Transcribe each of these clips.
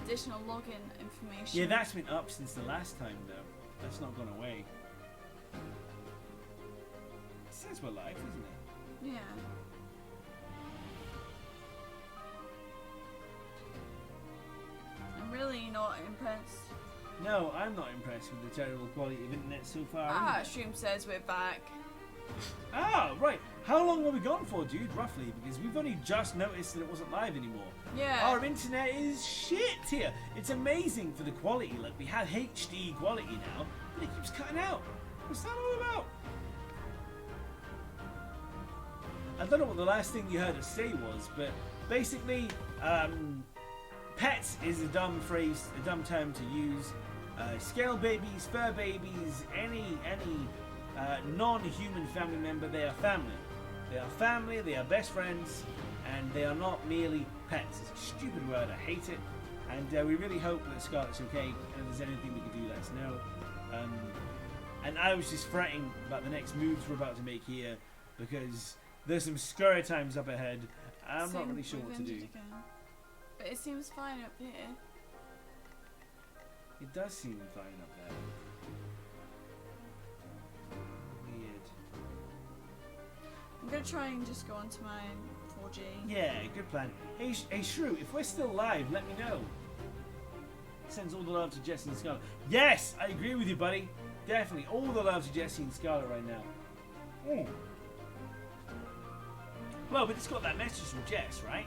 additional login information. Yeah, that's been up since the last time, though. That's not gone away. It says we're live, isn't it? Yeah. I'm really not impressed. No, I'm not impressed with the terrible quality of internet so far. Ah, Shroom says we're back. Ah, right. How long were we gone for, dude, roughly? Because we've only just noticed that it wasn't live anymore. Yeah. Our internet is shit here. It's amazing for the quality. Like, we have HD quality now, but it keeps cutting out. What's that all about? I don't know what the last thing you heard us say was, but basically, pets is a dumb phrase, a dumb term to use. Scale babies, fur babies, any non-human family member, they are family. They are family, they are best friends, and they are not merely pets. It's a stupid word, I hate it. And we really hope that Scarlett's okay, and if there's anything we can do, let us know. And I was just fretting about the next moves we're about to make here, because there's some scurry times up ahead. I'm not really sure what to do. Again. But it seems fine up here. It does seem fine up there. Weird. I'm gonna try and just go onto my 4G. Yeah, good plan. Hey Shrew, if we're still live, let me know. Sends all the love to Jesse and Scarlett. Yes, I agree with you, buddy. Definitely, all the love to Jesse and Scarlett right now. Well, we just got that message from Jess, right?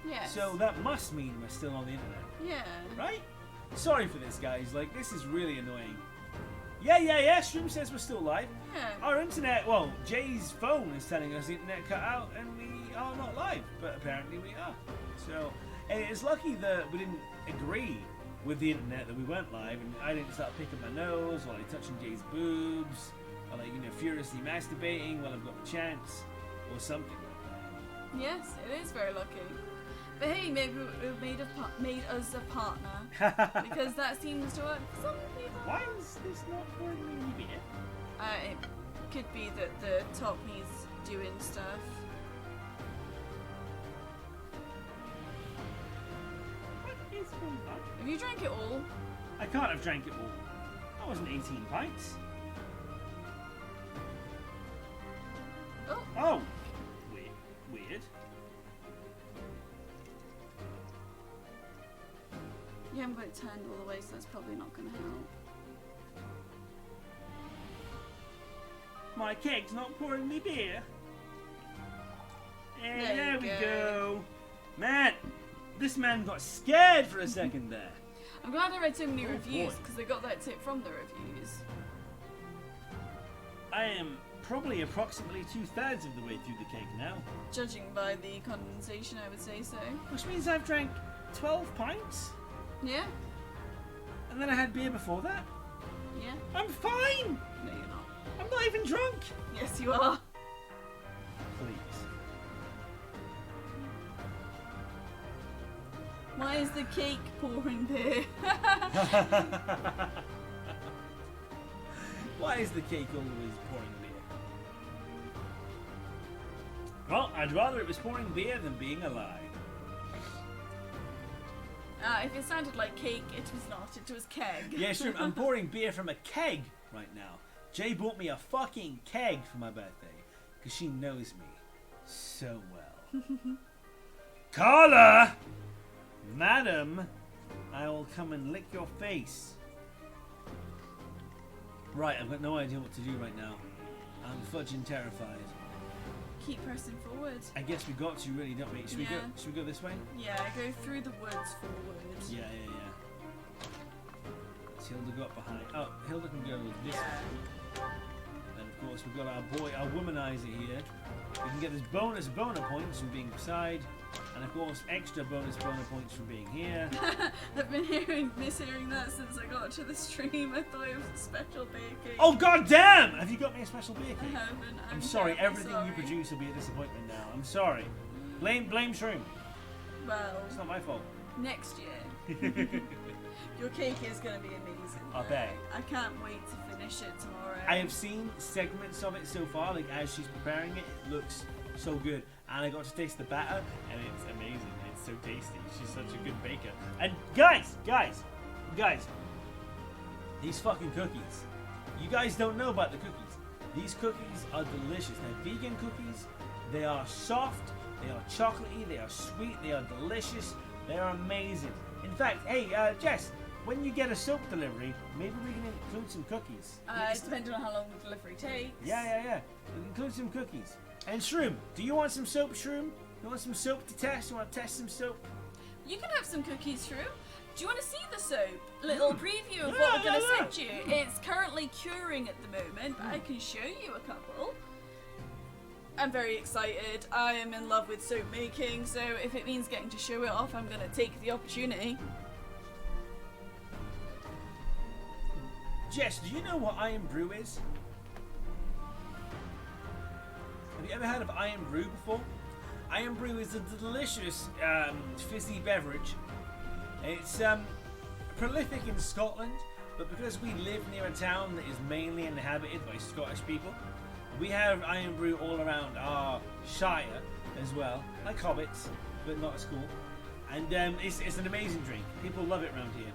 Yes. So that must mean we're still on the internet. Yeah. Right? Sorry for this, guys. Like, this is really annoying. Yeah. Stream says we're still live. Yeah. Our internet, well, Jay's phone is telling us the internet cut out and we are not live, but apparently we are. So, and it's lucky that we didn't agree with the internet that we weren't live, and I didn't start picking my nose or like touching Jay's boobs or like, you know, furiously masturbating while I've got the chance or something like that. Yes, it is very lucky. But hey, maybe it made us a partner. Because that seems to work for some people. Why is this not pouring me beer? It could be that the top needs doing stuff. What is going on? Have you drank it all? I can't have drank it all. That wasn't 18 pints. Oh! Weird. You haven't got it turned all the way, so that's probably not going to help. My keg's not pouring me beer. And There there you we go. go. Man, this man got scared for a second there. I'm glad I read so many reviews boy. because I got that tip from the reviews. I am probably approximately 2/3 of the way through the keg now. Judging by the condensation, I would say so. Which means I've drank 12 pints. Yeah? And then I had beer before that. Yeah? I'm fine. No, you're not. I'm not even drunk. Yes, you are. Please. Why is the cake pouring beer? Why is the cake always pouring beer? Well, I'd rather it was pouring beer than being alive. If it sounded like cake, it was not. It was keg. Yeah, sure. I'm pouring beer from a keg right now. Jay bought me a fucking keg for my birthday because she knows me so well. Carla! Madam, I will come and lick your face. Right, I've got no idea what to do right now. I'm fudging terrified. Keep pressing forward. I guess we got to really, don't we? Should Yeah. we go this way? Yeah, go through the woods forward. Yeah. Let's Hilda go up behind. Oh, Hilda can go this way. Then of course we've got our boy, our womanizer here. We can get this bonus boner points from being beside, and of course extra bonus boner points from being here. I've been mishearing that since I got to the stream. I thought it was a special baking. Oh god damn! Have you got me a special beer I cake? haven't. I'm sorry, terribly everything sorry. you produce will be a disappointment now. I'm sorry. Blame Shroom. Well, It's not my fault. next year. Your cake is going to be amazing. I bet. I can't wait to finish it tomorrow. I have seen segments of it so far, like as she's preparing it, it looks so good. And I got to taste the batter, and it's amazing. It's so tasty. She's such a good baker. And guys, these fucking cookies. You guys don't know about the cookies. These cookies are delicious. They're vegan cookies. They are soft. They are chocolatey. They are sweet. They are delicious. They are amazing. In fact, hey, Jess, when you get a soap delivery, maybe we can include some cookies. Depending on how long the delivery takes. Yeah. Include some cookies. And Shroom, do you want some soap, Shroom? You want some soap to test? You want to test some soap? You can have some cookies, Shroom. Do you want to see the soap? Little preview of what we're going to send you. It's currently curing at the moment, but I can show you a couple. I'm very excited. I am in love with soap making, so if it means getting to show it off, I'm going to take the opportunity. Jess, do you know what Iron Brew is? Have you ever heard of Iron Brew before? Iron Brew is a delicious fizzy beverage. It's prolific in Scotland, but because we live near a town that is mainly inhabited by Scottish people, we have Iron Brew all around our shire as well, like hobbits, but not as cool. And it's an amazing drink. People love it around here.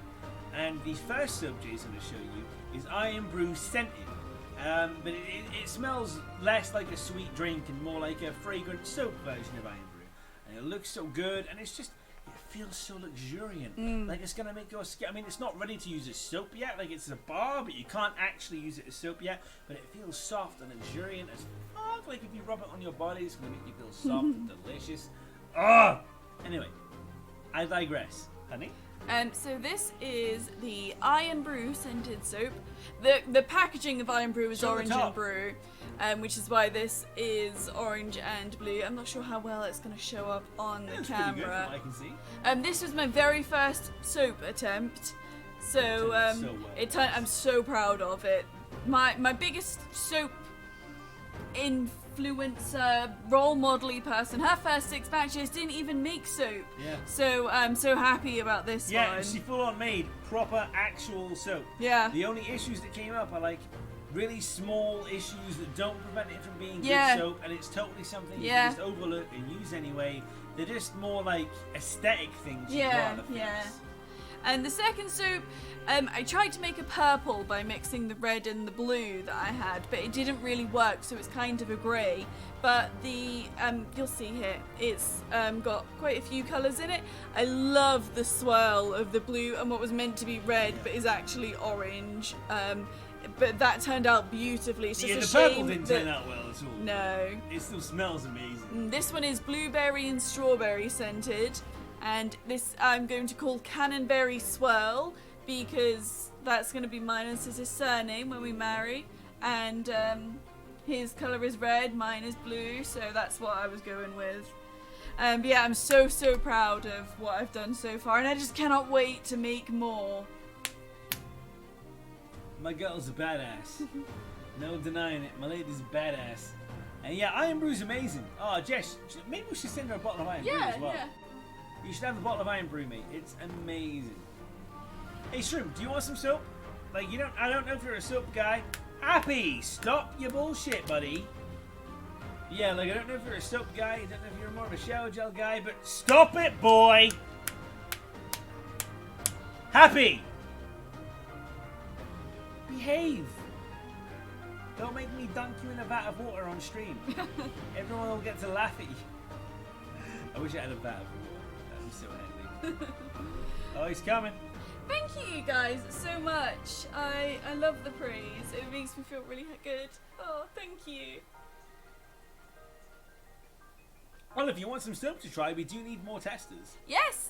And the first soap Jason will show you is Iron Brew Scented. But it smells less like a sweet drink and more like a fragrant soap version of Iron Brew. And it looks so good, and it's just, it feels so luxuriant. Like it's gonna make your skin, I mean, it's not ready to use as soap yet, like it's a bar, but you can't actually use it as soap yet. But it feels soft and luxuriant as fuck. Like if you rub it on your body, it's gonna make you feel soft and delicious. Oh! Anyway, I digress. Honey? So this is the Iron Brew scented soap. The packaging of Iron Brew is Show the orange top. and brew, which is why this is orange and blue. I'm not sure how well it's going to show up on the It's pretty good from camera. what I can see. This was my very first soap attempt, so well. I'm so proud of it. My biggest soap influencer, role model-y person, her first 6 batches didn't even make soap. Yeah. So I'm so happy about this Yeah, one. she full on made proper actual soap. Yeah. The only issues that came up are like really small issues that don't prevent it from being Yeah. good soap, and it's totally something you Yeah. can just overlook and use anyway. They're just more like aesthetic things. you Yeah, got to yeah. fix. And the second soap, I tried to make a purple by mixing the red and the blue that I had, but it didn't really work, so it's kind of a grey. But the, you'll see here, it's got quite a few colours in it. I love the swirl of the blue and what was meant to be red, but is actually orange. But that turned out beautifully. It's just Yeah, a the shame purple didn't that, turn out well at all. No. It still smells amazing. This one is blueberry and strawberry scented, and this I'm going to call Cannonberry Swirl because that's going to be mine and his surname when we marry, and his colour is red, mine is blue, so that's what I was going with. But yeah, I'm so proud of what I've done so far, and I just cannot wait to make more. My girl's a badass. No denying it. My lady's a badass. And yeah, Iron Brew's amazing. Oh, Jess, maybe we should send her a bottle of Iron Brew as well. Yeah. You should have a bottle of Iron Brew, mate. It's amazing. Hey, Shroom, do you want some soap? Like, I don't know if you're a soap guy. Happy, stop your bullshit, buddy. Yeah, like, I don't know if you're a soap guy. I don't know if you're more of a shower gel guy, but stop it, boy. Happy. Behave. Don't make me dunk you in a vat of water on stream. Everyone will get to laugh at you. I wish I had a vat of water. That'd be so handy. Oh, he's coming. Thank you guys so much. I love the praise. It makes me feel really good. Oh, thank you. Well, if you want some soap to try, we do need more testers. Yes.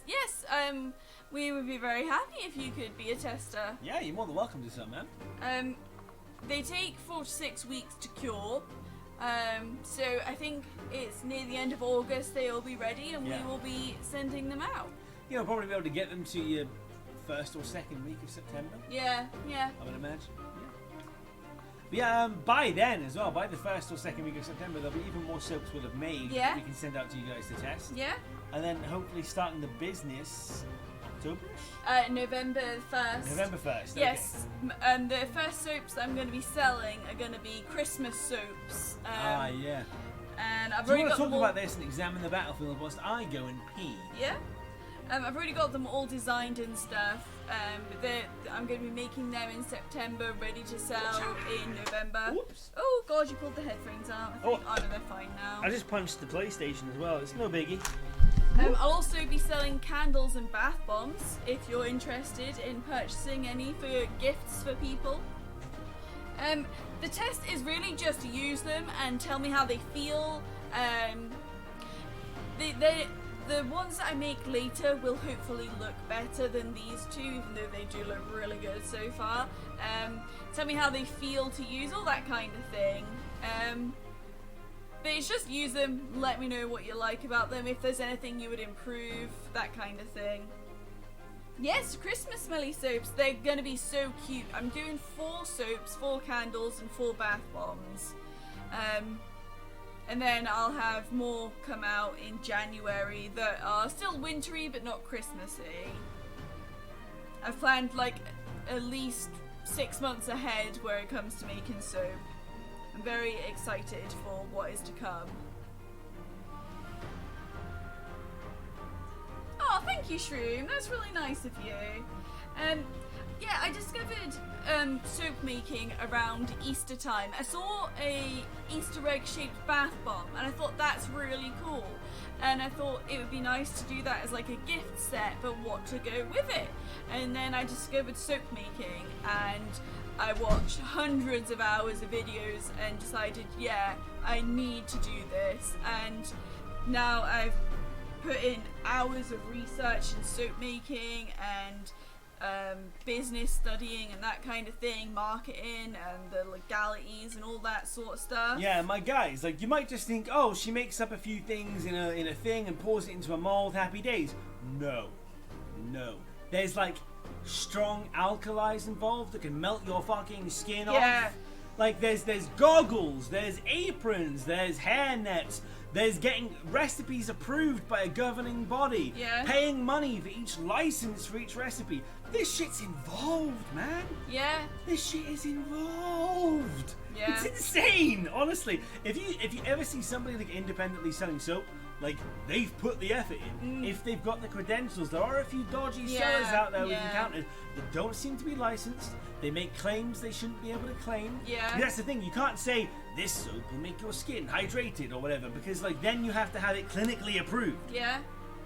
We would be very happy if you could be a tester. Yeah, you're more than welcome to some, man. They take 4 to 6 weeks to cure. So I think it's near the end of August they'll be ready, and Yeah. we will be sending them out. You'll probably be able to get them to you first or second week of September. Yeah. I would imagine. But yeah, by then as well, by the first or second week of September, there'll be even more soaps we'll have made Yeah. that we can send out to you guys to test. Yeah. And then hopefully starting the business October-ish? November 1st. November 1st. Okay. Yes. The first soaps I'm going to be selling are going to be Christmas soaps. Yeah. And I've Do you already want got to talk them all. about this and examine the battlefield whilst I go and pee? Yeah. I've already got them all designed and stuff. I'm going to be making them in September, ready to sell in November. Oops. Oh god, you pulled the headphones out. I think, oh no, they're fine now. I just punched the PlayStation as well. It's no biggie. I'll also be selling candles and bath bombs if you're interested in purchasing any for gifts for people. The test is really just to use them and tell me how they feel. The ones that I make later will hopefully look better than these two, even though they do look really good so far. Tell me how they feel to use, all that kind of thing. But it's just use them, let me know what you like about them, if there's anything you would improve, that kind of thing. Yes, Christmas smelly soaps, they're gonna be so cute. I'm doing 4 soaps, 4 candles and 4 bath bombs. And then I'll have more come out in January that are still wintry but not Christmassy. I've planned like at least 6 months ahead where it comes to making soap. I'm very excited for what is to come. Oh, thank you, Shroom. That's really nice of you. Yeah, I discovered soap making around Easter time. I saw a Easter egg shaped bath bomb and I thought that's really cool. And I thought it would be nice to do that as like a gift set, but what to go with it. And then I discovered soap making and I watched hundreds of hours of videos and decided, yeah, I need to do this. And now I've put in hours of research in soap making and business studying and that kind of thing, marketing and the legalities and all that sort of stuff. Yeah, my guys, like you might just think, oh, she makes up a few things in a thing and pours it into a mold, happy days. No. There's like strong alkalis involved that can melt your fucking skin off. Like there's goggles, there's aprons, there's hair nets, there's getting recipes approved by a governing body, paying money for each license for each recipe. This shit's involved, man. Yeah. This shit is involved. Yeah. It's insane, honestly. If you ever see somebody like independently selling soap, like they've put the effort in. If they've got the credentials, there are a few dodgy sellers out there we've encountered that don't seem to be licensed. They make claims they shouldn't be able to claim. Yeah. That's the thing. You can't say this soap will make your skin hydrated or whatever, because like then you have to have it clinically approved. Yeah.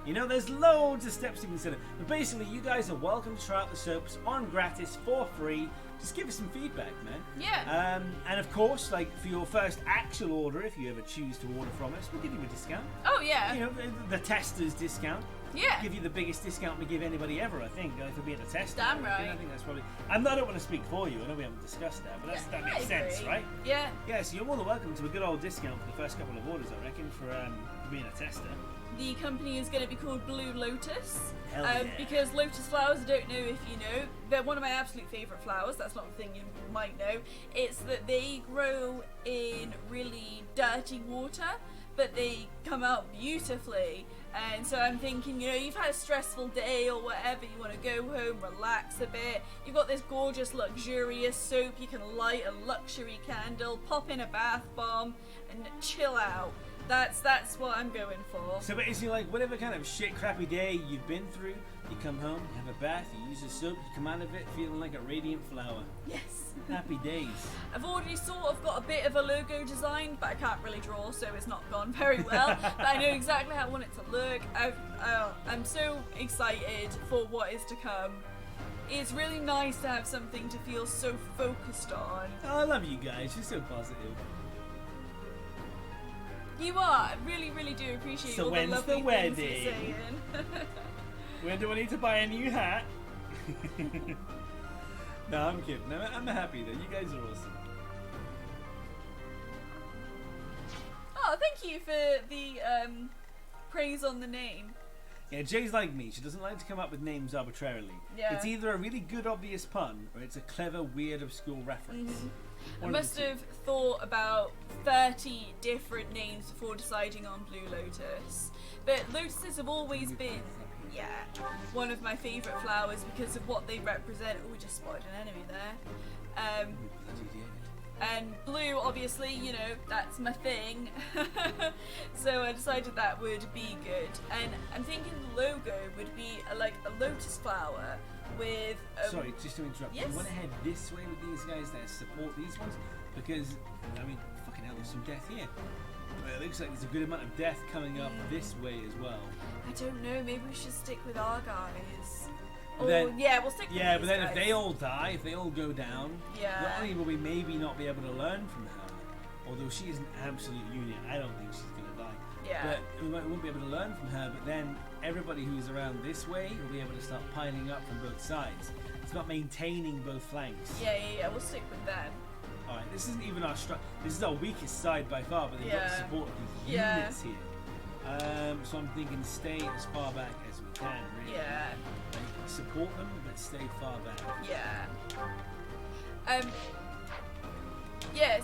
You know, there's loads of steps to consider. But basically, you guys are welcome to try out the soaps on gratis for free. Just give us some feedback, man. Yeah. And of course, like for your first actual order, if you ever choose to order from us, we'll give you a discount. Oh yeah. You know, the tester's discount. Yeah. Give you the biggest discount we give anybody ever, I think, for being a tester. Damn right. I think that's probably. I don't want to speak for you. I know we haven't discussed that, but that makes sense, right? Yeah. Yeah. So you're more than welcome to a good old discount for the first couple of orders, I reckon, for being a tester. The company is going to be called Blue Lotus. Hell yeah. Because lotus flowers, I don't know if you know, they're one of my absolute favourite flowers. That's not a thing you might know. It's that they grow in really dirty water, but they come out beautifully. And so I'm thinking, you know, you've had a stressful day or whatever, you want to go home, relax a bit. You've got this gorgeous, luxurious soap. You can light a luxury candle, pop in a bath bomb, and chill out. That's what I'm going for. So basically, like, whatever kind of shit, crappy day you've been through, you come home, you have a bath, you use the soap, you come out of it feeling like a radiant flower. Yes. Happy days. I've already sort of got a bit of a logo designed, but I can't really draw, so it's not gone very well. But I know exactly how I want it to look. I'm so excited for what is to come. It's really nice to have something to feel so focused on. Oh, I love you guys. You're so positive. You are. I really, really do appreciate So all the when's lovely the things you're wedding? saying. When do I need to buy a new hat? No, I'm kidding. I'm happy though. You guys are awesome. Oh, thank you for the praise on the name. Yeah, Jay's like me. She doesn't like to come up with names arbitrarily. Yeah. It's either a really good, obvious pun, or it's a clever, weird, obscure reference. I must have thought about 30 different names before deciding on Blue Lotus. But lotuses have always been, one of my favourite flowers because of what they represent. Oh, we just spotted an enemy there. And blue, obviously, you know, that's my thing. So I decided that would be good. And I'm thinking the logo would be like a lotus flower with... Sorry, just to interrupt. Yes? You want to head this way with these guys that support these ones? Because, I mean, fucking hell, there's some death here. It looks like there's a good amount of death coming up this way as well. I don't know, maybe we should stick with our guys. But then, yeah, we'll stick with yeah, these but then guys. if they all die, if they all go down, Yeah. not only will we maybe not be able to learn from her, although she is an absolute unit, I don't think she's going to die. Yeah. But we won't be able to learn from her, but then everybody who's around this way will be able to start piling up from both sides. It's about maintaining both flanks. Yeah, we'll stick with them. Alright, this isn't even our this is our weakest side by far, but they've got the support of these units here. So I'm thinking stay as far back as we can, really. Yeah. Like, support them, but stay far back. Yeah.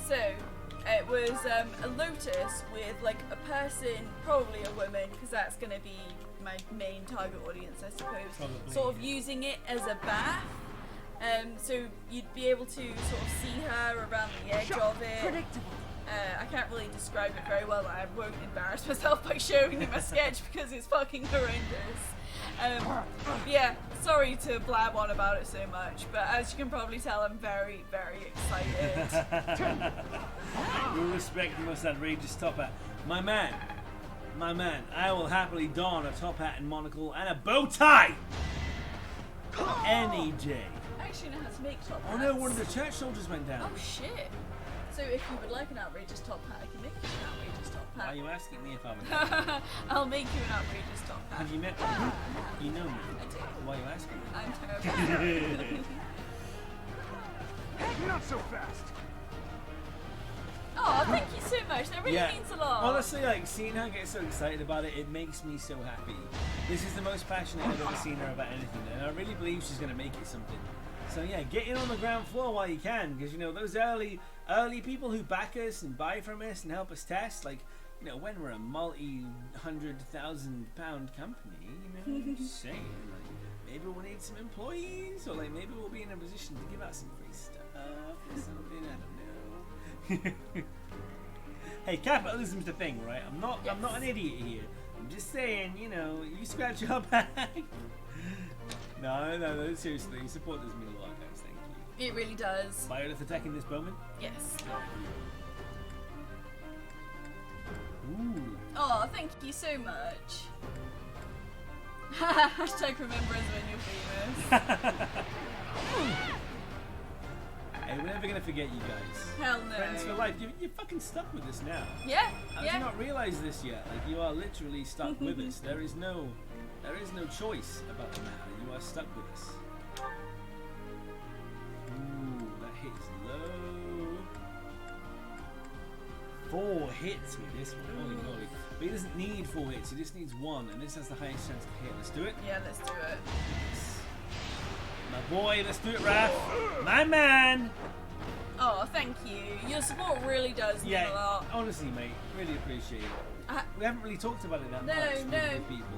So it was a lotus with like a person, probably a woman, because that's going to be my main target audience, I suppose. Probably, sort of using it as a bath. So you'd be able to sort of see her around the edge of it. Predictable. I can't really describe it very well. I won't embarrass myself by showing you my sketch because it's fucking horrendous. Yeah, sorry to blab on about it so much, but as you can probably tell, I'm very, very excited. You'll respect the most outrageous top hat. My man, I will happily don a top hat and monocle and a bow tie any day. I actually know how to make top hats. Oh no, one of the church soldiers went down. Oh shit. So if you would like an outrageous top hat, I can make you an outrageous top Why are hat. you asking me if I would? I'll make you an outrageous top hat. Have you met me? You know me. I do. Why are you asking me? I'm terrible. Not so fast. Oh, thank you so much. That really means a lot. Honestly, like seeing her get so excited about it, it makes me so happy. This is the most passionate I've ever seen her about anything, and I really believe she's gonna make it something. So yeah, get in on the ground floor while you can, because you know those early people who back us and buy from us and help us test, like you know when we're a multi-100,000-pound company, you know, I'm just saying, like maybe we'll need some employees, or like maybe we'll be in a position to give out some free stuff or something. I don't know. Hey, capitalism's the thing, right? I'm not an idiot here. I'm just saying, you know, you scratch your back. No, seriously, support does mean a lot, guys. Thank you. It really does. Violet attacking this bowman. Yes. Ooh. Oh, thank you so much. Hashtag remember us when you're famous. Hey, we're never gonna forget you guys. Hell no. Friends for life. You're fucking stuck with us now. Yeah, How did yeah. you not realise this yet? Like you are literally stuck with us. There is no choice about the matter. You are stuck with us. Ooh, that hit is low. 4 hits with this one. Holy moly. But he doesn't need 4 hits. He just needs 1, and this has the highest chance to hit. Let's do it. Yeah, let's do it. My boy, let's do it, Raph. My man. Oh, thank you. Your support really does mean a Yeah, lot. honestly, mate, really appreciate it. We haven't really talked about it that No, much no. with people.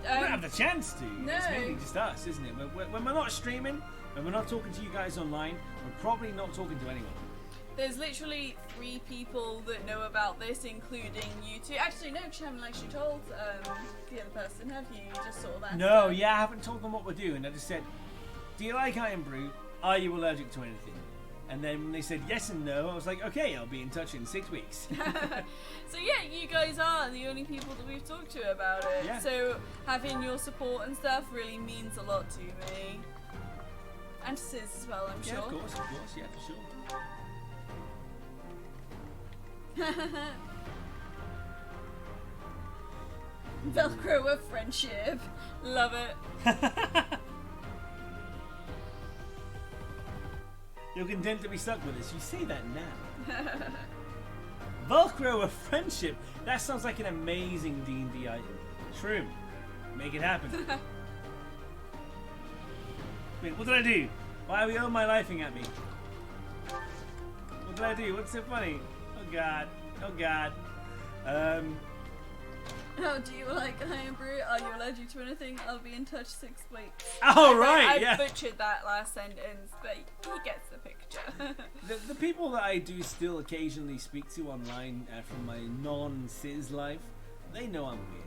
We don't have the chance to. no. It's mainly just us, isn't it? When we're not streaming, when we're not talking to you guys online, we're probably not talking to anyone. There's literally 3 people that know about this, including you two. Actually, no, you haven't actually told the other person, have you? You just sort of asked No, them. yeah, I haven't told them what we're doing. I just said, do you like Iron Brew? Are you allergic to anything? And then when they said yes and no, I was like, okay, I'll be in touch in 6 weeks. So yeah, you guys are the only people that we've talked to about it. Yeah. So having your support and stuff really means a lot to me. And to Sis as well, I'm Yeah, sure. of course, yeah, for sure. Velcro of friendship. Love it. You're content to be stuck with us. You say that now. Velcro of friendship. That sounds like an amazing D&D item. Shroom, make it happen. Wait, what did I do? Why are we all my lifing at me? What did I do? What's so funny? Oh god. Oh god. How do you like Iron Brew? Are you allergic to anything? I'll be in touch 6 weeks. Oh, right, yeah. I butchered that last sentence, but he gets the picture. The people that I do still occasionally speak to online from my non-Ciz life, they know I'm weird.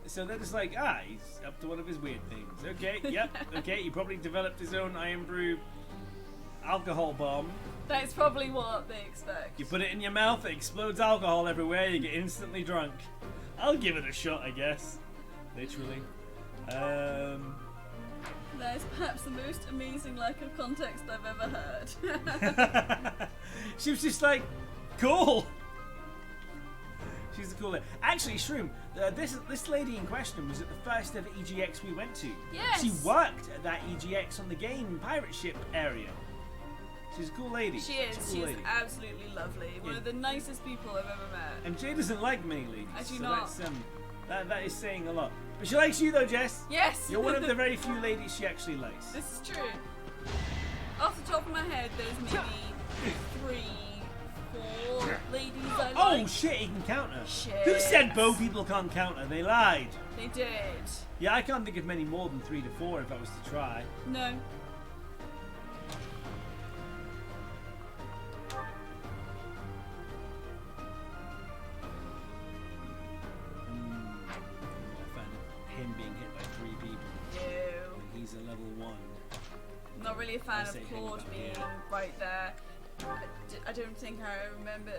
So they're just like, he's up to one of his weird things. Okay, yep, okay, he probably developed his own Iron Brew alcohol bomb. That's probably what they expect. You put it in your mouth, it explodes alcohol everywhere, you get instantly drunk. I'll give it a shot, I guess. Literally. That is perhaps the most amazing lack of context I've ever heard. She was just like, cool. She's the cool lady. Actually, Shroom, this lady in question was at the first ever EGX we went to. Yes. She worked at that EGX on the game pirate ship area. She's a cool lady. She is. She's a She cool is lady. absolutely lovely. One of the nicest people I've ever met. And Jay doesn't like many ladies. I do so not. That is saying a lot. But she likes you though, Jess. Yes. You're one of the very few ladies she actually likes. This is true. Off the top of my head, there's maybe 3, 4 ladies I like. Oh shit, he can counter. Shit. Who said bow people can't counter? They lied. They did. Yeah, I can't think of many more than 3 to 4 if I was to try. No. Him being hit by 3 people. No. When he's a level 1. I'm not really a fan I say of hang Claude about being here. right there. I don't think I remember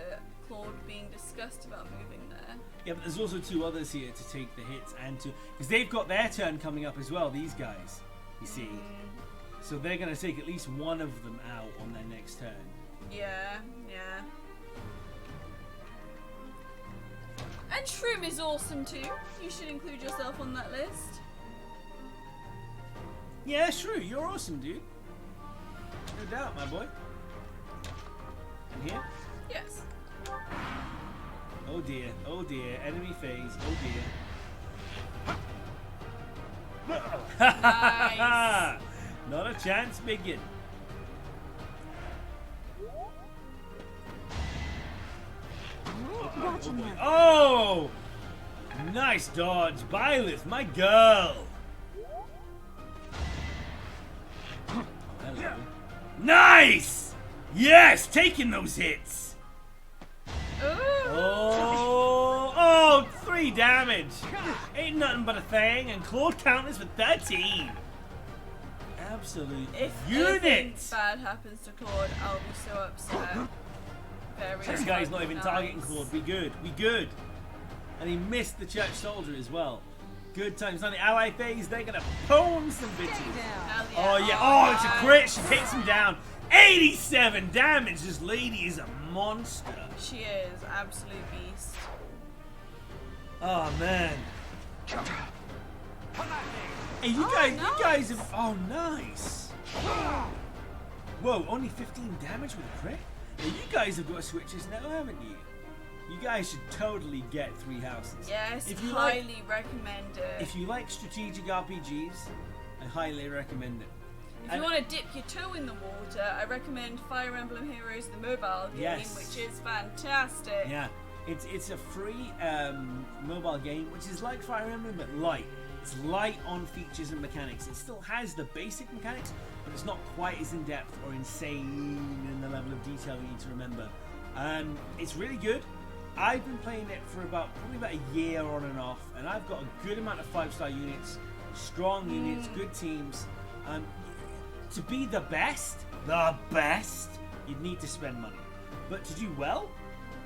Claude being discussed about moving there. Yeah, but there's also 2 others here to take the hits and to... Because they've got their turn coming up as well, these guys. You see. So they're going to take at least one of them out on their next turn. Yeah, yeah. And Shroom is awesome too. You should include yourself on that list. Yeah, true. You're awesome, dude. No doubt, my boy. And here? Yes. Oh dear. Oh dear. Enemy phase. Oh dear. Nice. Not a chance, Biggin. Oh, boy. Oh! Nice dodge, Byleth, my girl. Oh, hello. Nice! Yes, taking those hits. Oh, 3 damage. Ain't nothing but a thing, and Claude counters for 13. Absolute If unit. anything bad happens to Claude, I'll be so upset. Very This guy's not even nice. targeting Claude. We good. We good. And he missed the church soldier as well. Good times. On the ally phase, they're going to pwn some bitches. Hell Oh, yeah. Oh, Oh, it's a crit. She takes him down. 87 damage. This lady is a monster. She is absolute beast. Oh, man. Hey, you guys have... Oh, nice. Whoa, only 15 damage with a crit? Hey, you guys have got switches now, haven't you? You guys should totally get 3 houses. Yes, If you highly recommend it. If you like strategic RPGs, I highly recommend it. If you want to dip your toe in the water, I recommend Fire Emblem Heroes, the mobile game, Yes. which is fantastic. Yeah, it's a free mobile game, which is like Fire Emblem, but light. It's light on features and mechanics. It still has the basic mechanics, but it's not quite as in-depth or insane in the level of detail you need to remember. It's really good. I've been playing it for probably about a year on and off, and I've got a good amount of 5-star units, strong units, good teams. To be the best, you'd need to spend money. But to do well,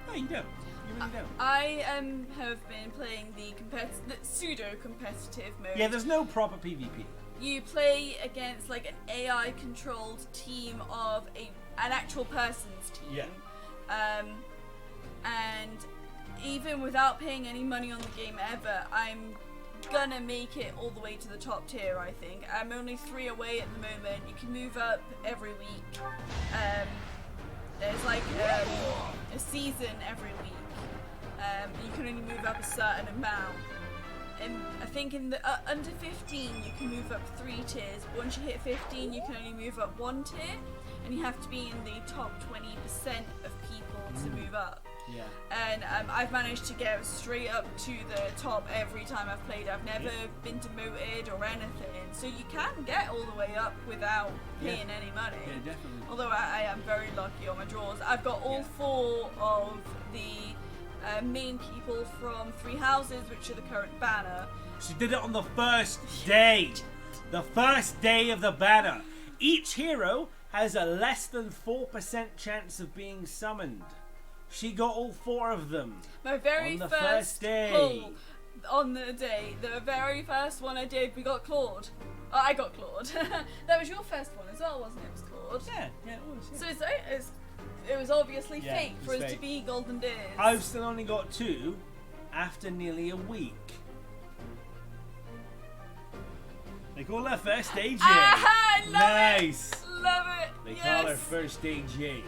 no, you don't. You really don't. I have been playing the pseudo-competitive mode. Yeah, there's no proper PvP. You play against like an AI-controlled team of an actual person's team. Yeah. And even without paying any money on the game ever, I'm gonna make it all the way to the top tier, I think. I'm only 3 away at the moment. You can move up every week. There's like a season every week. You can only move up a certain amount. And I think in the under 15 you can move up 3 tiers. Once you hit 15 you can only move up 1 tier. And you have to be in the top 20% of people to move up. Yeah. And I've managed to get straight up to the top every time I've played. I've never been demoted or anything. So you can get all the way up without paying any money. Yeah, definitely. Although I am very lucky on my draws. I've got all 4 of the main people from 3 houses, which are the current banner. She did it on the first day. The first day of the banner. Each hero has a less than 4% chance of being summoned. She got all 4 of them. My very on the first day. pull on the day, the very first one I did, we got Claude. Oh, I got Claude. That was your first one as well, wasn't it? It was Claude. Yeah, it was. So it was obviously Yeah, fate it for was us to fake. be Golden Days. I've still only got 2 after nearly a week. They call her first day J. Ah, I love Nice. it. Love it. They yes. call her first day J.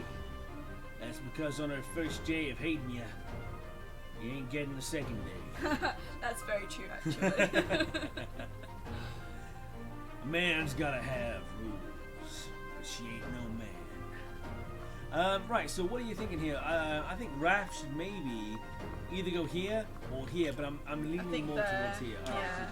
That's because on her first day of hating you, you ain't getting the second day. That's very true, actually. A man's gotta have rules, but she ain't no man. Right, so what are you thinking here? I think Raph should maybe either go here or here, but I'm leaning think more there, towards here. yeah.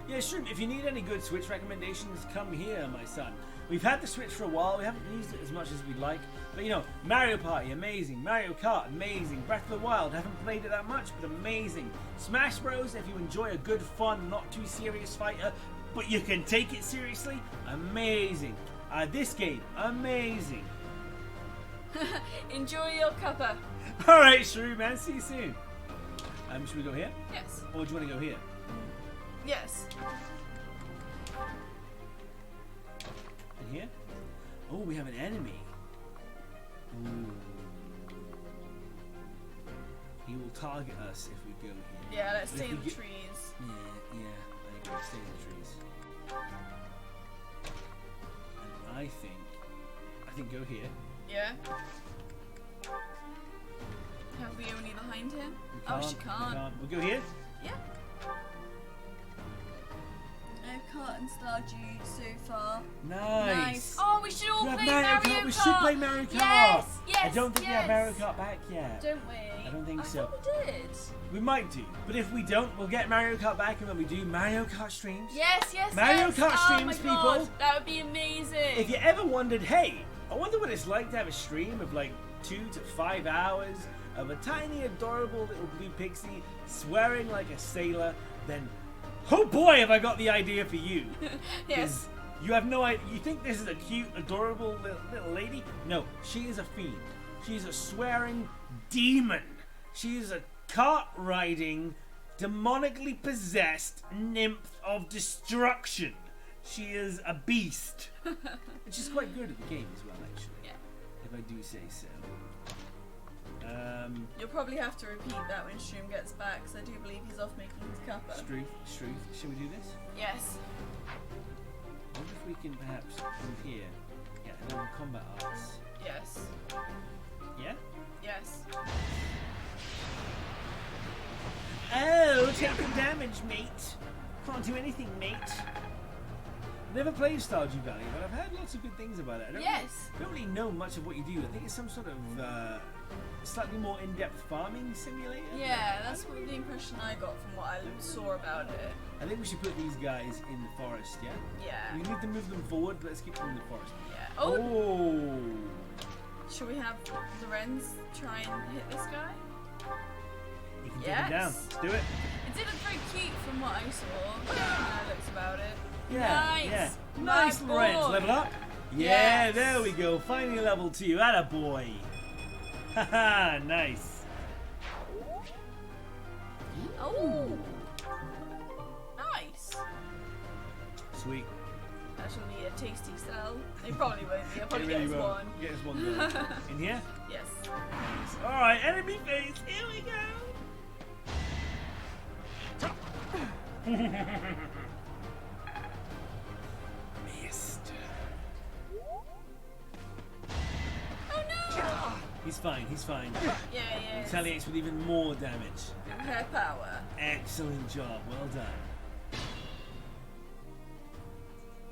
Yeah, sure. If you need any good Switch recommendations, come here, my son. We've had the Switch for a while. We haven't used it as much as we'd like. But, you know, Mario Party, amazing. Mario Kart, amazing. Breath of the Wild, haven't played it that much, but amazing. Smash Bros, if you enjoy a good, fun, not too serious fighter, but you can take it seriously, amazing. This game, amazing. Enjoy your cuppa. All right, Shrew, man. See you soon. Should we go here? Yes. Or do you want to go here? Yes. And here? Oh, we have an enemy. Ooh. He will target us if we go here. Yeah, let's But stay if in we the get- trees. Yeah, I agree. Stay in the trees. And I think go here. Yeah. Have we only behind him? We Oh, she we can't. We'll go here. Yeah. Kart and Stardew so far. Nice. Oh, we should all We have play Mario Mario Kart. Kart. We should play Mario Kart. Yes, yes, I don't think we have yes. Mario Kart back yet. Don't we? I don't think so. I thought we did. We might do, but if we don't, we'll get Mario Kart back, and when we do Mario Kart streams. Yes, yes, Mario yes. Kart Oh streams, my God, people. that would be amazing. If you ever wondered, hey, I wonder what it's like to have a stream of like 2 to 5 hours of a tiny, adorable little blue pixie swearing like a sailor, then oh boy, have I got the idea for you. Yes. You have no idea. You think this is a cute, adorable little lady? No, she is a fiend. She's a swearing demon. She is a cart-riding, demonically possessed nymph of destruction. She is a beast. And she's quite good at the game as well, actually. Yeah. If I do say so. You'll probably have to repeat that when Shroom gets back, because I do believe he's off making his cuppa. Struth. Shall we do this? Yes. I wonder if we can perhaps move here. Yeah, and then we'll combat arts. Yes. Yeah? Yes. Oh, take the damage, mate. Can't do anything, mate. Never played Stardew Valley, but I've heard lots of good things about it. I don't really know much of what you do. I think it's some sort of slightly more in-depth farming simulator. Yeah, that's what the impression I got from what I saw about it. I think we should put these guys in the forest, yeah? Yeah. We need to move them forward, but let's keep them in the forest. Yeah. Oh! Oh! Should we have the Wrens try and hit this guy? You can take him down. Yes. Let's do it. It did look very cute from what I saw. That looks about it. Yeah, Nice. yeah. My Nice, Lorenz. boy. Level up. Yeah, Yes. there we go. Finally level 2. Atta boy. Haha, nice. Oh! Nice. Sweet. That should be a tasty cell. They probably won't be. I'll probably It really get us will. one. Get us one going. In here? Yes. Alright, enemy face. Here we go. Missed. Oh no! He's fine, he's fine. Yeah, yeah. Retaliates with even more damage. Her power. Excellent job, well done.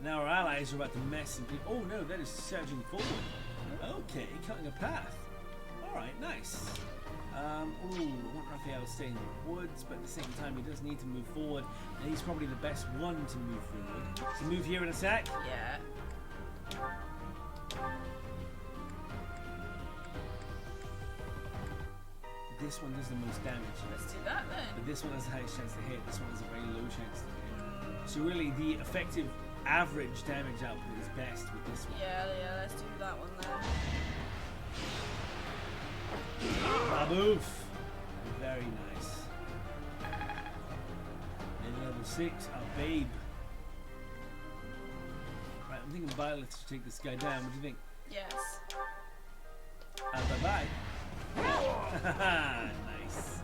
Now our allies are about to mess some people. Oh no, that is surging forward. Oh, Okay, cutting a path. Alright, nice. Ooh, I wonder if he'll stay in the woods, but at the same time he does need to move forward, and he's probably the best one to move forward. So move here in a sec. Yeah. This one does the most damage. Let's do that then. But this one has the highest chance to hit. This one has a very low chance to hit. So really, the effective average damage output is best with this one. Yeah, let's do that one then. Baboof! Very nice. And level 6, our babe. Right, I'm thinking Violet to take this guy down. What do you think? Yes. Bye-bye. Nice.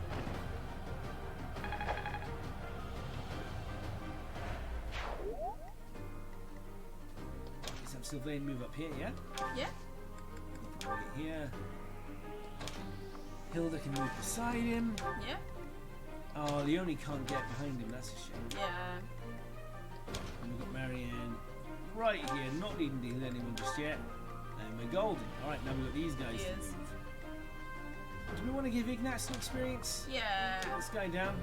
Guess I'm still playing move up here, yeah? Yeah. Right here. Hilda can move beside him. Yeah. Oh, Leonie can't get behind him, that's a shame. Yeah. And we've got Marianne right here, not needing to heal anyone just yet. And we're golden. Alright, now we've got these guys. Yes. Do we want to give Ignat some experience? Yeah. Get this guy down.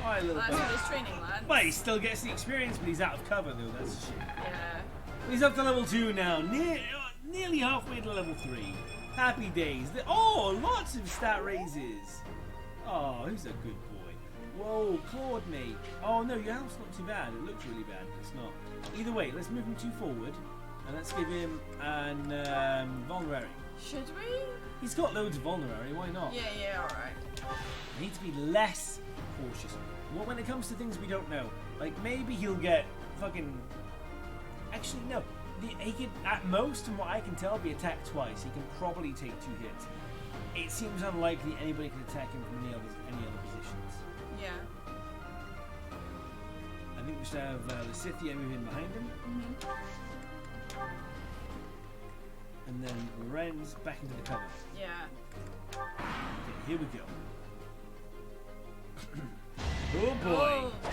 Alright, little That's bit. what his training lands. Well, he still gets the experience, but he's out of cover though, that's a shame. Yeah. He's up to level 2 now, nearly halfway to level 3. Happy days. Oh, lots of stat raises. Oh, who's a good boy? Whoa, Claude me. Oh no, your health's not too bad. It looks really bad, but it's not. Either way, let's move him 2 forward, and let's give him an vulnerary. Should we? He's got loads of vulnerary, why not? Yeah, alright. I need to be less cautious. Well, when it comes to things we don't know, like maybe he'll get fucking. Actually, no. He could, at most, from what I can tell, be attacked twice. He can probably take 2 hits. It seems unlikely anybody could attack him from any other positions. Yeah. I think we should have Lysithia move in behind him. And then Lorenz back into the cover. Yeah. Okay, here we go. Oh boy! Oh,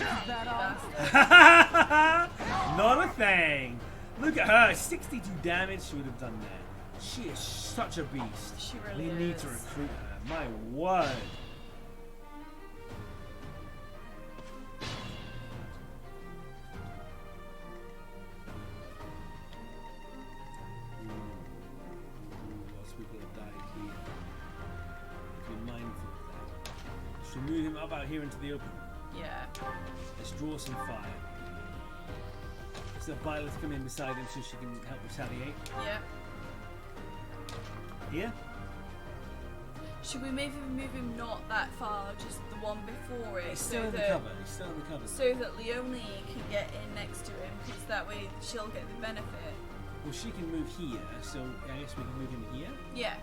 Not a thing! Look at her! 62 damage she would have done there. She is such a beast. She really We need is. to recruit her. My word! Lots of people have died here. Be mindful of that. Should we move him up out here into the open? Yeah. Let's draw some fire. So Violet's come in beside him so she can help retaliate. Yeah. Here? Should we maybe move him not that far, just the one before it, He's still in the cover. He's still in the cover. so that Leonie can get in next to him, because that way she'll get the benefit. Well, she can move here, so I guess we can move him here. Yeah.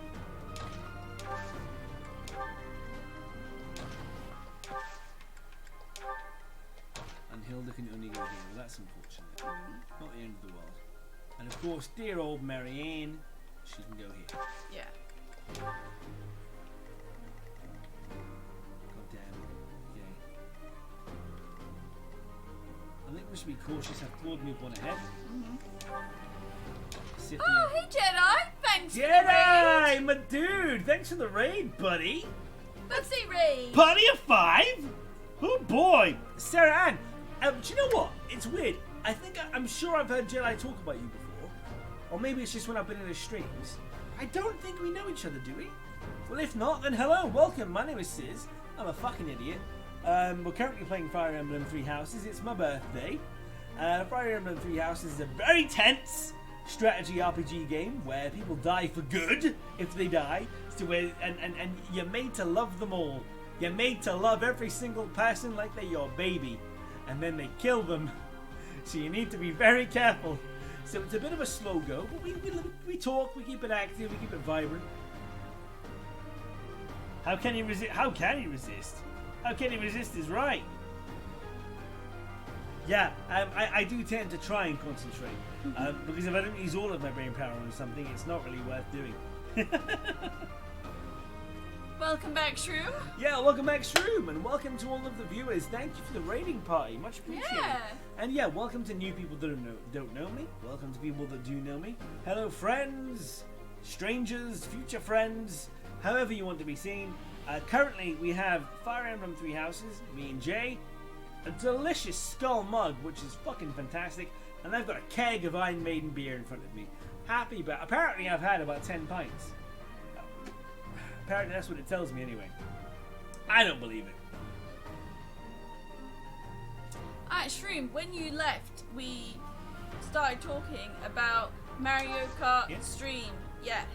And Hilda can only go here. Well, that's unfortunate. Not the end of the world. And of course, dear old Marianne, she can go here. Yeah. God damn. Okay. I think we should be cautious. Have Claude move one ahead. Sit Oh, here. hey Jedi! Thanks for the raid! Jedi, my dude! Thanks for the raid, buddy. Let's see raid! Party of 5? Oh boy! Sarah Ann, do you know what? It's weird. I'm sure I've heard Jedi talk about you before. Or maybe it's just when I've been in his streams. I don't think we know each other, do we? Well, if not, then hello, welcome. My name is Ciz. I'm a fucking idiot. We're currently playing Fire Emblem 3 Houses. It's my birthday. Fire Emblem 3 Houses is a very tense strategy RPG game where people die for good if they die. So and you're made to love them all. You're made to love every single person like they're your baby. And then they kill them. So you need to be very careful. So it's a bit of a slow go, but we talk, we keep it active, we keep it vibrant. How can he resist? How can he resist? How can he resist is right. Yeah, I do tend to try and concentrate. Because if I don't use all of my brain power on something, it's not really worth doing. Welcome back, Shroom. Yeah, welcome back, Shroom, and welcome to all of the viewers. Thank you for the raiding party, much appreciated. Yeah. And yeah, welcome to new people that don't know me. Welcome to people that do know me. Hello, friends, strangers, future friends, however you want to be seen. Currently, we have Fire Emblem 3 Houses, me and Jay, a delicious skull mug, which is fucking fantastic, and I've got a keg of Iron Maiden beer in front of me. Happy, but apparently I've had about 10 pints. Apparently that's what it tells me anyway. I don't believe it. Alright, Shroom, when you left, we started talking about Mario Kart stream. Yes.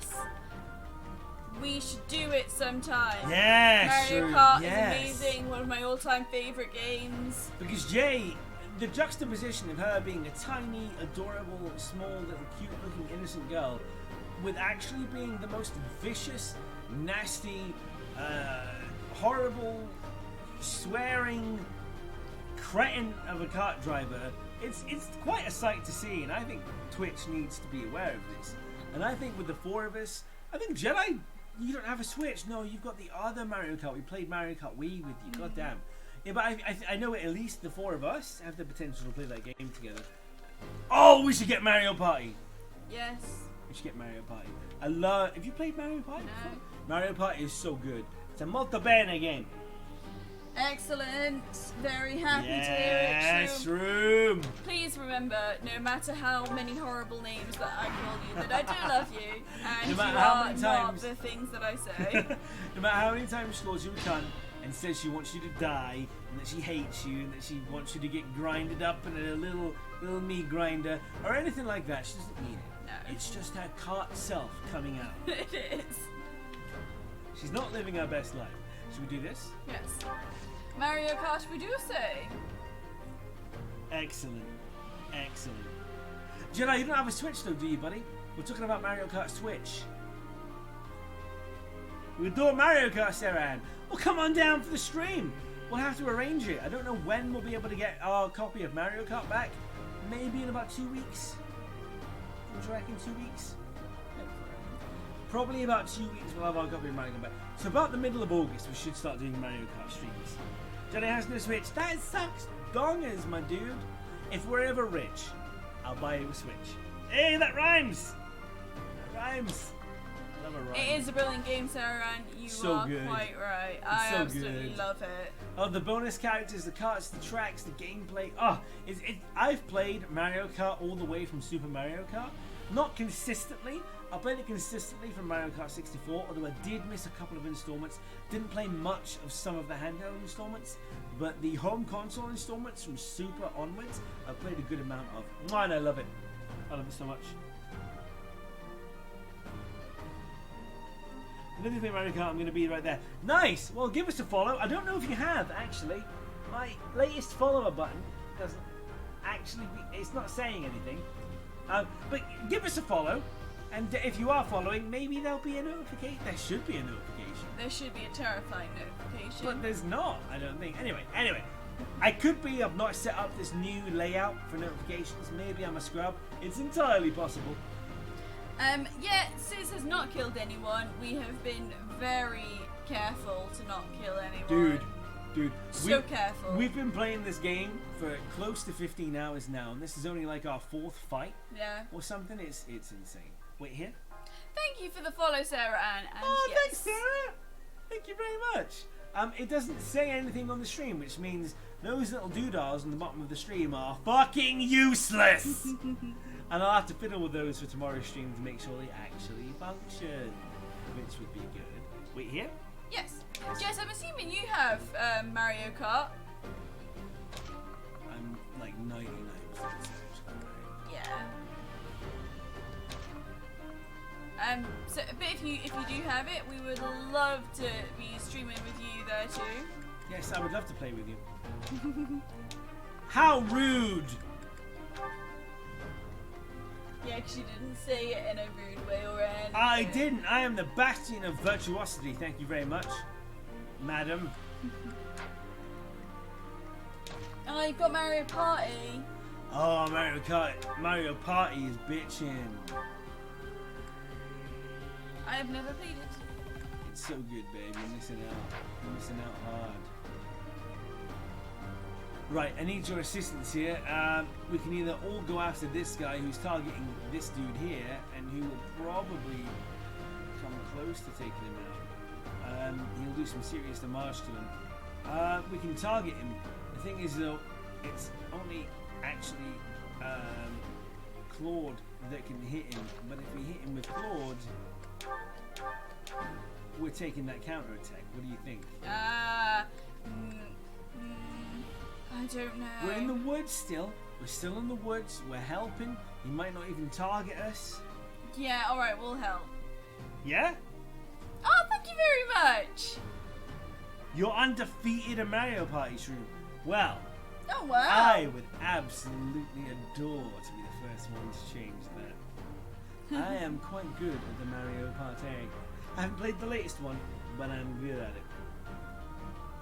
We should do it sometime. Yes, Mario Shroom, Kart yes. is amazing, one of my all-time favourite games. Because Jay, the juxtaposition of her being a tiny, adorable, small, little, cute-looking, innocent girl, with actually being the most vicious, nasty, horrible, swearing cretin of a kart driver, it's quite a sight to see, and I think Twitch needs to be aware of this. And I think with the four of us, I think Jedi, you don't have a Switch. No, you've got the other Mario Kart. We played Mario Kart Wii with you. God damn. Yeah, but I know at least the four of us have the potential to play that game together. Oh, we should get Mario Party. Yes. We should get Mario Party. I love. Have you played Mario Party? No. Before? Mario Party is so good. It's a molto bene game. Excellent. Very happy to hear it, Yes, Shroom. room. Please remember, no matter how many horrible names that I call you, that I do love you, and No you matter how are many not times- the things that I say. No matter how many times she calls you a cunt and says she wants you to die and that she hates you and that she wants you to get grinded up in a little meat grinder or anything like that, she doesn't mean it. No. It's just her cart self coming out. It is. She's not living her best life. Should we do this? Yes. Mario Kart, we do say. Excellent. Excellent. Jedi, you don't have a Switch though, do you, buddy? We're talking about Mario Kart Switch. We adore Mario Kart, Sarah Ann. Well, come on down for the stream. We'll have to arrange it. I don't know when we'll be able to get our copy of Mario Kart back. Maybe in about 2 weeks. What do you reckon, 2 weeks? Probably about 2 weeks we'll have our copy of Mario Kart back. So about the middle of August we should start doing Mario Kart streams. Johnny has no Switch. That sucks dongers, my dude. If we're ever rich, I'll buy you a Switch. Hey, that rhymes! That rhymes. I love a rhyme. It is a brilliant game, Sarah, and you So are good. quite right. I so absolutely good. love it. Oh, the bonus characters, the carts, the tracks, the gameplay. Oh, I've played Mario Kart all the way from Super Mario Kart. Not consistently. I played it consistently from Mario Kart 64, although I did miss a couple of installments. Didn't play much of some of the handheld installments, but the home console installments from Super onwards, I've played a good amount of. And I love it. I love it so much. Another thing Mario Kart, I'm going to be right there. Nice! Well, give us a follow. I don't know if you have, actually. My latest follower button doesn't actually be, it's not saying anything. But give us a follow. And if you are following, maybe there'll be a notification. There should be a notification. There should be a terrifying notification. But there's not, I don't think. Anyway. I could be, I've not set up this new layout for notifications. Maybe I'm a scrub. It's entirely possible. Yeah, Ciz has not killed anyone. We have been very careful to not kill anyone. Dude. So careful. We've been playing this game for close to 15 hours now, and this is only like our 4th fight Yeah. or something. It's insane. Wait, here? Thank you for the follow, Sarah Ann. And Oh, yes. thanks, Sarah. Thank you very much. It doesn't say anything on the stream, which means those little doodahs on the bottom of the stream are fucking useless. And I'll have to fiddle with those for tomorrow's stream to make sure they actually function, which would be good. Wait, here? Yes. Jess, I'm assuming you have Mario Kart. I'm like 99% certain. Yeah. So, but if you do have it, we would love to be streaming with you there too. Yes, I would love to play with you. How rude! Yeah, because you didn't say it in a rude way or anything. I didn't. I am the bastion of virtuosity. Thank you very much, madam. Oh, you've got Mario Party. Oh, Mario Party is bitchin'. I have never played it. It's so good, babe. You're missing out. You're missing out hard. Right, I need your assistance here. We can either all go after this guy who's targeting this dude here, and who will probably come close to taking him out. He'll do some serious damage to him. We can target him. The thing is, though, it's only actually Claude that can hit him. But if we hit him with Claude, we're taking that counter attack. What do you think? I don't know. We're in the woods still. We're still in the woods. We're helping. He might not even target us. Yeah, alright, we'll help. Yeah? Oh, thank you very much. You're undefeated in Mario Party, Shroom. Well, Oh, wow. I would absolutely adore to be the first one to change that. I am quite good at the Mario Party. I haven't played the latest one, but I'm good at it.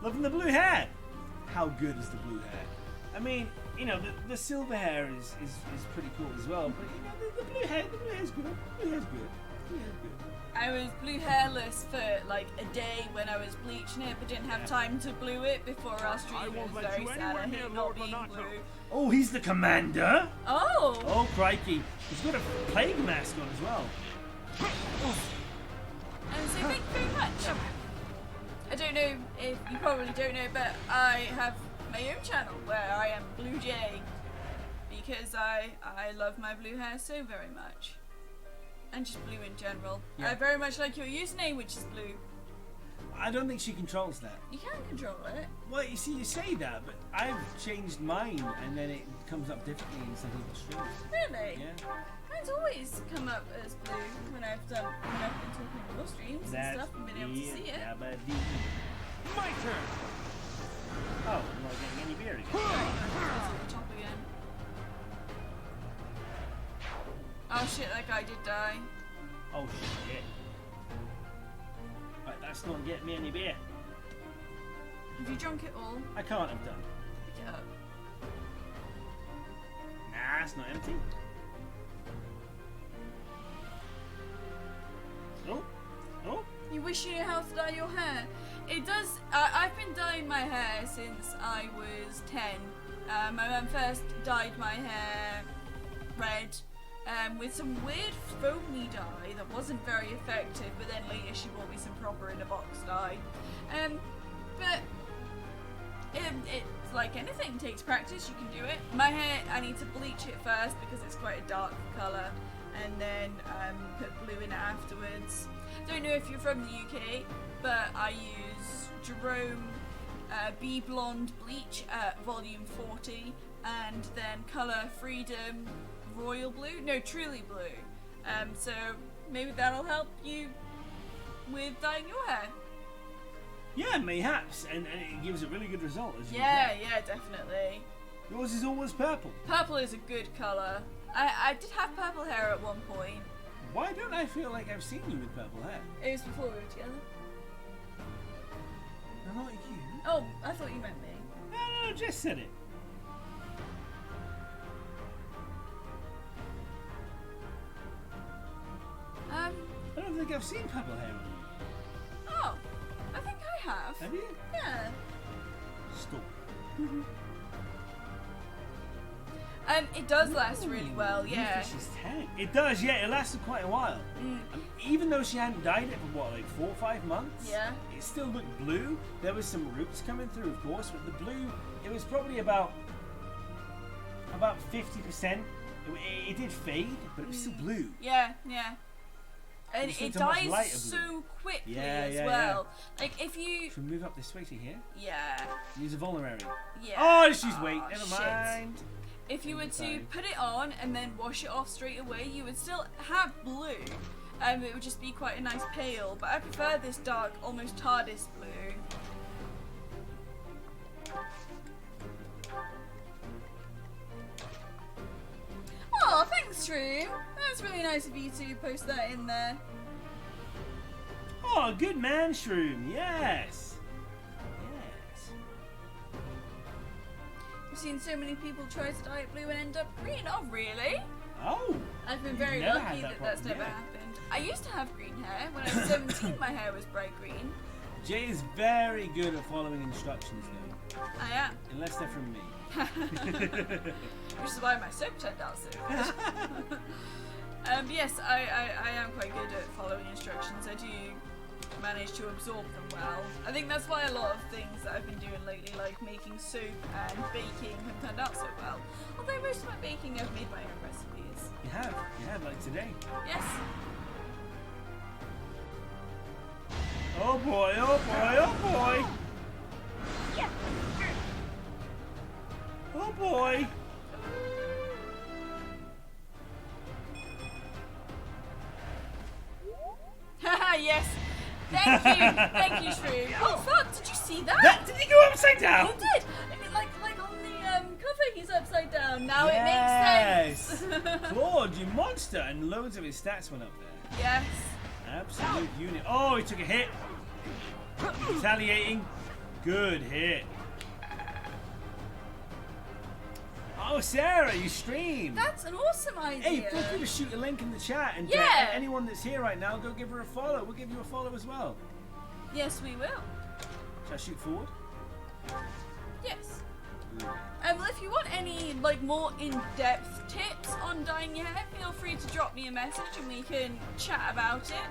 Loving the blue hair. How good is the blue hair? I mean, you know, the silver hair is pretty cool as well, but you know, the blue hair's good. Blue hair's good. Blue hair's good. I was blue hairless for like a day when I was bleaching it, but didn't have time to blue it before our stream. It was very sad. I hate not being blue. Oh, he's the commander. Oh! Oh, crikey. He's got a plague mask on as well. And so thank you very much. I don't know if you probably don't know, but I have my own channel where I am Blue Jay because I love my blue hair so very much. And just blue in general. Yeah. I very much like your username, which is blue. I don't think she controls that. You can control it. Well, you see, you say that, but I've changed mine, and then it comes up differently in some people's streams. Really? Yeah. Mine's always come up as blue when I've been talking on your streams and stuff and been able to see it. My turn. Oh, I'm not getting any beer again. It's at the top again. Oh shit, that guy did die. Oh shit. Right, that's not getting me any beer. Have you drunk it all? I can't have done. Pick it up. Nah, it's not empty. Oh, oh. You wish you knew how to dye your hair. It does. I've been dyeing my hair since I was 10. My mum first dyed my hair red with some weird foamy dye that wasn't very effective, but then later she bought me some proper in a box dye. But it's like anything, it takes practice, you can do it. My hair, I need to bleach it first because it's quite a dark colour, and then put blue in it afterwards. Don't know if you're from the UK, but I use Jerome B Blonde Bleach volume 40, and then Colour Freedom Royal Blue, no, Truly Blue. So maybe that'll help you with dyeing your hair. Yeah, mayhaps, and it gives a really good result. As you Yeah, can yeah, definitely. tell. Yours is always purple. Purple is a good colour. I did have purple hair at one point. Why don't I feel like I've seen you with purple hair? It was before we were together. No, not you. Oh, I thought you meant me. No, just said it. I don't think I've seen purple hair on you. Oh, I think I have. Have you? Yeah. Stop. It does last really well, yeah. She's tank. It does, yeah. It lasted quite a while. Even though she hadn't dyed it for what, like 4 or 5 months? Yeah. It still looked blue. There was some roots coming through, of course, but the blue, it was probably about 50%. It did fade, but it was still blue. Yeah, yeah. And It's it a much dies lighter blue. so quickly Yeah, as yeah, well. Like if you, Should we move up this way to here? yeah, Use a vulnerary. yeah. Oh, she's wait. Oh, Never shit. mind. If you were to Sorry. put it on and then wash it off straight away, you would still have blue. It would just be quite a nice pale, but I prefer this dark, almost TARDIS blue. Oh, thanks, Shroom. That's really nice of you to post that in there. Oh, good man, Shroom. Yes. Yes. I've seen so many people try to dye it blue and end up green. Oh, really? Oh. I've been You've very never lucky had that that's problem, never yeah. happened. I used to have green hair. When I was 17, my hair was bright green. Jay is very good at following instructions, though. I am. Unless they're from me. Which is why my soap turned out so good. Yes, I am quite good at following instructions. I do manage to absorb them well. I think that's why a lot of things that I've been doing lately, like making soup and baking, have turned out so well. Although most of my baking I've made my own recipes. You have, like today. Yes. Oh boy, oh boy, oh boy! Oh boy! Haha, yes! Thank you, Shrew. Oh fuck, did you see that? Did he go upside down? He did! I mean, like on the cover he's upside down. Now it makes sense. Claude, you monster! And loads of his stats went up there. Yes. Absolute unit. Oh, he took a hit. Retaliating. Good hit. Oh, Sarah, you stream. That's an awesome idea. Hey, feel free to shoot a link in the chat, and anyone that's here right now, go give her a follow. We'll give you a follow as well. Yes, we will. Shall I shoot forward? Yes. Well, if you want any more in-depth tips on dyeing your hair, feel free to drop me a message and we can chat about it.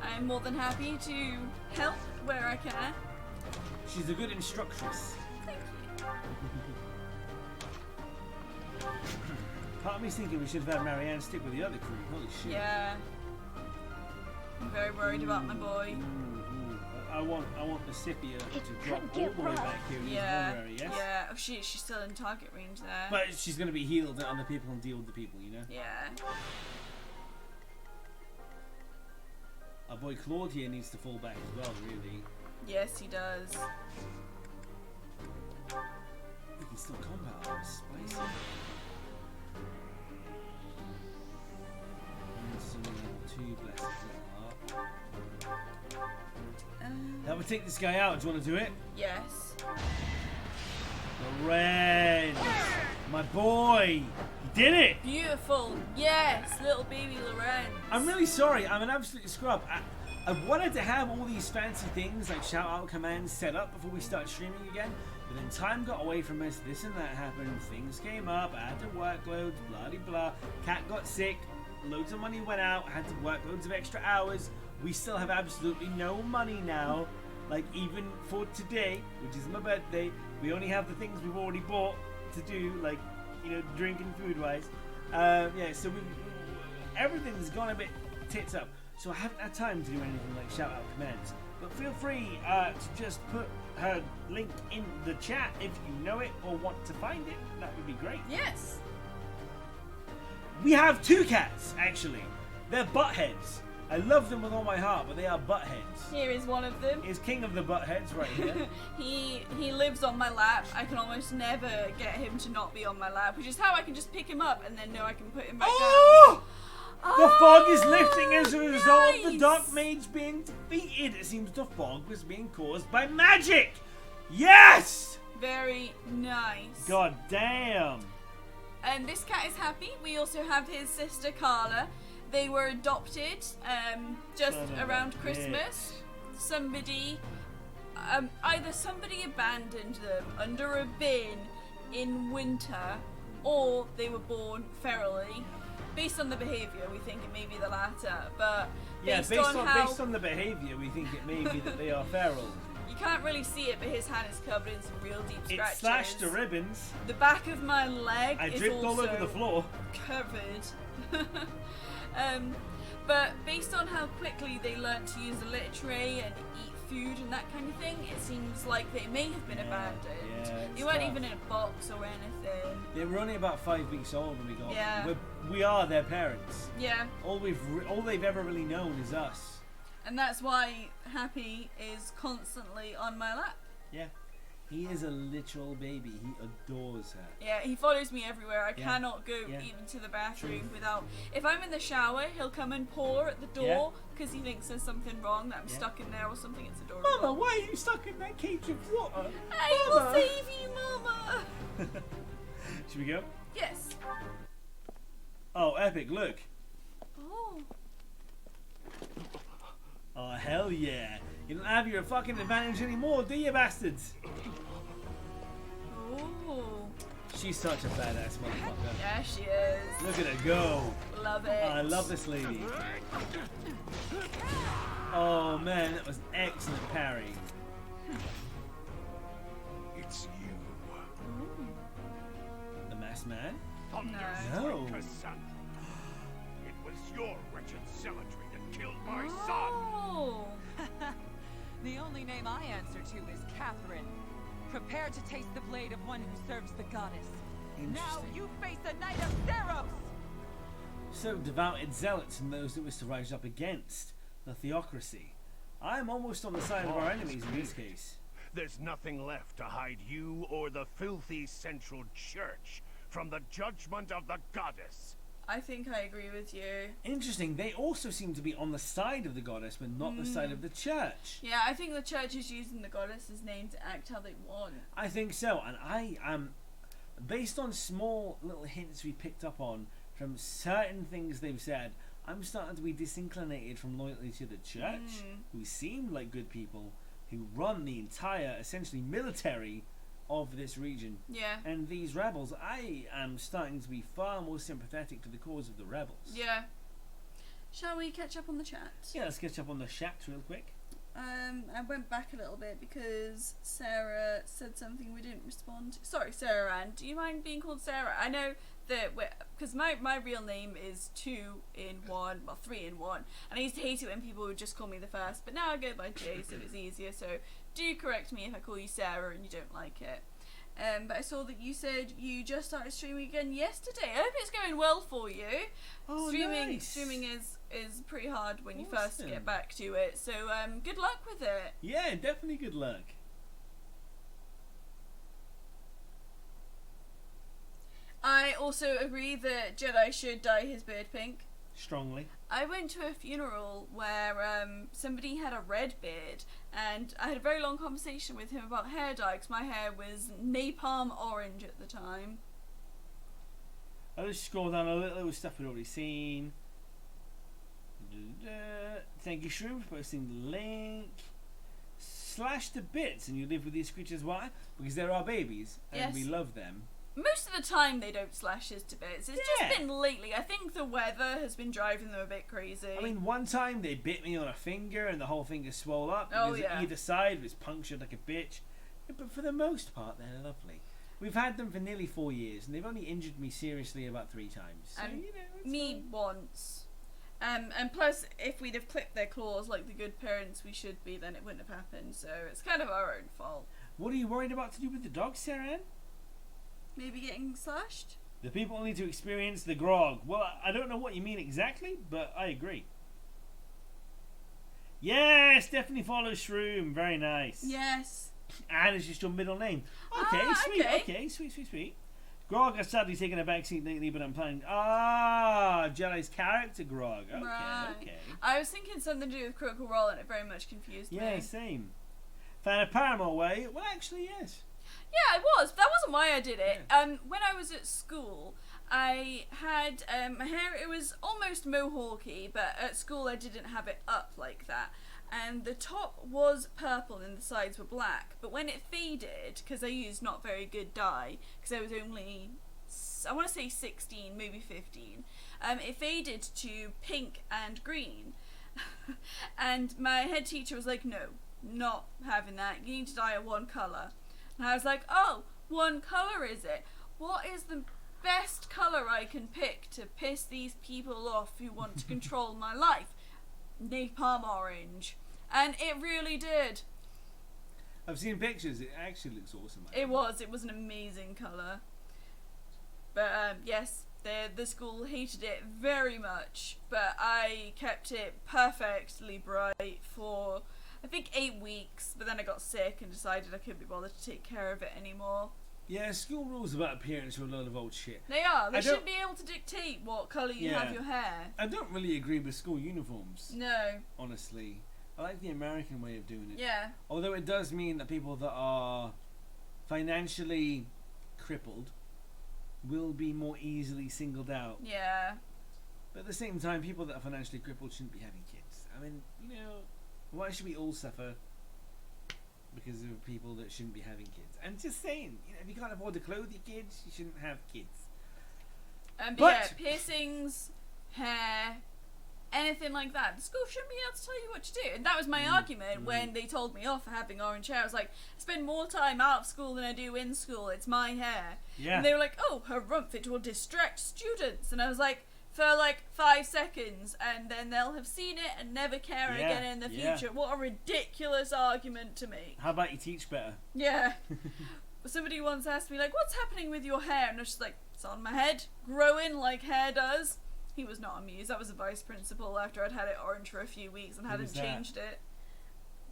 I'm more than happy to help where I can. She's a good instructress. Thank you. Part of me's thinking we should have had Marianne stick with the other crew. Holy shit. Yeah. I'm very worried about my boy. I want the Scipia to drop all the way back here in this area, yes? Yeah. Oh shit, she's still in target range there. But she's going to be healed and other people can deal with the people, you know? Yeah. Our boy Claude here needs to fall back as well, really. Yes, he does. We can still combat our spicy. Two blessings. That would take this guy out. Do you want to do it? Yes. Lorenz! My boy! He did it! Beautiful. Yes, little baby Lorenz. I'm really sorry. I'm an absolute scrub. I wanted to have all these fancy things like shout out commands set up before we start streaming again, but then time got away from us. This and that happened. Things came up. I had to work loads. Blah de blah. Cat got sick. Loads of money went out. I had to work loads of extra hours. We still have absolutely no money now. Like even for today, which is my birthday, we only have the things we've already bought to do, like, you know, drink and food wise. Yeah, so everything's gone a bit tits up. So I haven't had time to do anything like shout out commands. But feel free to just put her link in the chat if you know it or want to find it. That would be great. Yes. We have two cats, actually. They're buttheads. I love them with all my heart, but they are buttheads. Here is one of them. He's king of the buttheads right here. he lives on my lap. I can almost never get him to not be on my lap, which is how I can just pick him up and then know I can put him back down. The fog is lifting as a result of the Dark Mage being defeated. It seems the fog was being caused by magic. Yes! Very nice. God damn. And this cat is happy. We also have his sister Carla. They were adopted just around Christmas. Somebody, either somebody abandoned them under a bin in winter, or they were born ferally. Based on the behaviour, we think it may be the latter. But based on the behaviour, we think it may be that they are feral. You can't really see it, but his hand is covered in some real deep scratches. It slashed the ribbons. The back of my leg I is dripped all over the floor. Covered. But based on how quickly they learnt to use the lit tray and eat food and that kind of thing, it seems like they may have been abandoned. Yeah, they weren't even in a box or anything. They were only about 5 weeks old when we got them. We are their parents. Yeah. All they've ever really known is us. And that's why Happy is constantly on my lap. Yeah. He is a literal baby. He adores her. Yeah, he follows me everywhere. I cannot go even to the bathroom without... If I'm in the shower, he'll come and paw at the door because he thinks there's something wrong, that I'm stuck in there or something. It's adorable. Mama, why are you stuck in that cage of water? I will save you, Mama! Should we go? Yes. Oh, epic, look. Oh. Oh, hell yeah. You don't have your fucking advantage anymore, do you, bastards? Ooh. She's such a badass motherfucker. Yeah, she is. Look at her go. Love it. I love this lady. Oh man, that was excellent parry. It's you. Ooh. The masked man? No. Cassandra. It was your wretched zealotry that killed my son. Oh. The only name I answer to is Catherine. Prepare to taste the blade of one who serves the goddess. Now Interesting. you face a knight of Theros! So devoted zealots and those that wish to rise up against the theocracy. I'm almost on the side of our enemies in this case. There's nothing left to hide you or the filthy central church from the judgment of the goddess. I think I agree with you. Interesting, they also seem to be on the side of the goddess, but not the side of the church. Yeah, I think the church is using the goddess's name to act how they want. I think so, and I am, based on small little hints we picked up on from certain things they've said, I'm starting to be disinclinated from loyalty to the church, who seem like good people, who run the entire, essentially, military of this region. Yeah. And these rebels, I am starting to be far more sympathetic to the cause of the rebels. Yeah. Shall we catch up on the chat? Yeah, let's catch up on the chat real quick. I went back a little bit because Sarah said something we didn't respond to. Sorry, Sarah Ann. Do you mind being called Sarah? I know that because my real name is 2 in 1, well 3 in 1, and I used to hate it when people would just call me the first, but now I go by J, so it's easier. So do correct me if I call you Sarah and you don't like it. But I saw that you said you just started streaming again yesterday. I hope it's going well for you. Oh, nice. Streaming is pretty hard when you first Awesome. get back to it. So good luck with it. Yeah, definitely good luck. I also agree that Jedi should dye his beard pink. Strongly. I went to a funeral where somebody had a red beard, and I had a very long conversation with him about hair dye because my hair was napalm orange at the time. I'll just scroll down a little with stuff we've already seen. Thank you, Shroom, for posting the link. Slash to bits, and you live with these creatures. Why? Because they're our babies, and Yes. we love them. Most of the time they don't slash us to bits. It's Yeah. just been lately. I think the weather has been driving them a bit crazy. I mean, one time they bit me on a finger, and the whole finger swelled up. Oh, because yeah. either side was punctured like a bitch. But for the most part, they're lovely. We've had them for nearly 4 years, and they've only injured me seriously about 3 times. So, And you know, it's me fine. once. And plus, if we'd have clipped their claws like the good parents we should be, then it wouldn't have happened. So it's kind of our own fault. What are you worried about to do with the dog, Sarah Ann? Maybe getting slashed? The people need to experience the grog. Well, I don't know what you mean exactly, but I agree. Yes, definitely follow Shroom. Very nice. Yes. And it's just your middle name. Okay, Ah, sweet. okay. Okay, sweet. Grog has sadly taken a backseat lately, but I'm planning. Ah, Jedi's character Grog. Okay, Right. okay. I was thinking something to do with Critical Role, and it very much confused Yeah, me. same. Fan of Paramore Way? Well, actually, yes. Yeah, it was. That wasn't why I did it. When I was at school, I had my hair. It was almost mohawky, but at school I didn't have it up like that. And the top was purple and the sides were black. But when it faded, because I used not very good dye, because I was only, I want to say 16, maybe 15, it faded to pink and green. And my head teacher was like, no, not having that. You need to dye it one colour. And I was like, oh, one colour is it? What is the best colour I can pick to piss these people off who want to control my life? Napalm orange. And it really did. I've seen pictures. It actually looks awesome. It was an amazing colour. But yes, the school hated it very much. But I kept it perfectly bright for, I think, 8 weeks. But then I got sick and decided I couldn't be bothered to take care of it anymore. Yeah, school rules about appearance are a load of old shit. They are. They I don't- shouldn't be able to dictate what colour you Yeah. have your hair. I don't really agree with school uniforms, No. honestly. I like the American way of doing it. Yeah. Although it does mean that people that are financially crippled will be more easily singled out. Yeah. But at the same time, people that are financially crippled shouldn't be having kids. I mean, you know, Why should we all suffer because of people that shouldn't be having kids? And just saying, you know, if you can't afford to clothe your kids, you shouldn't have kids. But But- yeah, piercings, hair, anything like that. The school shouldn't be able to tell you what to do. And that was my argument when they told me off for having orange hair. I was like, I spend more time out of school than I do in school. It's my hair. Yeah. And they were like, oh, her rump, it will distract students. And I was like, for like 5 seconds, and then they'll have seen it and never care Yeah, again in the yeah. future. What a ridiculous argument to me. How about you teach better? Yeah. Somebody once asked me, like, what's happening with your hair? And I was just like, it's on my head, growing like hair does. He was not amused. That was a vice principal after I'd had it orange for a few weeks and Who hadn't was that? changed it.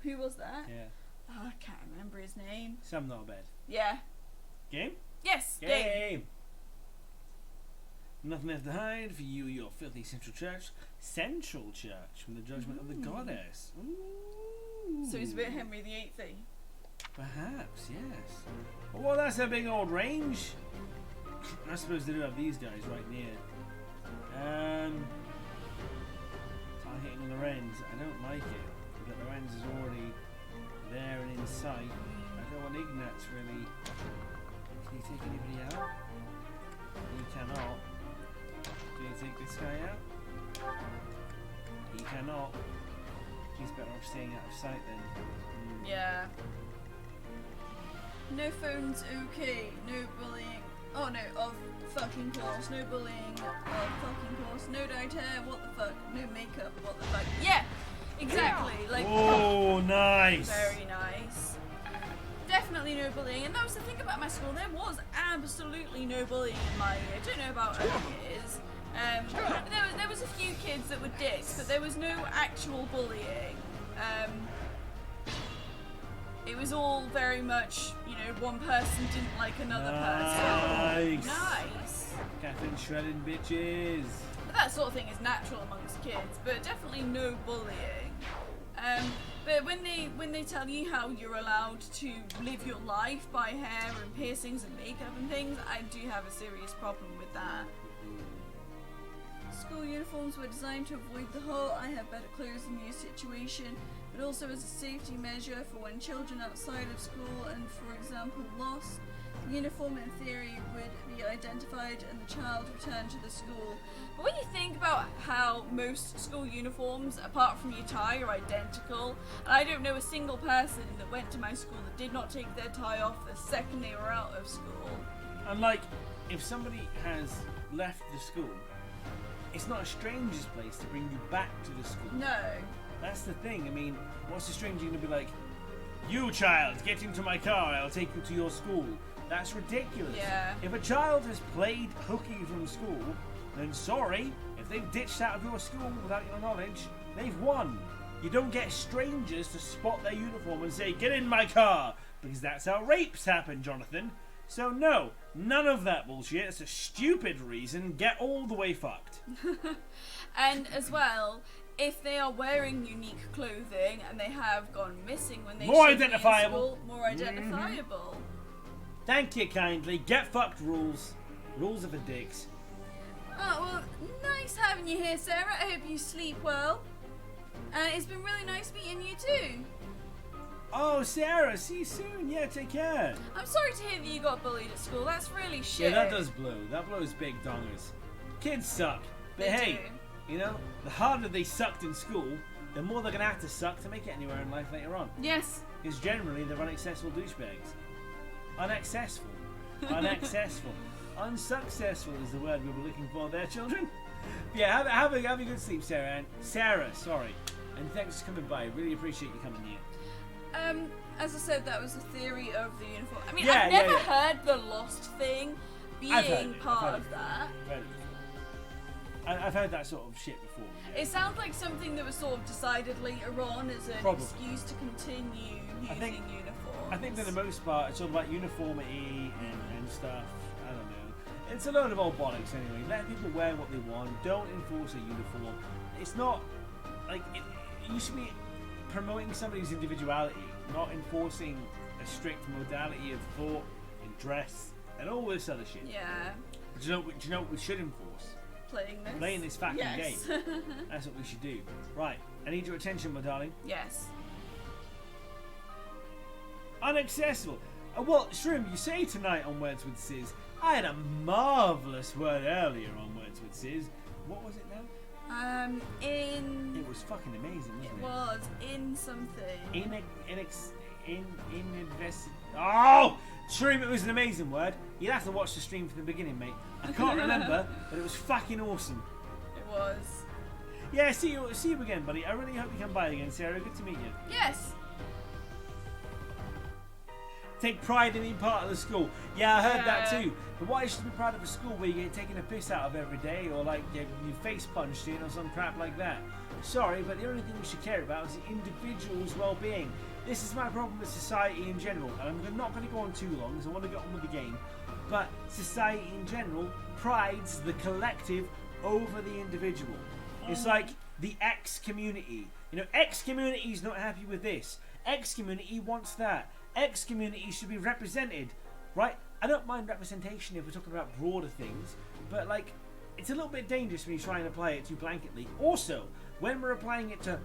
Who was that? Yeah. Oh, I can't remember his name. Some not bad. Yeah. Game? Yes, Game. Game! Nothing left to hide for you, your filthy central church. Central church from the judgment of the goddess. Ooh. So he's a bit Henry VIII-y. Perhaps, yes. Well, that's a big old range. I suppose they do have these guys right near. Targeting the ends. I don't like it. But the ends is already there and in sight. I don't want Ignatz really. Can you take anybody out? He cannot. Can you take this guy out? He cannot. He's better off staying out of sight then. Yeah. No phones, okay. No bullying. Oh no, of fucking course. No bullying, of fucking course. No dyed hair, what the fuck. No makeup, what the fuck. Yeah, exactly. Like, Oh, nice! very nice. Definitely no bullying. And that was the thing about my school. There was absolutely no bullying in my year. I don't know about other years. There was a few kids that were dicks, but there was no actual bullying. It was all very much, you know, one person didn't like another person. Nice. Nice. Catherine shredding bitches. But that sort of thing is natural amongst kids, but definitely no bullying. But when they tell you how you're allowed to live your life by hair and piercings and makeup and things, I do have a serious problem with that. School uniforms were designed to avoid the whole I have better clothes in you situation, but also as a safety measure for when children outside of school and, for example, lost. The uniform in theory would be identified and the child returned to the school. But when you think about how most school uniforms, apart from your tie, are identical, and I don't know a single person that went to my school that did not take their tie off the second they were out of school. And like, if somebody has left the school, it's not a stranger's place to bring you back to the school. No. That's the thing. I mean, what's the stranger going to be like? You child, get into my car. I'll take you to your school. That's ridiculous. Yeah. If a child has played hooky from school, then sorry, if they've ditched out of your school without your knowledge, they've won. You don't get strangers to spot their uniform and say, get in my car, because that's how rapes happen, Jonathan. So no, none of that bullshit. It's a stupid reason. Get all the way fucked. And as well, if they are wearing unique clothing and they have gone missing when they More should be in identifiable. school, more identifiable. Thank you kindly. Get fucked rules. Rules are for dicks. Oh, well, nice having you here, Sarah. I hope you sleep well. It's been really nice meeting you too. Oh, Sarah, see you soon. Yeah, take care. I'm sorry to hear that you got bullied at school. That's really shit. Yeah, that does blow. That blows big dongers. Kids suck. But They hey, do. you know, the harder they sucked in school, the more they're going to have to suck to make it anywhere in life later on. Yes. Because generally they're unaccessible douchebags. Unaccessible. Unaccessible. Unsuccessful is the word we were looking for there, children. Yeah, have a good sleep, Sarah. And Sarah, sorry. And thanks for coming by. Really appreciate you coming here. As I said, that was the theory of the uniform. I mean, Yeah, I've yeah, never yeah. heard the lost thing I've heard being it, part I've heard of it. that. I've heard that sort of shit before. Yeah. It sounds like something that was sort of decided later on as an Probably. excuse to continue I think- using uniforms. I think for the most part, it's all about uniformity and stuff. I don't know. It's a load of old bollocks anyway. Let people wear what they want. Don't enforce a uniform. It's not like you should be promoting somebody's individuality, not enforcing a strict modality of thought and dress and all this other shit. Yeah, Do you know what we should enforce? playing this. Playing this fucking yes. game. That's what we should do. Right. I need your attention, my darling. Yes. Unaccessible. Well, Shroom, you say tonight on Words with Sizz. I had a marvellous word earlier on Words with Sizz. What was it now? It was fucking amazing, wasn't it? It was in something. Oh! Shroom, it was an amazing word. You'd have to watch the stream from the beginning, mate. I can't remember, but it was fucking awesome. It was. Yeah, see you again, buddy. I really hope you come by again, Sarah. Good to meet you. Yes. Take pride in being part of the school. Yeah, I heard that too. But why should you be proud of a school where you get taken a piss out of every day, or like your face punched in, or some crap like that? Sorry, but the only thing we should care about is the individual's well-being. This is my problem with society in general, and I'm not going to go on too long because I want to get on with the game. But society in general prides the collective over the individual. It's like the X community. You know, X community is not happy with this. X community wants that. X community should be represented, right? I don't mind representation if we're talking about broader things, but like, it's a little bit dangerous when you try and apply it too blanketly. Also, when we're applying it to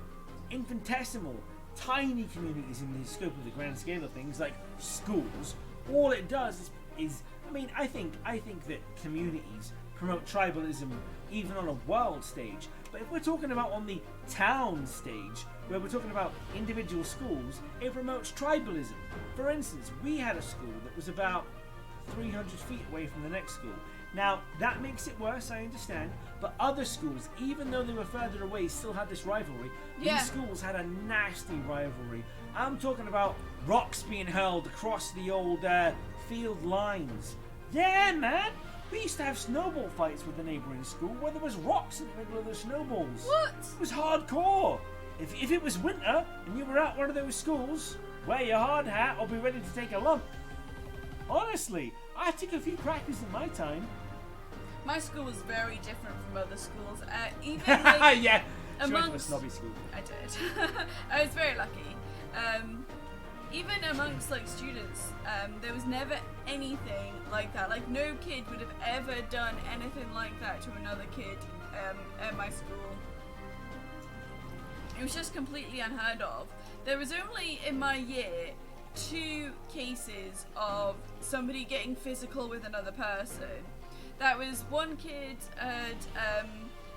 infinitesimal, tiny communities in the scope of the grand scale of things, like schools, all it does is I mean, I think that communities promote tribalism even on a world stage. But if we're talking about on the town stage, where we're talking about individual schools, it promotes tribalism. For instance, we had a school that was about 300 feet away from the next school. Now, that makes it worse, I understand, but other schools, even though they were further away, still had this rivalry. Yeah. These schools had a nasty rivalry. I'm talking about rocks being hurled across the old field lines. Yeah, man! We used to have snowball fights with the neighbouring school where there was rocks in the middle of the snowballs. What? It was hardcore. If it was winter and you were at one of those schools, wear your hard hat or be ready to take a lump. Honestly, I took a few crackers in my time. My school was very different from other schools. Even like, yeah, she went to a amongst snobby school. I did. I was very lucky. Even amongst like students, there was never anything like that. Like no kid would have ever done anything like that to another kid at my school. It was just completely unheard of. There was only in my year 2 cases of somebody getting physical with another person. That was one kid had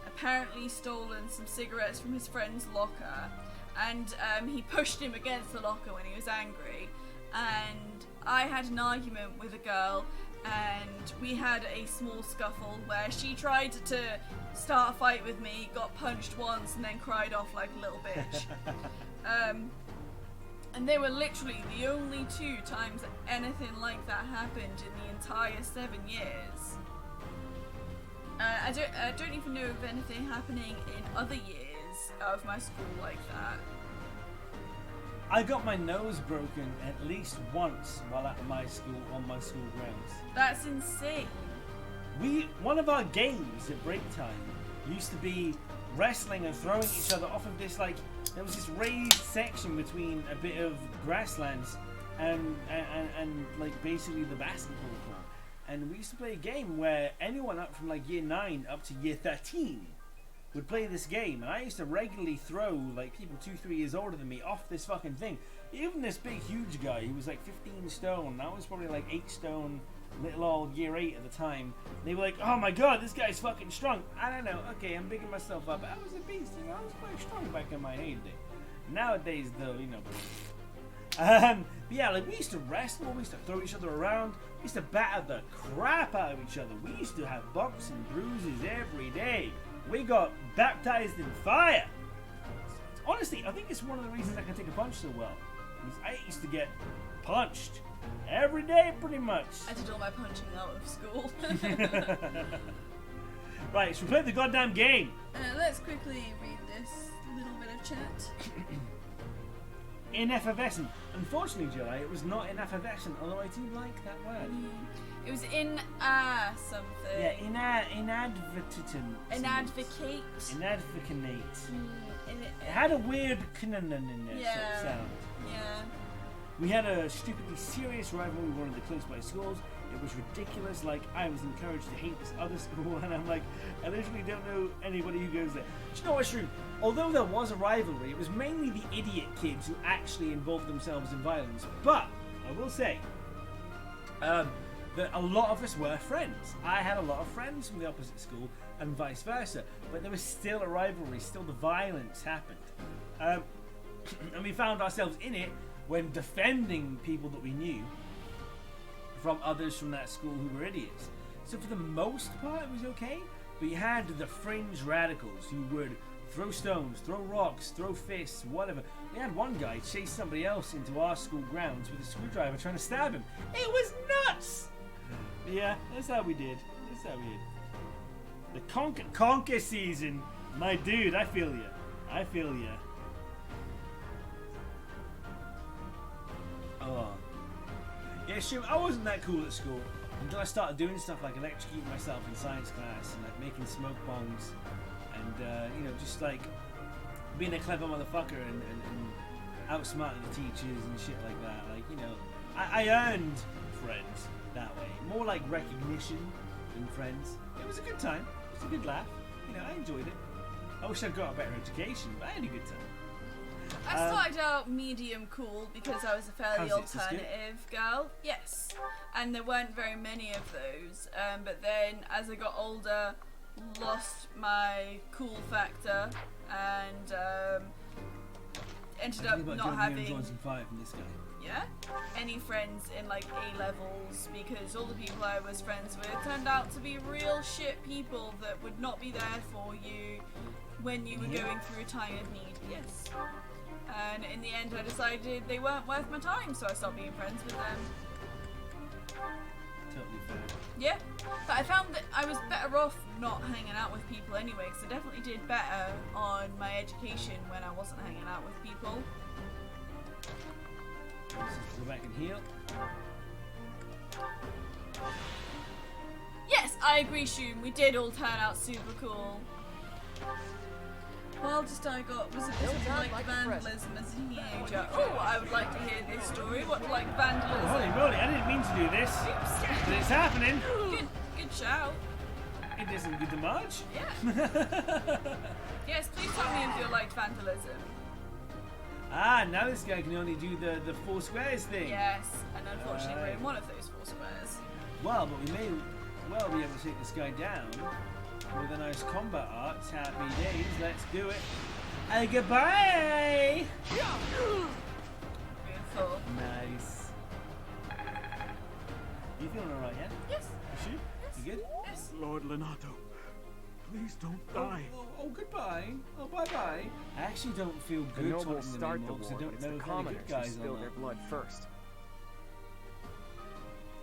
apparently stolen some cigarettes from his friend's locker, and he pushed him against the locker when he was angry. And I had an argument with a girl, and we had a small scuffle where she tried to start a fight with me, got punched once, and then cried off like a little bitch. And they were literally the only 2 times that anything like that happened in the entire 7 years. I don't even know of anything happening in other years of my school like that. I got my nose broken at least once while at my school, on my school grounds. That's insane. One of our games at break time used to be wrestling and throwing each other off of this, like, there was this raised section between a bit of grasslands and like basically the basketball court. And we used to play a game where anyone up from like year 9 up to year 13 would play this game, and I used to regularly throw like people 2-3 years older than me off this fucking thing. Even this big huge guy, he was like 15 stone, I was probably like 8 stone, little old year 8 at the time. They were like, oh my god, this guy's fucking strong. I don't know, okay, I'm bigging myself up, I was a beast, you know, I was quite strong back in my heyday. Nowadays though, you know, but yeah, like we used to wrestle, we used to throw each other around, we used to batter the crap out of each other, we used to have bumps and bruises every day. We got baptized in fire. Honestly, I think it's one of the reasons I can take a punch so well. Because I used to get punched every day, pretty much. I did all my punching out of school. Right, so we played the goddamn game. Let's quickly read this little bit of chat. Ineffervescent. Unfortunately, July, it was not ineffervescent, although I do like that word. It was in something. Yeah, inadvertent. Inadvocate. Inadvocate. It had a weird in there sort of sound. Yeah. We had a stupidly serious rivalry with one of the close by schools. It was ridiculous. Like, I was encouraged to hate this other school, and I'm like, I literally don't know anybody who goes there. Do you know what's true? Although there was a rivalry, it was mainly the idiot kids who actually involved themselves in violence. But I will say that a lot of us were friends. I had a lot of friends from the opposite school, and vice versa. But there was still a rivalry. Still, the violence happened, and we found ourselves in it when defending people that we knew from others from that school who were idiots. So for the most part it was okay, but you had the fringe radicals who would throw stones, throw rocks, throw fists, whatever. They had one guy chase somebody else into our school grounds with a screwdriver trying to stab him. It was nuts! Yeah, that's how we did. That's how we did. The conquer season. My dude, I feel ya. I feel ya. Oh. Yeah, sure, I wasn't that cool at school until I started doing stuff like electrocuting myself in science class and like making smoke bombs and, you know, just like being a clever motherfucker and outsmarting the teachers and shit like that. Like, you know, I earned friends that way. More like recognition than friends. It was a good time. It was a good laugh. You know, I enjoyed it. I wish I'd got a better education, but I had a good time. I started out medium cool because I was a fairly How's it? Is this good? alternative girl. Yes. And there weren't very many of those. But then as I got older, lost my cool factor and ended up not having Johnson 5 from this guy. yeah, any friends in like A levels because all the people I was friends with turned out to be real shit people that would not be there for you when you were going through a time of need. Yes. And in the end I decided they weren't worth my time, so I stopped being friends with them. Totally fair. Yeah, but I found that I was better off not hanging out with people anyway, because I definitely did better on my education when I wasn't hanging out with people. Let's just go back and heal. Yes, I agree, Shun. We did all turn out super cool. Wildest I got was a bit of like vandalism as a teenager. Oh, I would like to hear this story. What like vandalism? Holy moly, I didn't mean to do this, Oops. but it's happening. Good shout. It isn't good to march. Yeah. Yes, please tell me if you liked vandalism. Ah, now this guy can only do the 4 squares thing. Yes, and unfortunately we're in one of those 4 squares. Well, but we may well be able to take this guy down with a nice combat art. Happy days, let's do it. And goodbye! Beautiful. Nice. You feeling alright, yeah? Yes. You sure? Yes. You good? Yes. Lord Lenato, please don't die. Oh, goodbye. Oh, bye-bye. I actually don't feel The good nobles talking to them start the anymore because I war, but don't it's know the if they're the commoners good who guys spill or their not. blood first.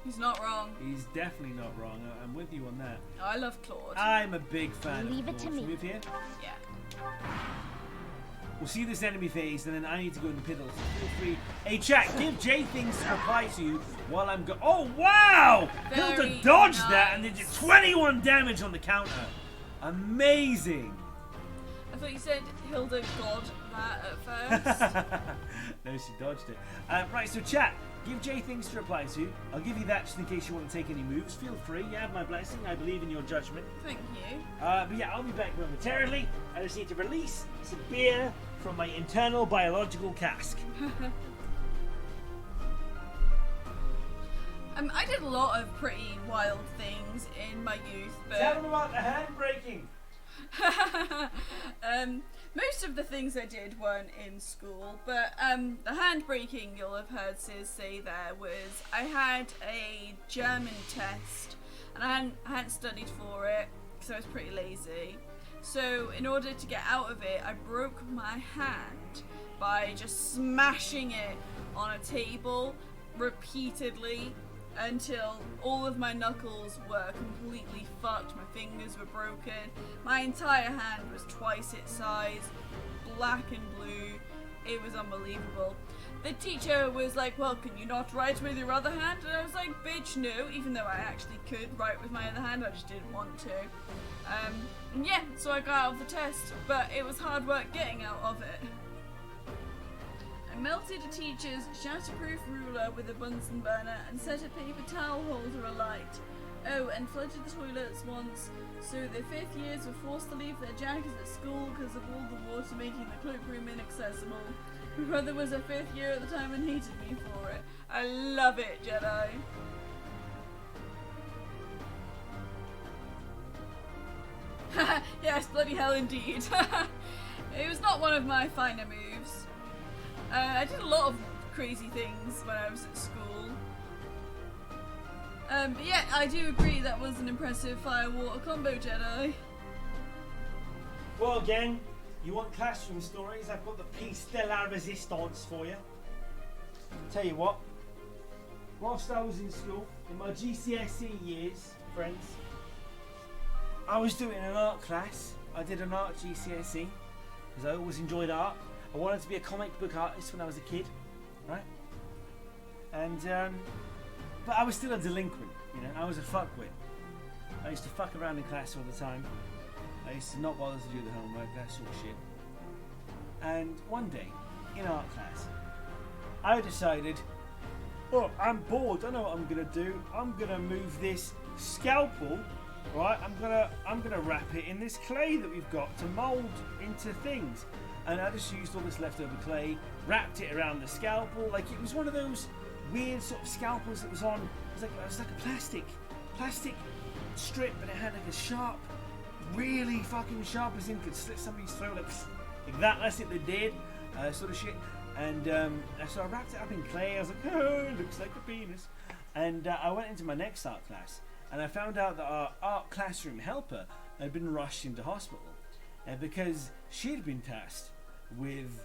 He's not wrong. He's definitely not wrong. I'm with you on that. I love Claude. I'm a big fan Leave of it to Claude. me. Move here. Yeah. We'll see this enemy phase, and then I need to go in the piddle. So feel free. Hey, chat, give Jay things to reply to while I'm go. Oh, wow! Hilda Very dodged that and nice. did 21 damage on the counter. Amazing. I thought you said Hilda God that at first. No, she dodged it. Right, so chat, give Jay things to reply to. I'll give you that just in case you want to take any moves. Feel free. You have my blessing. I believe in your judgment. Thank you. But yeah, I'll be back momentarily. I just need to release some beer from my internal biological cask. I did a lot of pretty wild things in my youth, Tell them but about the hand braking. most of the things I did weren't in school. But the hand braking you'll have heard Ciz say there was I had a German test and I hadn't studied for it because I was pretty lazy. So in order to get out of it, I broke my hand by just smashing it on a table repeatedly until all of my knuckles were completely fucked. My fingers were broken. My entire hand was twice its size, black and blue. It was unbelievable. The teacher was like, well, can you not write with your other hand? And I was like, bitch, no, even though I actually could write with my other hand, I just didn't want to. And yeah, so I got out of the test, but it was hard work getting out of it. melted a teacher's shatterproof ruler with a Bunsen burner and set a paper towel holder alight. Oh, and flooded the toilets once, so the 5th years were forced to leave their jackets at school because of all the water making the cloakroom inaccessible. My brother was a 5th year at the time and hated me for it. I love it, Jedi. Yes, bloody hell indeed. It was not one of my finer moves. I did a lot of crazy things when I was at school. But yeah, I do agree that was an impressive fire-water combo, Jedi. Well, again, you want classroom stories? I've got the piece de la resistance for you. Tell you what, whilst I was in school, in my GCSE years, friends, I was doing an art class. I did an art GCSE because I always enjoyed art. I wanted to be a comic book artist when I was a kid, right? And but I was still a delinquent, you know. I was a fuckwit. I used to fuck around in class all the time. I used to not bother to do the homework, that sort of shit. And one day, in art class, I decided, oh, I'm bored. I know what I'm gonna do. I'm gonna move this scalpel. Right, I'm gonna wrap it in this clay that we've got to mould into things, and I just used all this leftover clay, wrapped it around the scalpel like it was one of those weird sort of scalpels that was on. It was like a plastic strip, and it had like a sharp, really fucking sharp as in could slit somebody's throat like that. That's it. They did sort of shit, and so I wrapped it up in clay. I was like, oh, it looks like a penis, and I went into my next art class. And I found out that our art classroom helper had been rushed into hospital because she had been tasked with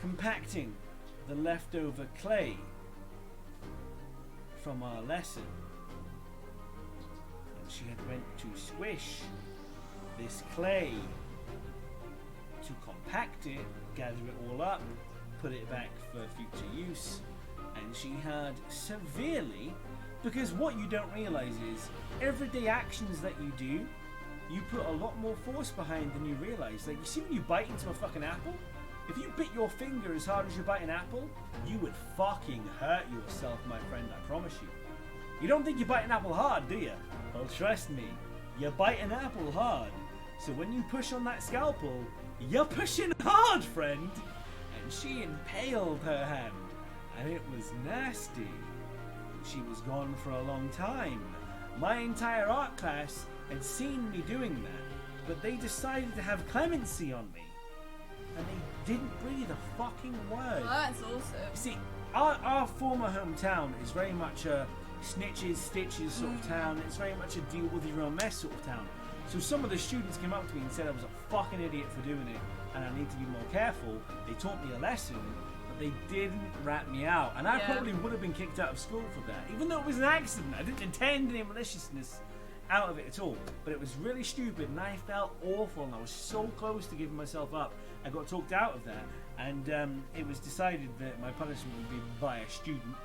compacting the leftover clay from our lesson. And she had went to squish this clay to compact it, gather it all up, put it back for future use, and she had severely. Because what you don't realise is, everyday actions that you do, you put a lot more force behind than you realise. Like, you see when you bite into a fucking apple? If you bit your finger as hard as you bite an apple, you would fucking hurt yourself, my friend, I promise you. You don't think you bite an apple hard, do you? Well, trust me, you bite an apple hard. So when you push on that scalpel, you're pushing hard, friend! And she impaled her hand, and it was nasty. She was gone for a long time. My entire art class had seen me doing that, but they decided to have clemency on me, and they didn't breathe a fucking word. Well, that's awesome. See, our former hometown is very much a snitches, stitches sort of town. It's very much a deal with your own mess sort of town. So some of the students came up to me and said I was a fucking idiot for doing it, and I need to be more careful. They taught me a lesson. They didn't rat me out, and I probably would have been kicked out of school for that, even though it was an accident. I didn't intend any maliciousness out of it at all, but it was really stupid, and I felt awful, and I was so close to giving myself up. I got talked out of that, and it was decided that my punishment would be by a student,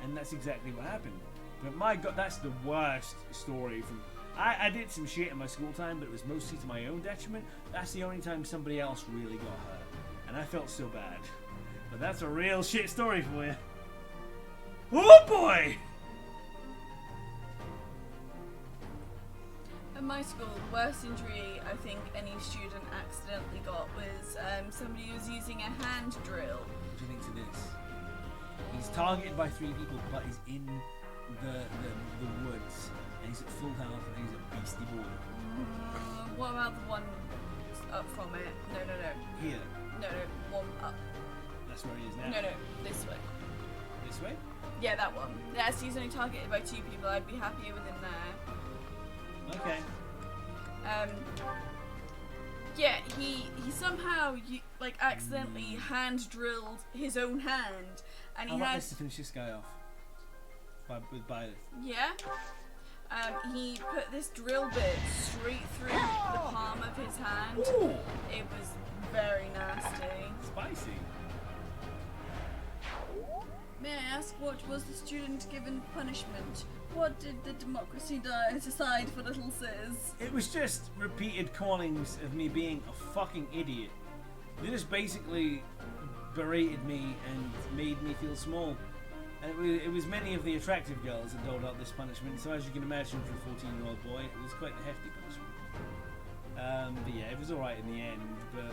and that's exactly what happened. But my God, that's the worst story from. I did some shit in my school time, but it was mostly to my own detriment. That's the only time somebody else really got hurt, and I felt so bad. But that's a real shit story for you. Oh boy! At my school, the worst injury I think any student accidentally got was somebody who was using a hand drill. What do you think to this? He's targeted by 3 people, but he's in the woods, and he's at full health, and he's a beastie boy. What about the one up from it? No. Here. No, one up. That's where he is now. No, this way. This way? Yeah, that one. Yeah, so he's only targeted by 2 people. I'd be happier with him there. Okay. Yeah, he somehow accidentally hand drilled his own hand, and he I want had this to finish this guy off. With Byleth. yeah. He put this drill bit straight through the palm of his hand. Ooh. It was very nasty. Spicy. May I ask, what was the student given punishment? What did the democracy decide for little Ciz? It was just repeated callings of me being a fucking idiot. They just basically berated me and made me feel small. And it was many of the attractive girls that doled out this punishment, so as you can imagine for a 14-year-old boy, it was quite the hefty punishment. But yeah, it was alright in the end, but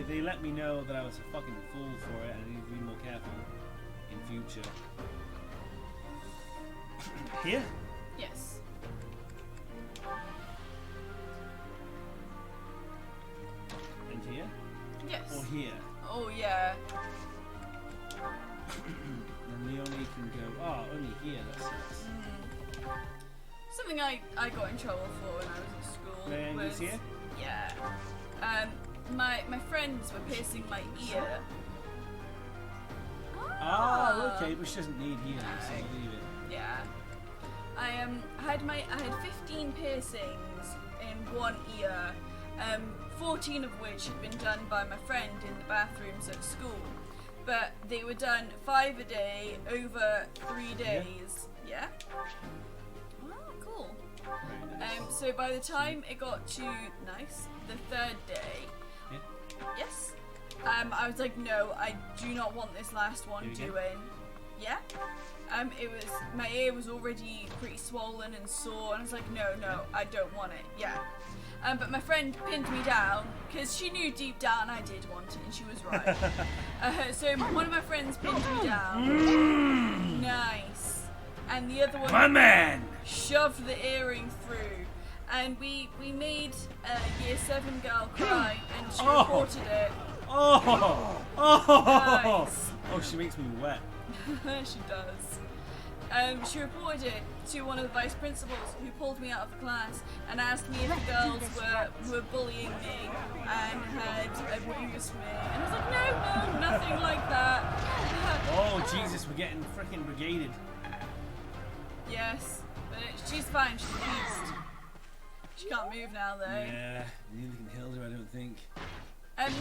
they let me know that I was a fucking fool for it and I need to be more careful in future. Here? Yes. And here? Yes. Or here? Oh yeah. And Leonie can go, oh, only here, that sucks. Something I got in trouble for when I was at school And was it's here? yeah. My friends were piercing my ear. Oh, okay, but she doesn't need healing, so leave it. Yeah. I had 15 piercings in one ear, 14 of which had been done by my friend in the bathrooms at school. But they were done 5 a day over 3 days. Yeah? Oh, cool. Very nice. So by the time it got to the 3rd day, Yeah. yes, I was like, no, I do not want this last one Do it again? doing. Yeah. It was my ear was already pretty swollen and sore, and I was like, no, I don't want it. Yeah. But my friend pinned me down because she knew deep down I did want it, and she was right. So one of my friends pinned me down. Nice. And the other one My man! shoved the earring through, and we made a year 7 girl cry, and she reported it. Oh! Nice. Oh, she makes me wet. She does. She reported it to one of the vice principals, who pulled me out of the class and asked me if the girls were bullying me and had abused me. And I was like, no, nothing like that. Oh, Jesus, we're getting freaking brigaded. Yes, but she's fine. She's a beast. She can't move now, though. Yeah, neither can Hilda, I don't think.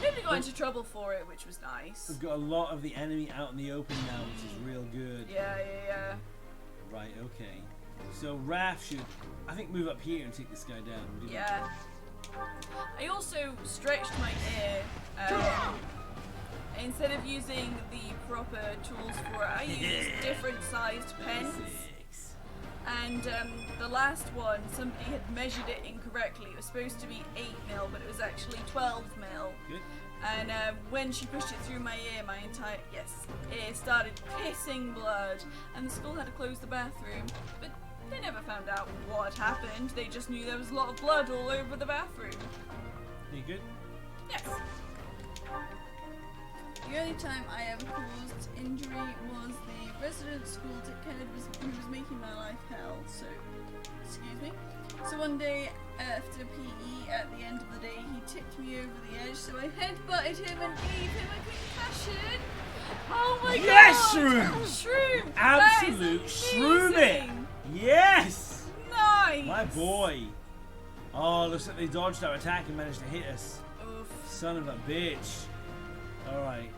Nobody got into trouble for it, which was nice. We've got a lot of the enemy out in the open now, which is real good. Yeah. Right, okay. So Raph should, I think, move up here and take this guy down. What do you think? Yeah. I also stretched my ear. Instead of using the proper tools for it, I used different sized pens. And the last one, somebody had measured it incorrectly. It was supposed to be 8mm, but it was actually 12mm. Good. And when she pushed it through my ear, my entire ear started pissing blood, and the school had to close the bathroom. But they never found out what happened. They just knew there was a lot of blood all over the bathroom. You good? Yes. The only time I ever caused injury was the resident school dickhead who was making my life hell. So, excuse me. So one day after PE, at the end of the day, he tipped me over the edge. So I headbutted him and gave him a concussion. Oh my Yes, god! Shroom! Shroom! Absolute That is Shroom it! amazing. Yes! Nice! My boy! Oh, looks like they dodged our attack and managed to hit us. Oof. Son of a bitch. Alright.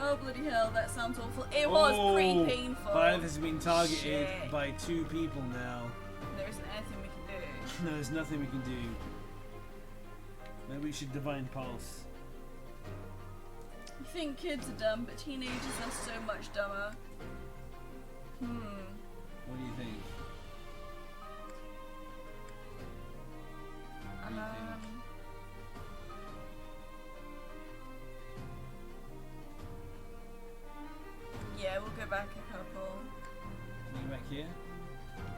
Oh bloody hell, that sounds awful. It was pretty painful. Five has been targeted Shit. by 2 people now. There isn't anything we can do. No, there's nothing we can do. Maybe we should Divine Pulse. You think kids are dumb, but teenagers are so much dumber. What do you think? What do you think? Yeah, we'll go back a couple. Can you go back here?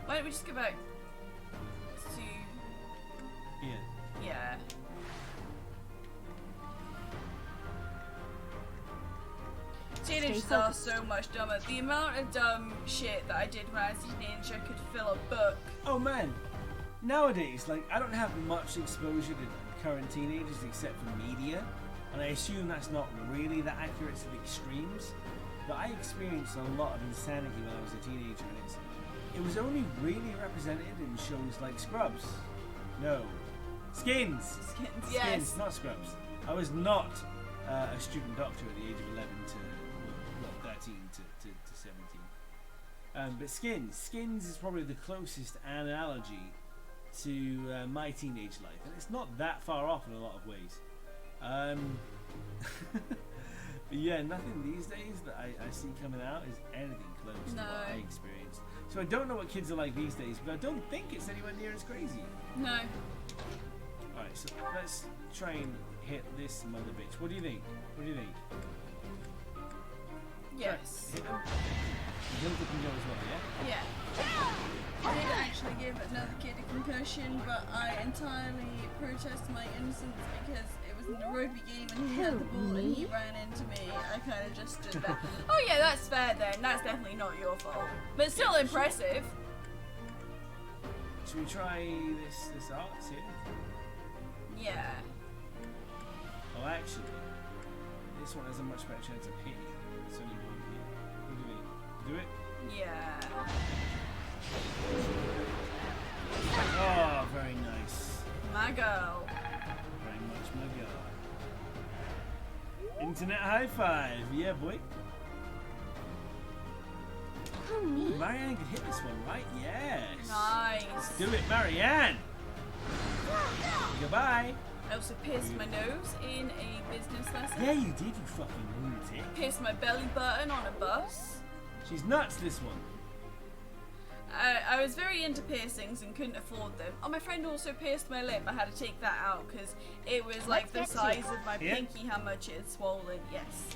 Why don't we just go back to... Here. Yeah. Teenagers are so much dumber. The amount of dumb shit that I did when I was a teenager could fill a book. Oh man, nowadays, like, I don't have much exposure to current teenagers except for media, and I assume that's not really that accurate to the extremes, but I experienced a lot of insanity when I was a teenager, and it was only really represented in shows like Scrubs. No. Skins! Skins, Skins, yes. not Scrubs. I was not a student doctor at the age of 11 to, well, 13 to 17. But Skins is probably the closest analogy to my teenage life, and it's not that far off in a lot of ways. But yeah, nothing these days that I see coming out is anything close to No. what I experienced. So I don't know what kids are like these days, but I don't think it's anywhere near as crazy. No. Alright, so let's try and hit this mother bitch. What do you think? What do you think? Yes. Hit him. Hilda can go as well, yeah? Yeah. I did actually give another kid a concussion, but I entirely protest my innocence because it was in the rugby game and he had the ball and he ran into me. I kind of just stood there. Oh yeah, that's fair then. That's definitely not your fault. But still impressive. Should we try this arts here? Yeah. Oh, actually, this one has a much better chance of hitting. It's only one here. What do you think? Do it? Yeah. Oh, very nice. My girl. Very much my girl. Internet high five. Yeah, boy. Marianne can hit this one, right? Yes. Nice. Do it, Marianne. Goodbye. I also pierced my nose in a business lesson. Yeah, you did, you fucking lunatic. Pierced my belly button on a bus. She's nuts, this one. I was very into piercings and couldn't afford them. Oh, my friend also pierced my lip. I had to take that out because it was like the size of my Yeah. pinky, how much it had swollen. Yes.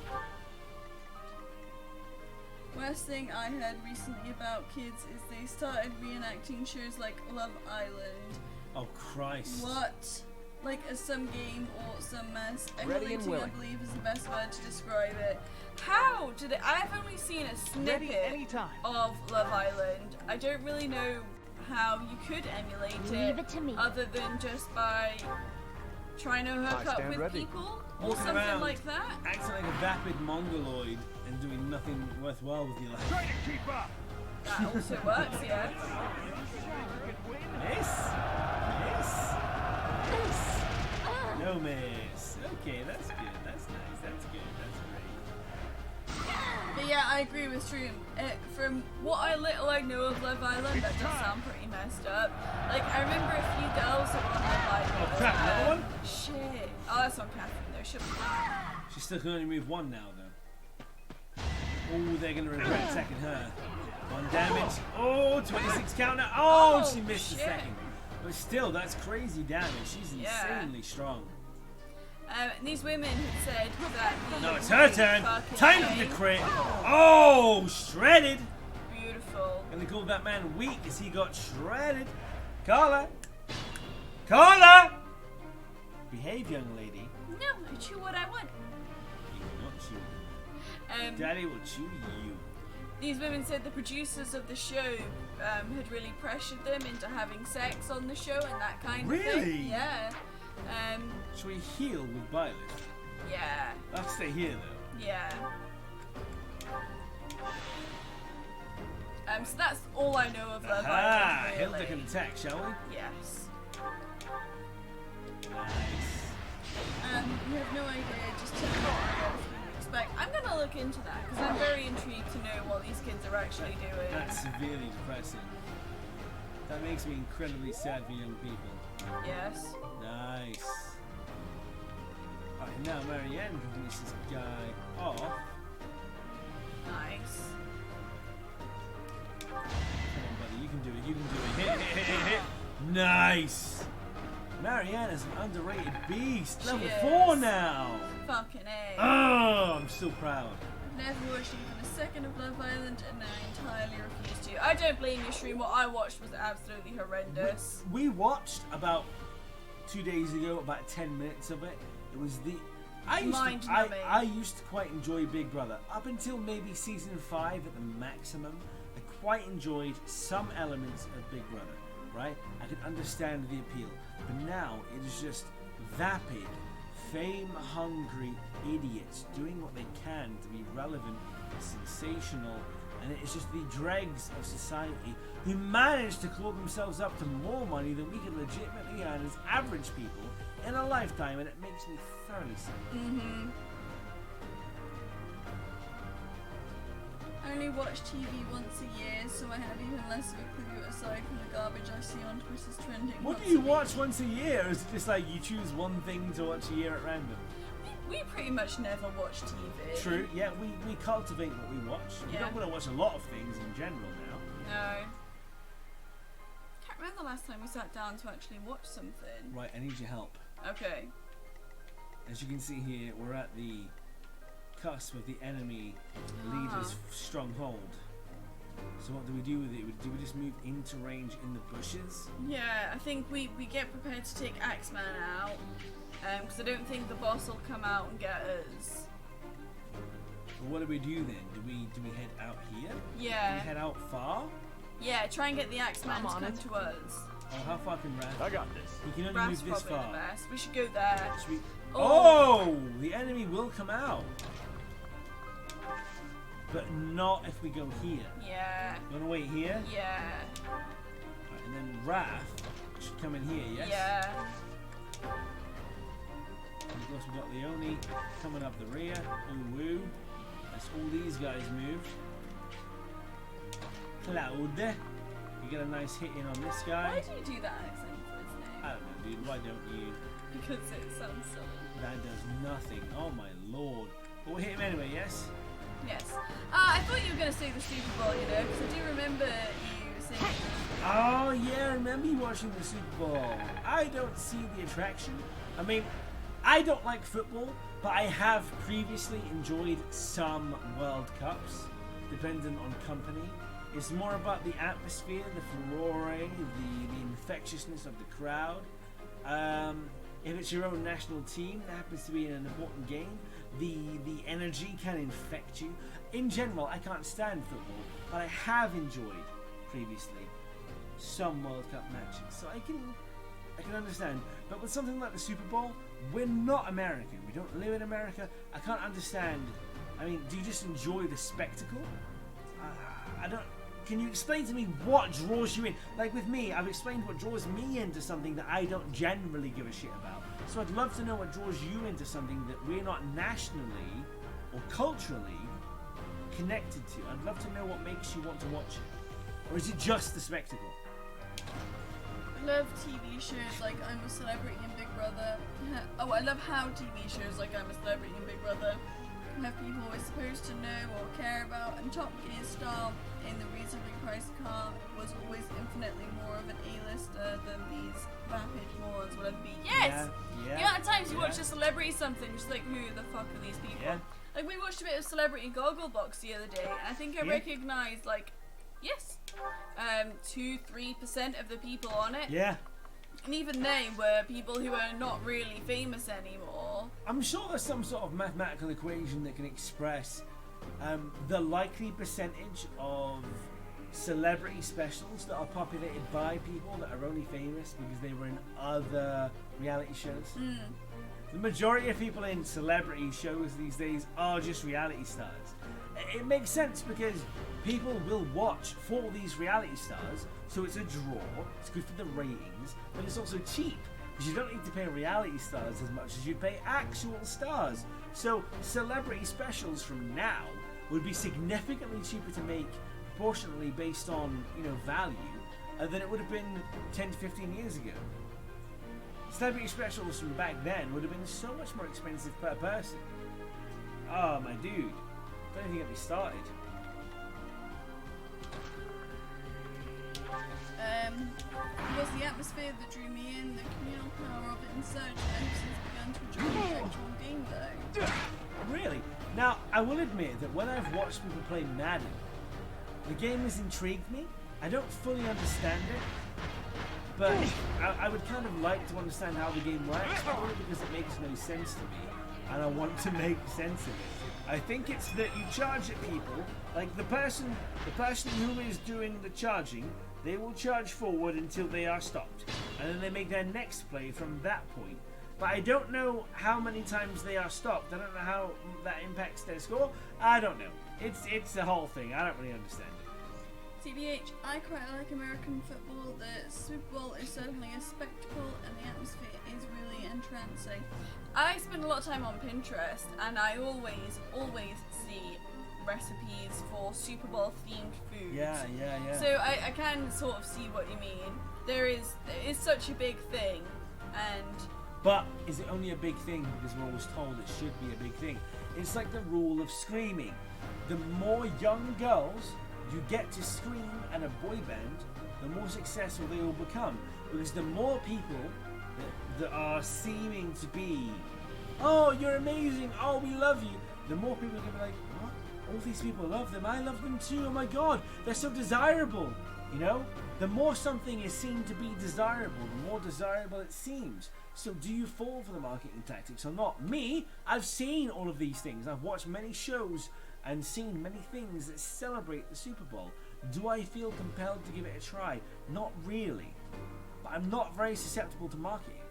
Worst thing I heard recently about kids is they started reenacting shows like Love Island. Oh, Christ. What? Like a some game or some mess. Ready and Emulating, I willing. believe, is the best word to describe it. How did it? I've only seen a Ready snippet anytime. of Love Island. I don't really know how you could emulate Leave it to me. other than just by trying to hook I up stand with ready. people or Walking something around, like that. acting like a vapid mongoloid and doing nothing worthwhile with your life. Try to keep up! That also works, yeah. Miss? No miss. Okay, that's good. That's nice. That's good. That's great. But yeah, I agree with Shroom. From what little I know of Love Island, that does sound pretty messed up. Like, I remember a few girls that were on Love Island. Oh, crap, another one? Shit. Oh, that's on Catherine though. Should be. She still can only move one now, though. Oh, they're going to regret attacking her. One damage. Oh, 26 counter. Oh, Oh, she missed the shit. second. But still, that's crazy damage. She's Yeah. insanely strong. And these women had said that. No, it's her turn. fucking Time for the game- crit. Oh, shredded. Beautiful. And they called that man weak as he got shredded. Carla! Carla! Behave, young lady. No, I chew what I want. He will not chew. Daddy will chew you. These women said the producers of the show had really pressured them into having sex on the show and that kind of Really? thing. Yeah. Shall we heal with Violet? Yeah. I'll stay here though. Yeah. So that's all I know of Love Ah, Island. Hilda Really. can attack, shall we? Yes. Nice. You have no idea just to what you expect. I'm gonna look into that because I'm very intrigued to know what these kids are actually doing. That's severely depressing. That makes me incredibly sad for young people. Yes. Nice. Alright, now Marianne can finish this guy off. Nice. Come on, buddy, you can do it, you can do it. Hit, hit, hit, hit, hit. Nice! Marianne is an underrated beast. Level She 4 is. now! Fucking A. Oh, I'm so proud. I've never watched even a second of Love Island and I entirely refuse to. I don't blame you, Shroom. What I watched was absolutely horrendous. We watched about 2 days ago about 10 minutes of it. It was the I used to quite enjoy Big Brother up until maybe season 5 at the maximum. I quite enjoyed some elements of Big Brother, right? I could understand the appeal, but now it is just vapid, fame-hungry idiots doing what they can to be relevant, sensational, and it's just the dregs of society who manage to claw themselves up to more money than we can legitimately earn as average people in a lifetime, and it makes me thoroughly sick. I only watch TV once a year, so I have even less of a clue aside from the garbage I see on Twitter's trending. What once do you a week. watch once a year? Or is it just like you choose one thing to watch a year at random? We pretty much never watch TV. True, yeah, we cultivate what we watch. We Yeah. don't want to watch a lot of things in general now. No. Can't remember the last time we sat down to actually watch something. Right, I need your help. Okay. As you can see here, we're at the cusp of the enemy leader's stronghold. So what do we do with it? Do we just move into range in the bushes? Yeah, I think we get prepared to take Axeman out. Because I don't think the boss will come out and get us. Or what do we do then? Do we head out here? Do we Yeah. head out far? Yeah, try and get the Axeman I'm to on come it. to us. Oh, how far can Wrath? I got this. He can only Brass move this probably far. the best. We should go there. Should we- Oh. Oh, the enemy will come out, but not if we go here. Yeah. You wanna wait here? Yeah. Right, and then Wrath should come in here, yes? Yeah. And of course we've got Leone coming up the rear. Ooh woo. As all these guys move. Cloud. You get a nice hit in on this guy. Why do you do that accent for his I name? don't know, dude. Why don't you? Because it sounds silly. That does nothing. Oh my lord. But we'll hit him anyway, yes? Yes. I thought you were going to say the Super Bowl, you know, because I do remember you saying. Oh yeah, I remember you watching the Super Bowl. I don't see the attraction. I mean, I don't like football, but I have previously enjoyed some World Cups, depending on company. It's more about the atmosphere, the furore, the infectiousness of the crowd. If it's your own national team that happens to be in an important game, the energy can infect you. In general, I can't stand football, but I have enjoyed previously some World Cup matches, so I can understand. But with something like the Super Bowl, we're not American. We don't live in America. I can't understand. I mean, do you just enjoy the spectacle? I don't. Can you explain to me what draws you in? Like with me, I've explained what draws me into something that I don't generally give a shit about. So I'd love to know what draws you into something that we're not nationally or culturally connected to. I'd love to know what makes you want to watch it. Or is it just the spectacle? I love TV shows like I'm a Celebrity in Big Brother. Oh, I love how TV shows like I'm a Celebrity in Big Brother have people we're supposed to know or care about, and Top Gear star in the reasonably priced car was always infinitely more of an A-lister than these vapid morons will ever be. Yes! Yeah. The amount of times you watch a celebrity something, just like, who the fuck are these people? Yeah. Like, we watched a bit of Celebrity Gogglebox the other day, and I think I recognised, like, 2-3% of the people on it. Yeah. And even they were people who are not really famous anymore. I'm sure there's some sort of mathematical equation that can express the likely percentage of celebrity specials that are populated by people that are only famous because they were in other reality shows. The majority of people in celebrity shows these days are just reality stars. It makes sense because people will watch for these reality stars, so it's a draw, it's good for the ratings, but it's also cheap because you don't need to pay reality stars as much as you pay actual stars. So celebrity specials from now would be significantly cheaper to make proportionately based on, value than it would have been 10 to 15 years ago. Celebrity specials from back then would have been so much more expensive per person. Oh my dude, don't even get me started. It was the atmosphere that drew me in, the communal power of it, and such, ever since began to enjoy the actual game though. Really? Now, I will admit that when I've watched people play Madden, the game has intrigued me. I don't fully understand it, but I would kind of like to understand how the game works, only because it makes no sense to me, and I want to make sense of it. I think it's that you charge at people, like the person who is doing the charging, they will charge forward until they are stopped, and then they make their next play from that point. But I don't know how many times they are stopped. I don't know how that impacts their score. I don't know. It's the whole thing. I don't really understand it. TBH, I quite like American football. The Super Bowl is certainly a spectacle, and the atmosphere is really entrancing. I spend a lot of time on Pinterest, and I always see recipes for Super Bowl themed foods. Yeah. So I can sort of see what you mean. There is such a big thing, and But is it only a big thing because we're always told it should be a big thing? It's like the rule of screaming. The more young girls you get to scream at a boy band, the more successful they will become. Because the more people that are seeming to be, oh, you're amazing, oh, we love you, the more people are going to be like, what? All these people love them, I love them too, oh my god, they're so desirable. You know, the more something is seen to be desirable, the more desirable it seems. So do you fall for the marketing tactics or not? Me, I've seen all of these things. I've watched many shows and seen many things that celebrate the Super Bowl. Do I feel compelled to give it a try? Not really. But I'm not very susceptible to marketing.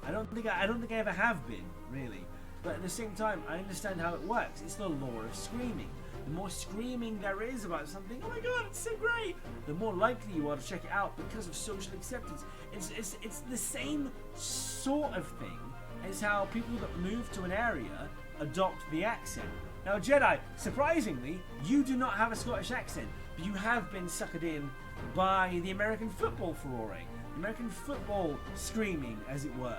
I don't think I ever have been, really. But at the same time, I understand how it works. It's the law of screaming. The more screaming there is about something, oh my god, it's so great, the more likely you are to check it out because of social acceptance. It's the same sort of thing as how people that move to an area adopt the accent. Now, Jedi, surprisingly, you do not have a Scottish accent, but you have been suckered in by the American football furore, American football screaming, as it were.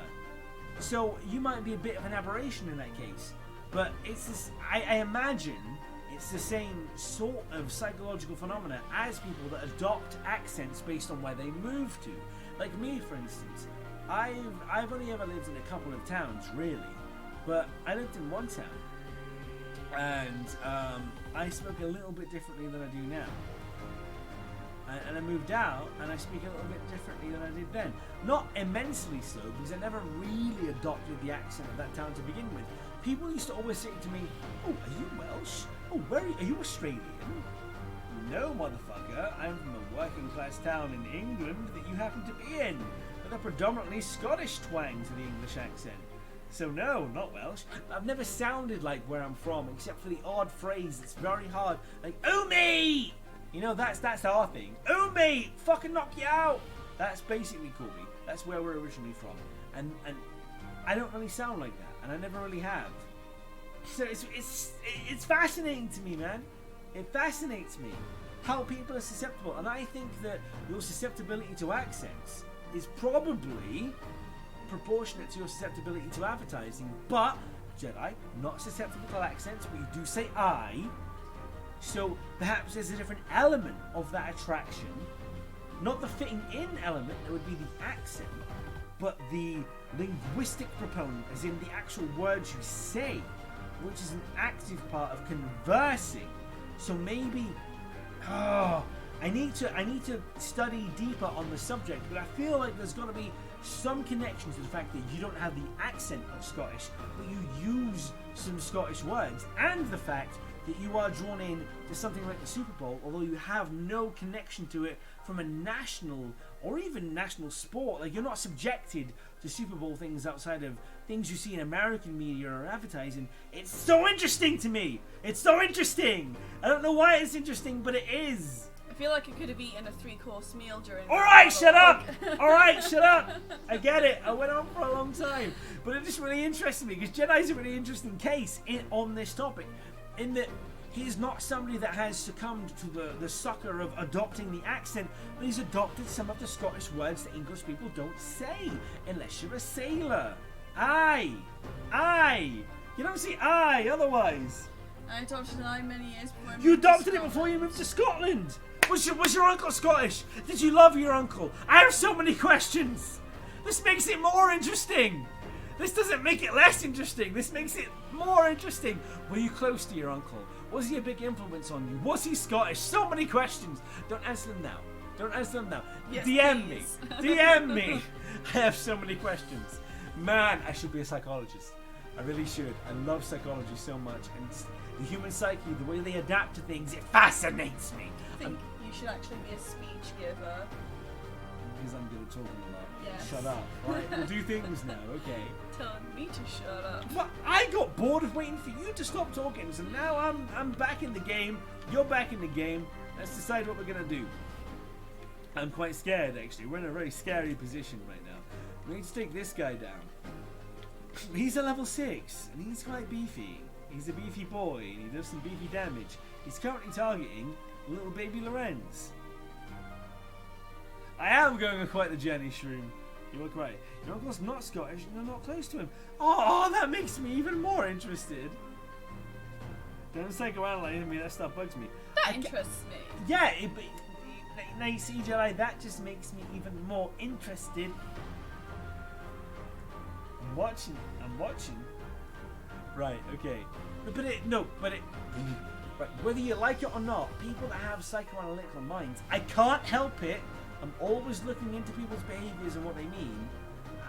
So you might be a bit of an aberration in that case, but it's this, I imagine it's the same sort of psychological phenomena as people that adopt accents based on where they move to. Like me, for instance, I've only ever lived in a couple of towns, really, but I lived in one town, and I spoke a little bit differently than I do now. And I moved out, and I speak a little bit differently than I did then. Not immensely so, because I never really adopted the accent of that town to begin with. People used to always say to me, oh, are you Welsh? Oh, where are you Australian? No, motherfucker, I'm from a working class town in England that you happen to be in, with a predominantly Scottish twang to the English accent. So no, not Welsh. I've never sounded like where I'm from, except for the odd phrase that's very hard, like, oh mate! You know, that's our thing. Oh mate, fucking knock you out! That's basically Corby. That's where we're originally from. And I don't really sound like that, and I never really have. So it's fascinating to me, man. It fascinates me how people are susceptible, and I think that your susceptibility to accents is probably proportionate to your susceptibility to advertising. But Jedi, not susceptible to accents, but you do say I. So perhaps there's a different element of that attraction, not the fitting in element that would be the accent, but the linguistic proponent, as in the actual words you say, which is an active part of conversing. So maybe, I need to study deeper on the subject, but I feel like there's got to be some connection to the fact that you don't have the accent of Scottish, but you use some Scottish words, and the fact that you are drawn in to something like the Super Bowl, although you have no connection to it from a national or even national sport. Like, you're not subjected to Super Bowl things outside of things you see in American media or advertising. It's so interesting to me. It's so interesting. I don't know why it's interesting, but it is. I feel like I could have eaten a 3-course meal during. Alright, shut up! Alright, shut up! I get it. I went on for a long time. But it just really interested me, because Jedi's a really interesting case on this topic, in that he's not somebody that has succumbed to the sucker of adopting the accent, but he's adopted some of the Scottish words that English people don't say, unless you're a sailor. Aye. Aye. You don't say aye otherwise. I adopted an I many years before I moved You to adopted it Scotland. before you moved to Scotland. Was your uncle Scottish? Did you love your uncle? I have so many questions. This makes it more interesting. This doesn't make it less interesting. This makes it more interesting. Were you close to your uncle? Was he a big influence on you? Was he Scottish? So many questions. Don't answer them now. Don't answer them now. Yes, DM please. me. DM me. I have so many questions. Man, I should be a psychologist. I really should. I love psychology so much. And the human psyche, the way they adapt to things, it fascinates me. I think you should actually be a speech giver. Because I'm good at talking a lot. Yes. Shut up. Right, we'll do things now, okay. Telling me to shut up. Well, I got bored of waiting for you to stop talking, so now I'm back in the game. You're back in the game. Let's decide what we're gonna do. I'm quite scared, actually. We're in a very scary position right now. We need to take this guy down. He's a level 6, and he's quite beefy. He's a beefy boy, and he does some beefy damage. He's currently targeting little baby Lorenz. I am going on quite the journey, Shroom. You look right. Your uncle's not Scottish and you're not close to him. Oh, that makes me even more interested. Don't psychoanalyze me, that stuff bugs me. That interests me. Yeah, nice CGI, that just makes me even more interested. I'm watching. Right, okay. Right, whether you like it or not, people that have psychoanalytical minds, I can't help it. I'm always looking into people's behaviours and what they mean,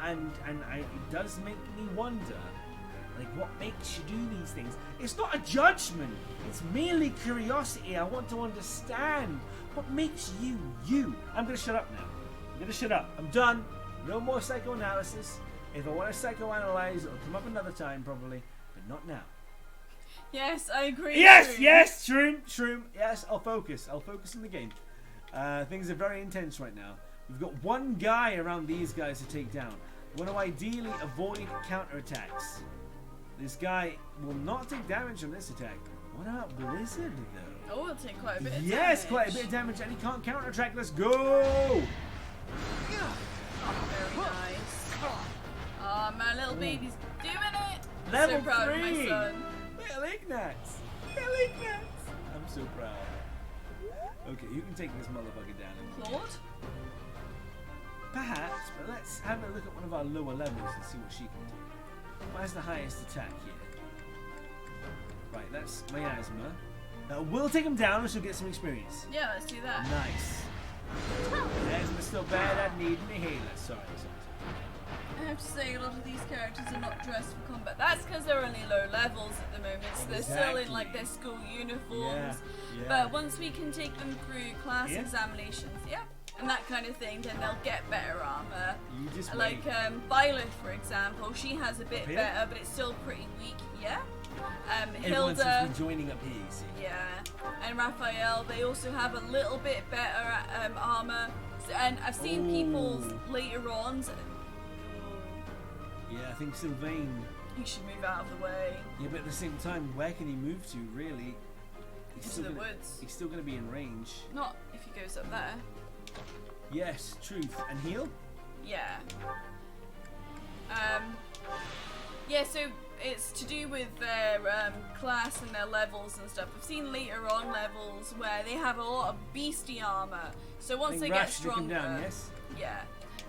and it does make me wonder, like, what makes you do these things? It's not a judgment. It's merely curiosity. I want to understand what makes you you. I'm gonna shut up now. I'm done. No more psychoanalysis. If I want to psychoanalyze, it'll come up another time probably, but not now. Yes, I agree. Yes, Shroom. Shroom. Yes, I'll focus in the game. Things are very intense right now. We've got one guy around these guys to take down. We want to ideally avoid counterattacks. This guy will not take damage from this attack. What about Blizzard, though? Oh, it'll take quite a bit of damage. Yes, quite a bit of damage, and he can't counterattack. Let's go! Very nice. Oh, my little baby's doing it. Level so proud 3. of my son. Little Ignats. I'm so proud. Okay, you can take this motherfucker down. Claude? Perhaps, but let's have a look at one of our lower levels and see what she can do. What has the highest attack here? Right, that's Miasma. We'll take him down and she'll get some experience. Yeah, let's do that. Nice. Miasma's still bad at needing a healer. Sorry. I have to say, a lot of these characters are not dressed for combat. That's because they're only low levels at the moment, so they're still in like their school uniforms. Yeah. But once we can take them through class examinations, and that kind of thing, then they'll get better armor. You just like Violet, for example, she has a bit better, but it's still pretty weak. Yeah. Everyone seems to Hilda. be joining up here, you see. Yeah. And Raphael, they also have a little bit better armor. So, and I've seen people's later on. Yeah, I think Sylvain. He should move out of the way. Yeah, but at the same time, where can he move to, really? Into the woods. He's still going to be in range. Not if he goes up there. Yes, truth. And heal? Yeah. Yeah, so it's to do with their class and their levels and stuff. I've seen later on levels where they have a lot of beastie armor. So once they get stronger, down, yes? yeah,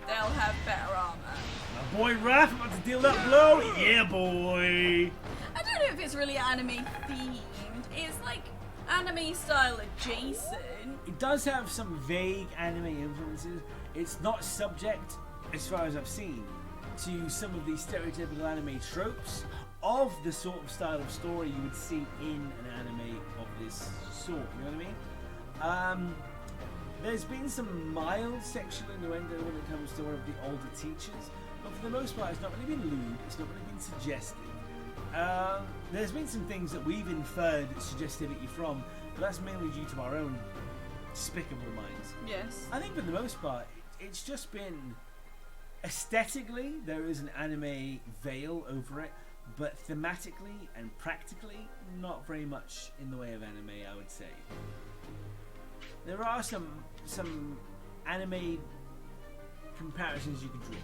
they'll have better armor. My boy Raph about to deal that blow. Yeah, boy. I don't know if it's really anime themed. It's like anime style adjacent. It does have some vague anime influences. It's not subject, as far as I've seen, to some of the stereotypical anime tropes of the sort of style of story you would see in an anime of this sort. You know what I mean? There's been some mild sexual innuendo when it comes to one of the older teachers, but for the most part, it's not really been lewd. It's not really been suggestive. There's been some things that we've inferred suggestivity from, but that's mainly due to our own despicable minds. Yes. I think for the most part, it's just been aesthetically there is an anime veil over it, but thematically and practically not very much in the way of anime, I would say. There are some anime comparisons you could draw.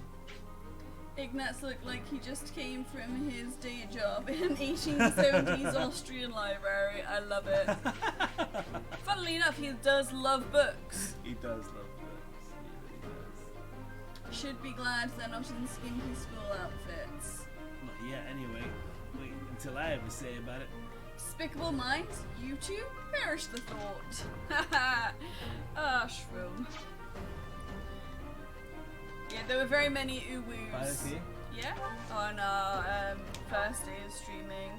Ignatz looked like he just came from his day job in 1870s Austrian library. I love it. Funnily enough, he does love books. He does love books. He really does. Should be glad they're not in skimpy school outfits. Not yet, anyway. Wait until I have a say about it. Despicable minds, you two, perish the thought. Haha. Shroom. Yeah, there were very many uwoos. Yeah, on our first day of streaming.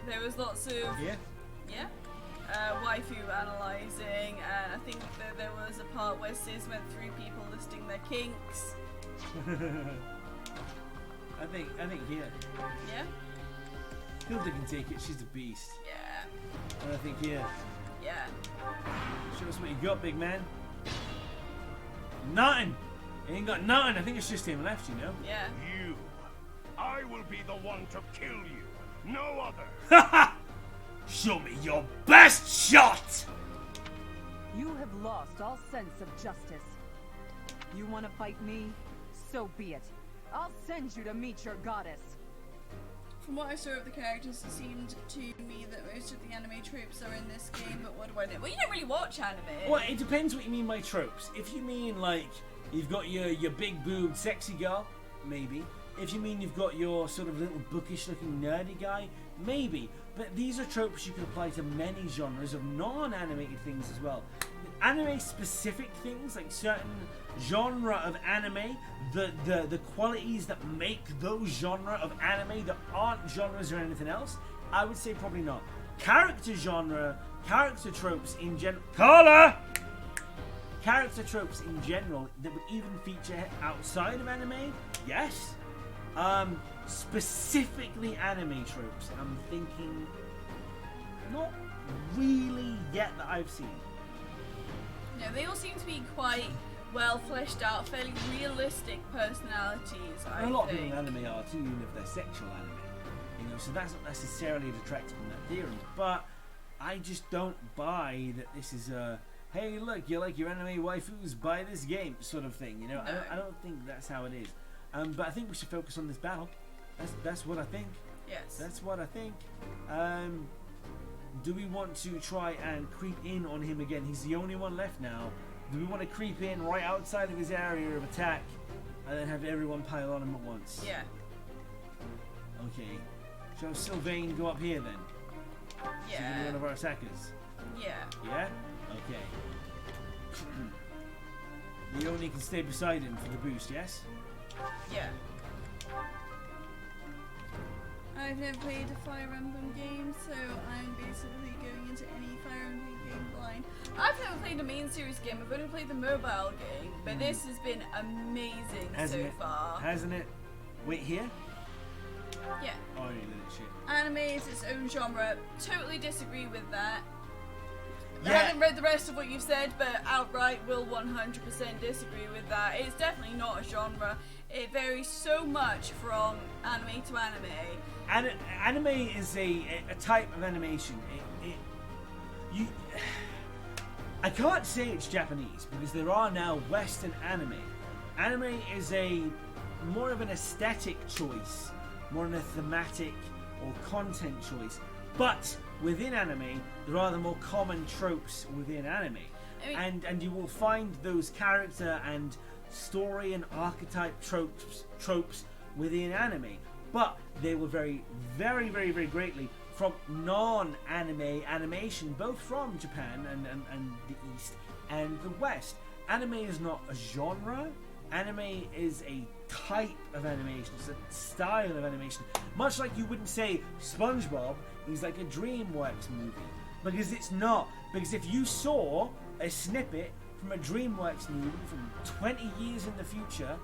There was lots of waifu analysing, and I think that there was a part where Sis went through people listing their kinks. I think Yeah? Hilda can take it, she's a beast. Yeah. And I think Yeah. show us what you got, big man. Nothing! He ain't got nothing, I think it's just him left, you know? Yeah. You. I will be the one to kill you. No other. Haha! Show me your best shot! You have lost all sense of justice. You want to fight me? So be it. I'll send you to meet your goddess. From what I saw of the characters, it seemed to me that most of the anime tropes are in this game, but what do I know? Well, you don't really watch anime. Well, it depends what you mean by tropes. If you mean, like, you've got your big-boobed sexy girl, maybe. If you mean you've got your sort of little bookish-looking nerdy guy, maybe. But these are tropes you can apply to many genres of non-animated things as well. Anime-specific things, like certain genre of anime, the qualities that make those genre of anime that aren't genres or anything else, I would say probably not. Character tropes in general... Carla! Character tropes in general that would even feature outside of anime, yes. Specifically anime tropes, I'm thinking not really yet that I've seen. No, they all seem to be quite well fleshed out, fairly realistic personalities, I And a lot of think. people in anime are too, even if they're sexual anime. You know, so that's not necessarily detracting from that theory. But I just don't buy that this is a hey, look, you like your anime waifus, buy this game sort of thing. You know, No. I don't think that's how it is. But I think we should focus on this battle. That's what I think. Yes. That's what I think. Do we want to try and creep in on him again? He's the only one left now. Do we want to creep in right outside of his area of attack and then have everyone pile on him at once? Yeah. Okay. Shall Sylvain go up here then? She's gonna be Yeah. one of our attackers. Yeah. Yeah? Okay. You only can stay beside him for the boost, yes? Yeah. I've never played a Fire Emblem game, so I'm basically going into any Fire Emblem game blind. I've never played a main series game, I've only played the mobile game, but this has been amazing Hasn't so it? far. Hasn't it? Wait, here? Yeah. Oh, you little shit. Anime is its own genre. Totally disagree with that. I Yeah. haven't read the rest of what you've said, but outright will 100% disagree with that. It's definitely not a genre. It varies so much from anime to anime. Anime is a type of animation. I can't say it's Japanese because there are now Western anime. Anime is a more of an aesthetic choice, more than a thematic or content choice. But within anime, there are the more common tropes within anime, I mean- and you will find those character and story and archetype tropes within anime. But they will vary very, very, very greatly from non-anime animation, both from Japan and the East and the West. Anime is not a genre. Anime is a type of animation. It's a style of animation. Much like you wouldn't say SpongeBob is like a DreamWorks movie. Because it's not. Because if you saw a snippet from a DreamWorks movie from 20 years in the future,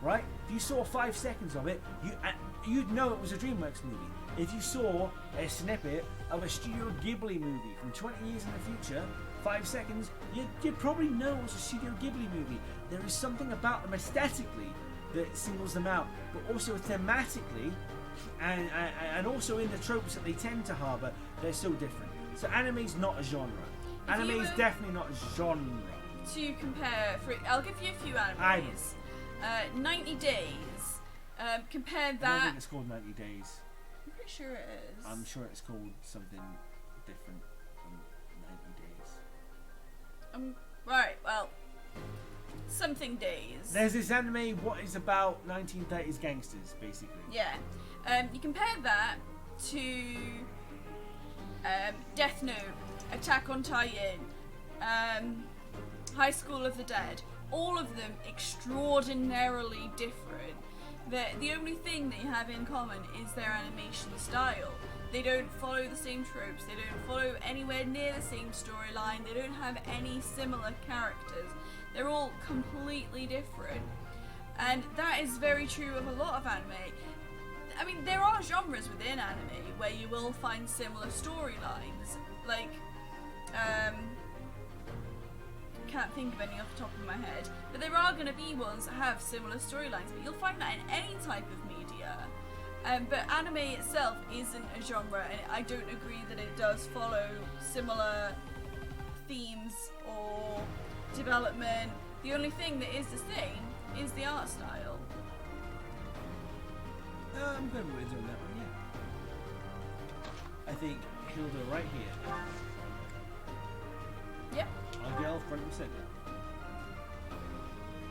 right? If you saw 5 seconds of it, you'd know it was a DreamWorks movie. If you saw a snippet of a Studio Ghibli movie from 20 years in the future, 5 seconds, you'd probably know it was a Studio Ghibli movie. There is something about them aesthetically that singles them out, but also thematically, and also in the tropes that they tend to harbour, they're so different. So anime's not a genre. If you Anime is were- definitely not a genre. To compare, I'll give you a few animes. 90 Days. Compare I don't that. think it's called 90 Days. I'm pretty sure it is. I'm sure it's called something different from 90 Days. Right, well. Something Days. There's this anime, what is about 1930s gangsters, basically. Yeah. You compare that to Death Note, Attack on Titan, High School of the Dead. All of them extraordinarily different. The only thing they have in common is their animation style. They don't follow the same tropes, they don't follow anywhere near the same storyline, they don't have any similar characters. They're all completely different. And that is very true of a lot of anime. I mean, there are genres within anime where you will find similar storylines. Like, can't think of any off the top of my head, but there are going to be ones that have similar storylines, but you'll find that in any type of media. But anime itself isn't a genre, and I don't agree that it does follow similar themes or development. The only thing that is the same is the art style. I'm good with doing that one, yeah. I think Hilda right here. Yep. Our girl front and center.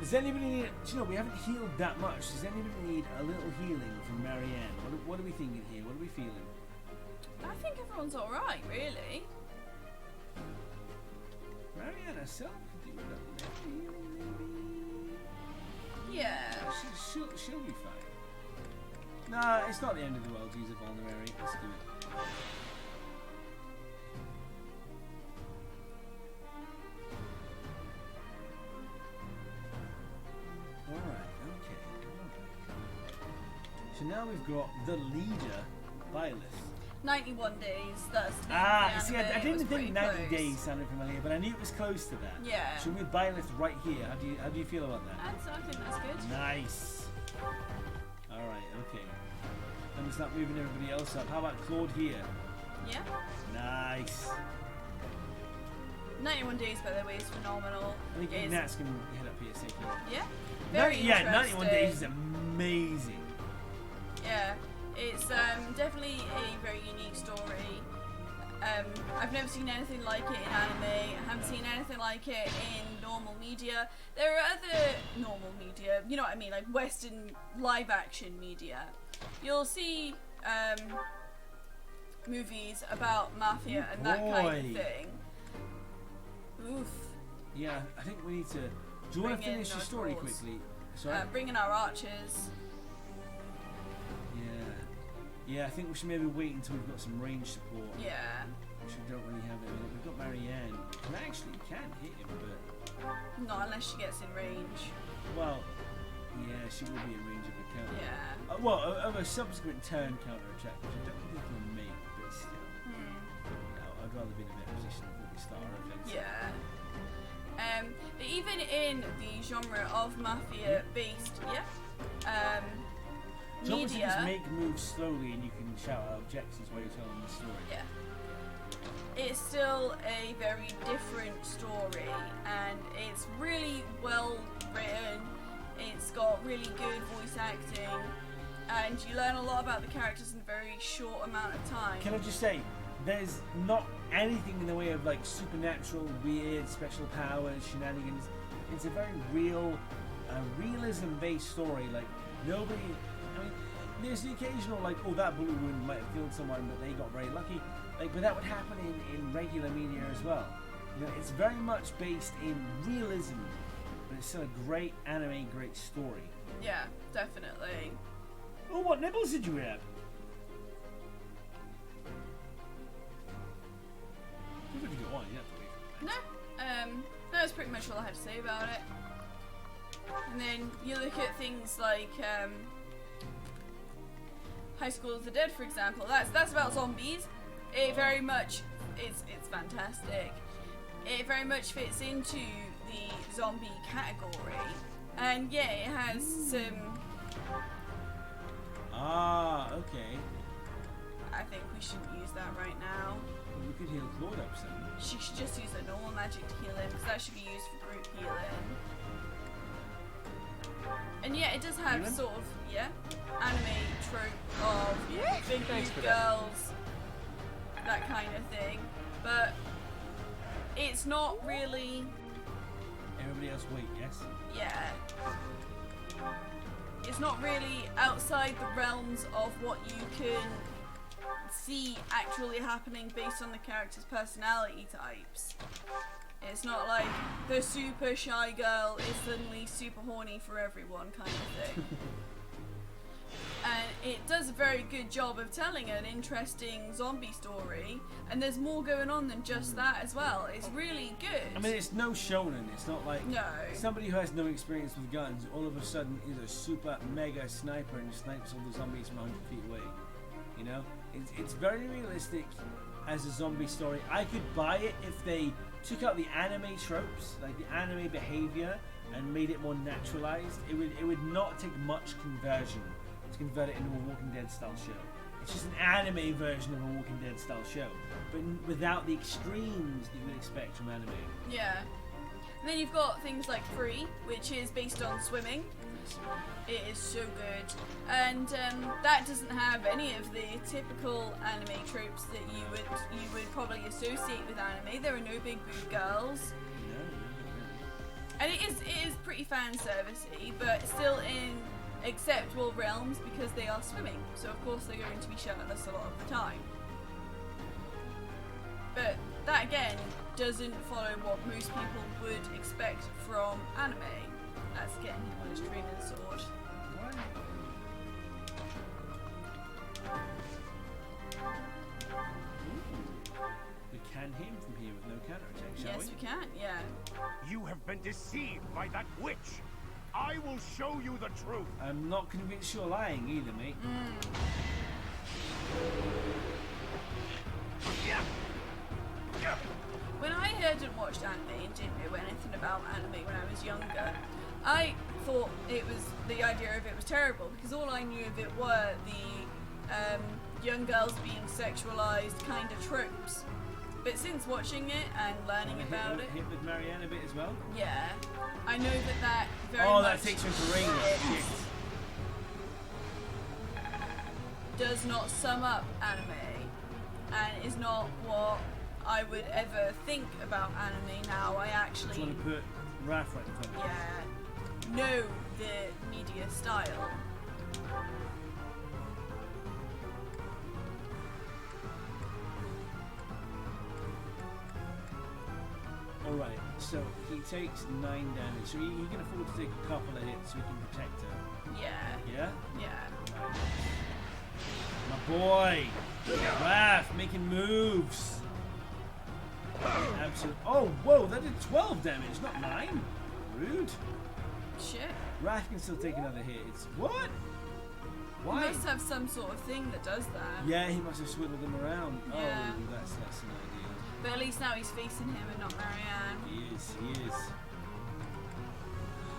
Does anybody need... Do you know, we haven't healed that much. Does anybody need a little healing from Marianne? What are we thinking here? What are we feeling? I think everyone's alright, really. Marianne herself could do a little healing, maybe? Yeah. She'll be fine. Nah, it's not the end of the world to use a vulnerary. Let's do it. Alright, okay. So now we've got the leader, Byleth. 91 days, that's the See, I anime, it was didn't pretty think 90 close. days sounded familiar, but I knew it was close to that. Yeah. So with Byleth right here, how do you feel about that? I think that's good. Nice. Alright, okay. Then we start moving everybody else up. How about Claude here? Yeah. Nice. 91 days, by the way, is phenomenal. I think It's- Nat's can head up here second. Yeah. Very 91 days is interesting. amazing. Yeah. It's definitely a very unique story. I've never seen anything like it in anime. I haven't seen anything like it in normal media. There are other normal media, you know what I mean, like Western live action media. You'll see movies about mafia and that kind of Boy. thing. Oof. Yeah, I think we need to... Do you want to Bring in finish your our story claws. quickly? Sorry? Bring in our archers. Yeah, I think we should maybe wait until we've got some range support. Yeah. Which we don't really have it. We've got Marianne. And actually can hit him, but... Not unless she gets in range. Well, yeah, she will be in range of a counter. Yeah. Of a subsequent turn counter attack, which I don't think we can make, but still. I'd rather be in a better position before we start our offensive. Yeah. But even in the genre of mafia-based, So obviously media, just make moves slowly and you can shout out objectives while you're telling the story. yeah, it's still a very different story, and it's really well written. It's got really good voice acting, and you learn a lot about the characters in a very short amount of time. Can I just say, there's not anything in the way of like supernatural, weird, special powers, shenanigans. It's a very real, realism-based story. Like nobody. I mean, there's the occasional like, oh, that blue wound might have killed someone, but they got very lucky. Like, but that would happen in regular media as well. You know, it's very much based in realism, but it's still a great anime, great story. Yeah, definitely. Oh, what nibbles did you have? You could go on, you have to wait for No, that was pretty much all I had to say about it. And then you look at things like High School of the Dead, for example. That's about zombies. It very much it's fantastic. It very much fits into the zombie category, and yeah, it has some. Ah, okay. I think we shouldn't use that right now. Well, we could heal Claude up some. She should just use the normal magic to heal him, because that should be used for group healing. And yeah, it does have Healing? sort of, anime trope of big cute girls, that kind of thing. But it's not really, Everybody else wait, yes? it's not really outside the realms of what you can see actually happening based on the character's personality types. It's not like the super shy girl is suddenly super horny for everyone kind of thing. And it does a very good job of telling an interesting zombie story, and there's more going on than just that as well. It's really good. I mean, it's no shonen. It's not like No. somebody who has no experience with guns all of a sudden is a super mega sniper and snipes all the zombies from 100 feet away. You know, it's very realistic as a zombie story. I could buy it if they took out the anime tropes, like the anime behavior, and made it more naturalized. It would not take much conversion to convert it into a Walking Dead style show. It's just an anime version of a Walking Dead style show, but without the extremes that you would expect from anime. Yeah. And then you've got things like Free, which is based on swimming. It is so good, and that doesn't have any of the typical anime tropes that you would probably associate with anime. There are no big boob girls, and it is pretty fan servicey, but still in acceptable realms because they are swimming. So of course they're going to be shirtless a lot of the time. But that again doesn't follow what most people would expect from anime. That's getting him on his training sword. We can hit him from here with no counterattack, shall we? Yes, we can. Yeah. You have been deceived by that witch. I will show you the truth. I'm not convinced you're lying either, mate. When I hadn't watched anime and didn't know anything about anime when I was younger, I thought the idea of it was terrible because all I knew of it were the young girls being sexualized kind of tropes. But since watching it and learning about it, Hit with Marianne a bit as well. yeah, I know that very Oh, much that takes him for rain. Shit. does not sum up anime and is not what I would ever think about anime now. I Do actually, you want to put Raph right in front of you? know the media style. Alright, so he takes 9 damage. So he can afford to take a couple of hits so he can protect her. Yeah, Yeah? yeah. Right. My boy! Raph making moves! Absolutely. Oh, whoa, that did 12 damage, not 9. Rude. Shit. Raph can still take another hit. It's what? He Why? must have some sort of thing that does that. Yeah, he must have swiveled them around. Yeah. Oh, that's an idea. But at least now he's facing him and not Marianne. He is.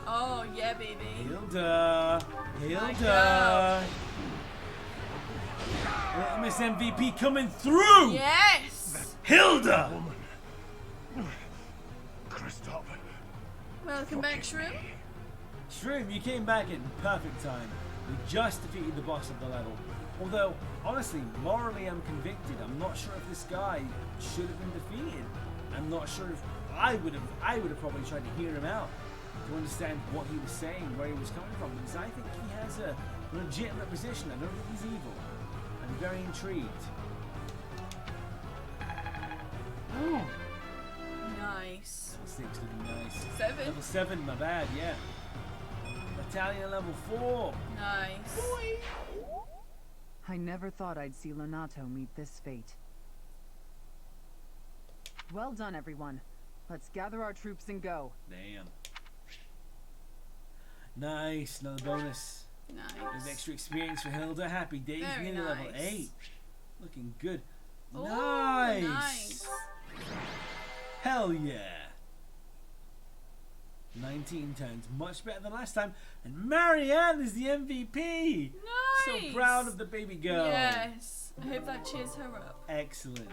Oh, yeah, baby. Hilda! My Hilda! Little Miss MVP coming through! Yes! Hilda! Woman. Kristoff. Welcome back, Shroom. Shroom, you came back in perfect time. We just defeated the boss of the level. Although, honestly, morally I'm convicted. I'm not sure if this guy should have been defeated. I'm not sure if I would have probably tried to hear him out to understand what he was saying, where he was coming from, because I think he has a legitimate position. I don't think he's evil. I'm very intrigued. Oh, Nice. level 6 looking nice. 7. Level 7, my bad, yeah. Battalion level 4. Nice. I never thought I'd see Lonato meet this fate. Well done, everyone. Let's gather our troops and go. Damn. Nice, another bonus. There's Nice. extra experience for Hilda. Happy days, Very nearly level nice. 8. Looking good. Oh, Nice. nice. Hell yeah. 19 turns, much better than last time. And Marianne is the MVP. Nice. So proud of the baby girl. Yes. I hope that cheers her up. Excellent.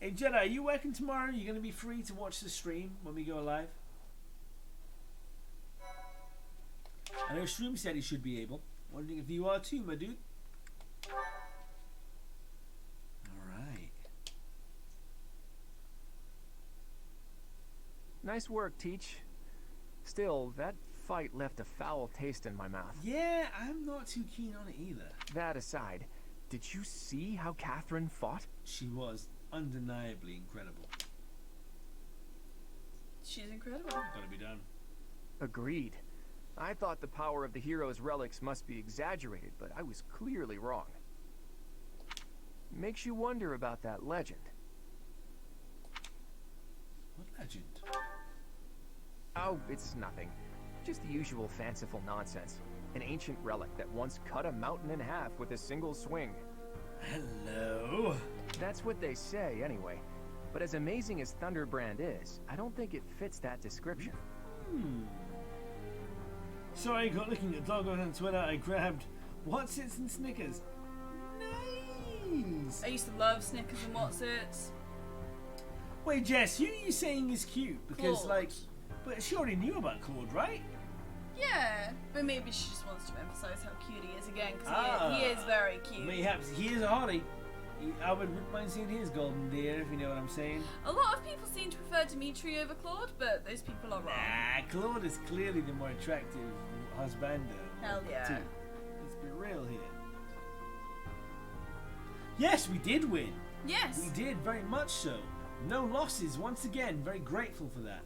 Hey Jedi, are you working tomorrow? Are you going to be free to watch the stream when we go live? I know Shroom said he should be able. Wondering if you are too, my dude. Alright. Nice work, Teach. Still, that fight left a foul taste in my mouth. Yeah, I'm not too keen on it either. That aside, did you see how Catherine fought? She was undeniably incredible. She's incredible. Gotta be done. Agreed. I thought the power of the hero's relics must be exaggerated, but I was clearly wrong. Makes you wonder about that legend. What legend? Oh, it's nothing. Just the usual fanciful nonsense. An ancient relic that once cut a mountain in half with a single swing. Hello? That's what they say, anyway. But as amazing as Thunderbrand is, I don't think it fits that description. Sorry, I got looking at Doggo on Twitter. I grabbed What's Its and Snickers. Nice! I used to love Snickers and What's-Its. Wait, Jess, who are you saying is cute? Because, Claude. like, but she already knew about Claude, right? Yeah, but maybe she just wants to emphasize how cute he is again, because he is very cute. Mayhaps he is a hottie. I wouldn't mind seeing his golden deer, if you know what I'm saying. A lot of people seem to prefer Dimitri over Claude, but those people are wrong. Nah, Claude is clearly the more attractive husbando. Hell yeah. Too. Let's be real here. Yes, we did win. Yes. We did, very much so. No losses, once again. Very grateful for that.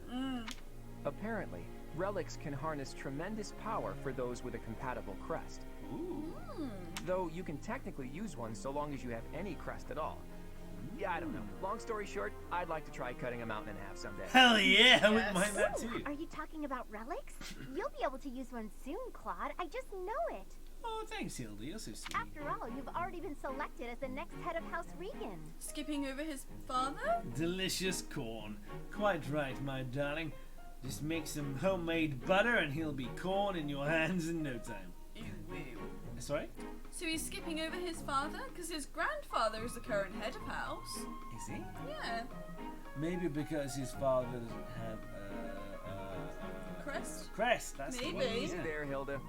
Apparently, relics can harness tremendous power for those with a compatible crest. Ooh. Though you can technically use one so long as you have any crest at all. Yeah, I don't know. Long story short, I'd like to try cutting a mountain in half someday. Hell yeah, I wouldn't Yes. mind that too. Are you talking about relics? You'll be able to use one soon, Claude. I just know it. Oh, thanks, Hilda. You're so sweet. After all, you've already been selected as the next head of House Regan. Skipping over his father? Delicious corn. Quite right, my darling. Just make some homemade butter and he'll be corn in your hands in no time. Ew. Sorry? So he's skipping over his father? Because his grandfather is the current head of house. Is he? Yeah. Maybe because his father doesn't have Crest? crest. That's the one. Maybe. Easy Yeah. there, Hilda.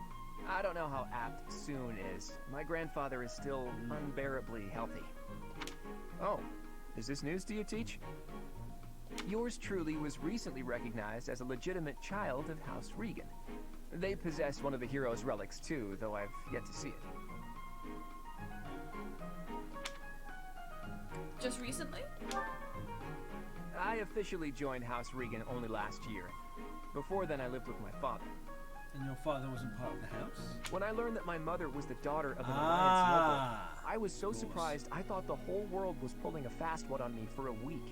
I don't know how apt soon is. My grandfather is still unbearably healthy. Oh, is this news to you, Teach? Yours truly was recently recognized as a legitimate child of House Regan. They possess one of the hero's relics too, though I've yet to see it. Just recently? I officially joined House Regan only last year. Before then, I lived with my father. And your father wasn't part of the house? When I learned that my mother was the daughter of an Alliance noble, Ah. I was so Of course. surprised I thought the whole world was pulling a fast one on me for a week.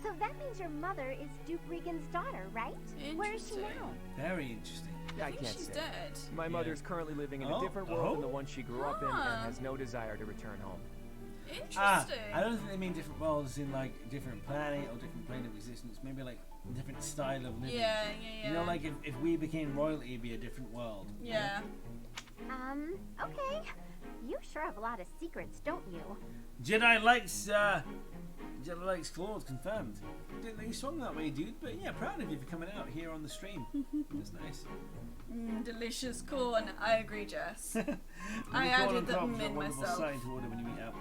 So that means your mother is Duke Regan's daughter, right? Where is she Interesting. now? Very interesting. I think can't she's say. dead. My Yeah. mother's currently living in Oh, a different world than the oh. one she grew up in Ah. and has no desire to return home. Interesting. I don't think they mean different worlds in like different planet or different plane of existence. Maybe like different style of living. Yeah. You know, like if we became royalty, it'd be a different world. you know? Yeah. Okay. You sure have a lot of secrets, don't you? Jedi likes Claude, confirmed. Didn't know you swung that way, dude. But yeah, proud of you for coming out here on the stream. That's nice. Delicious corn. I agree, Jess. Mini I corn added on the cob is a min wonderful myself. sight to order when you eat out.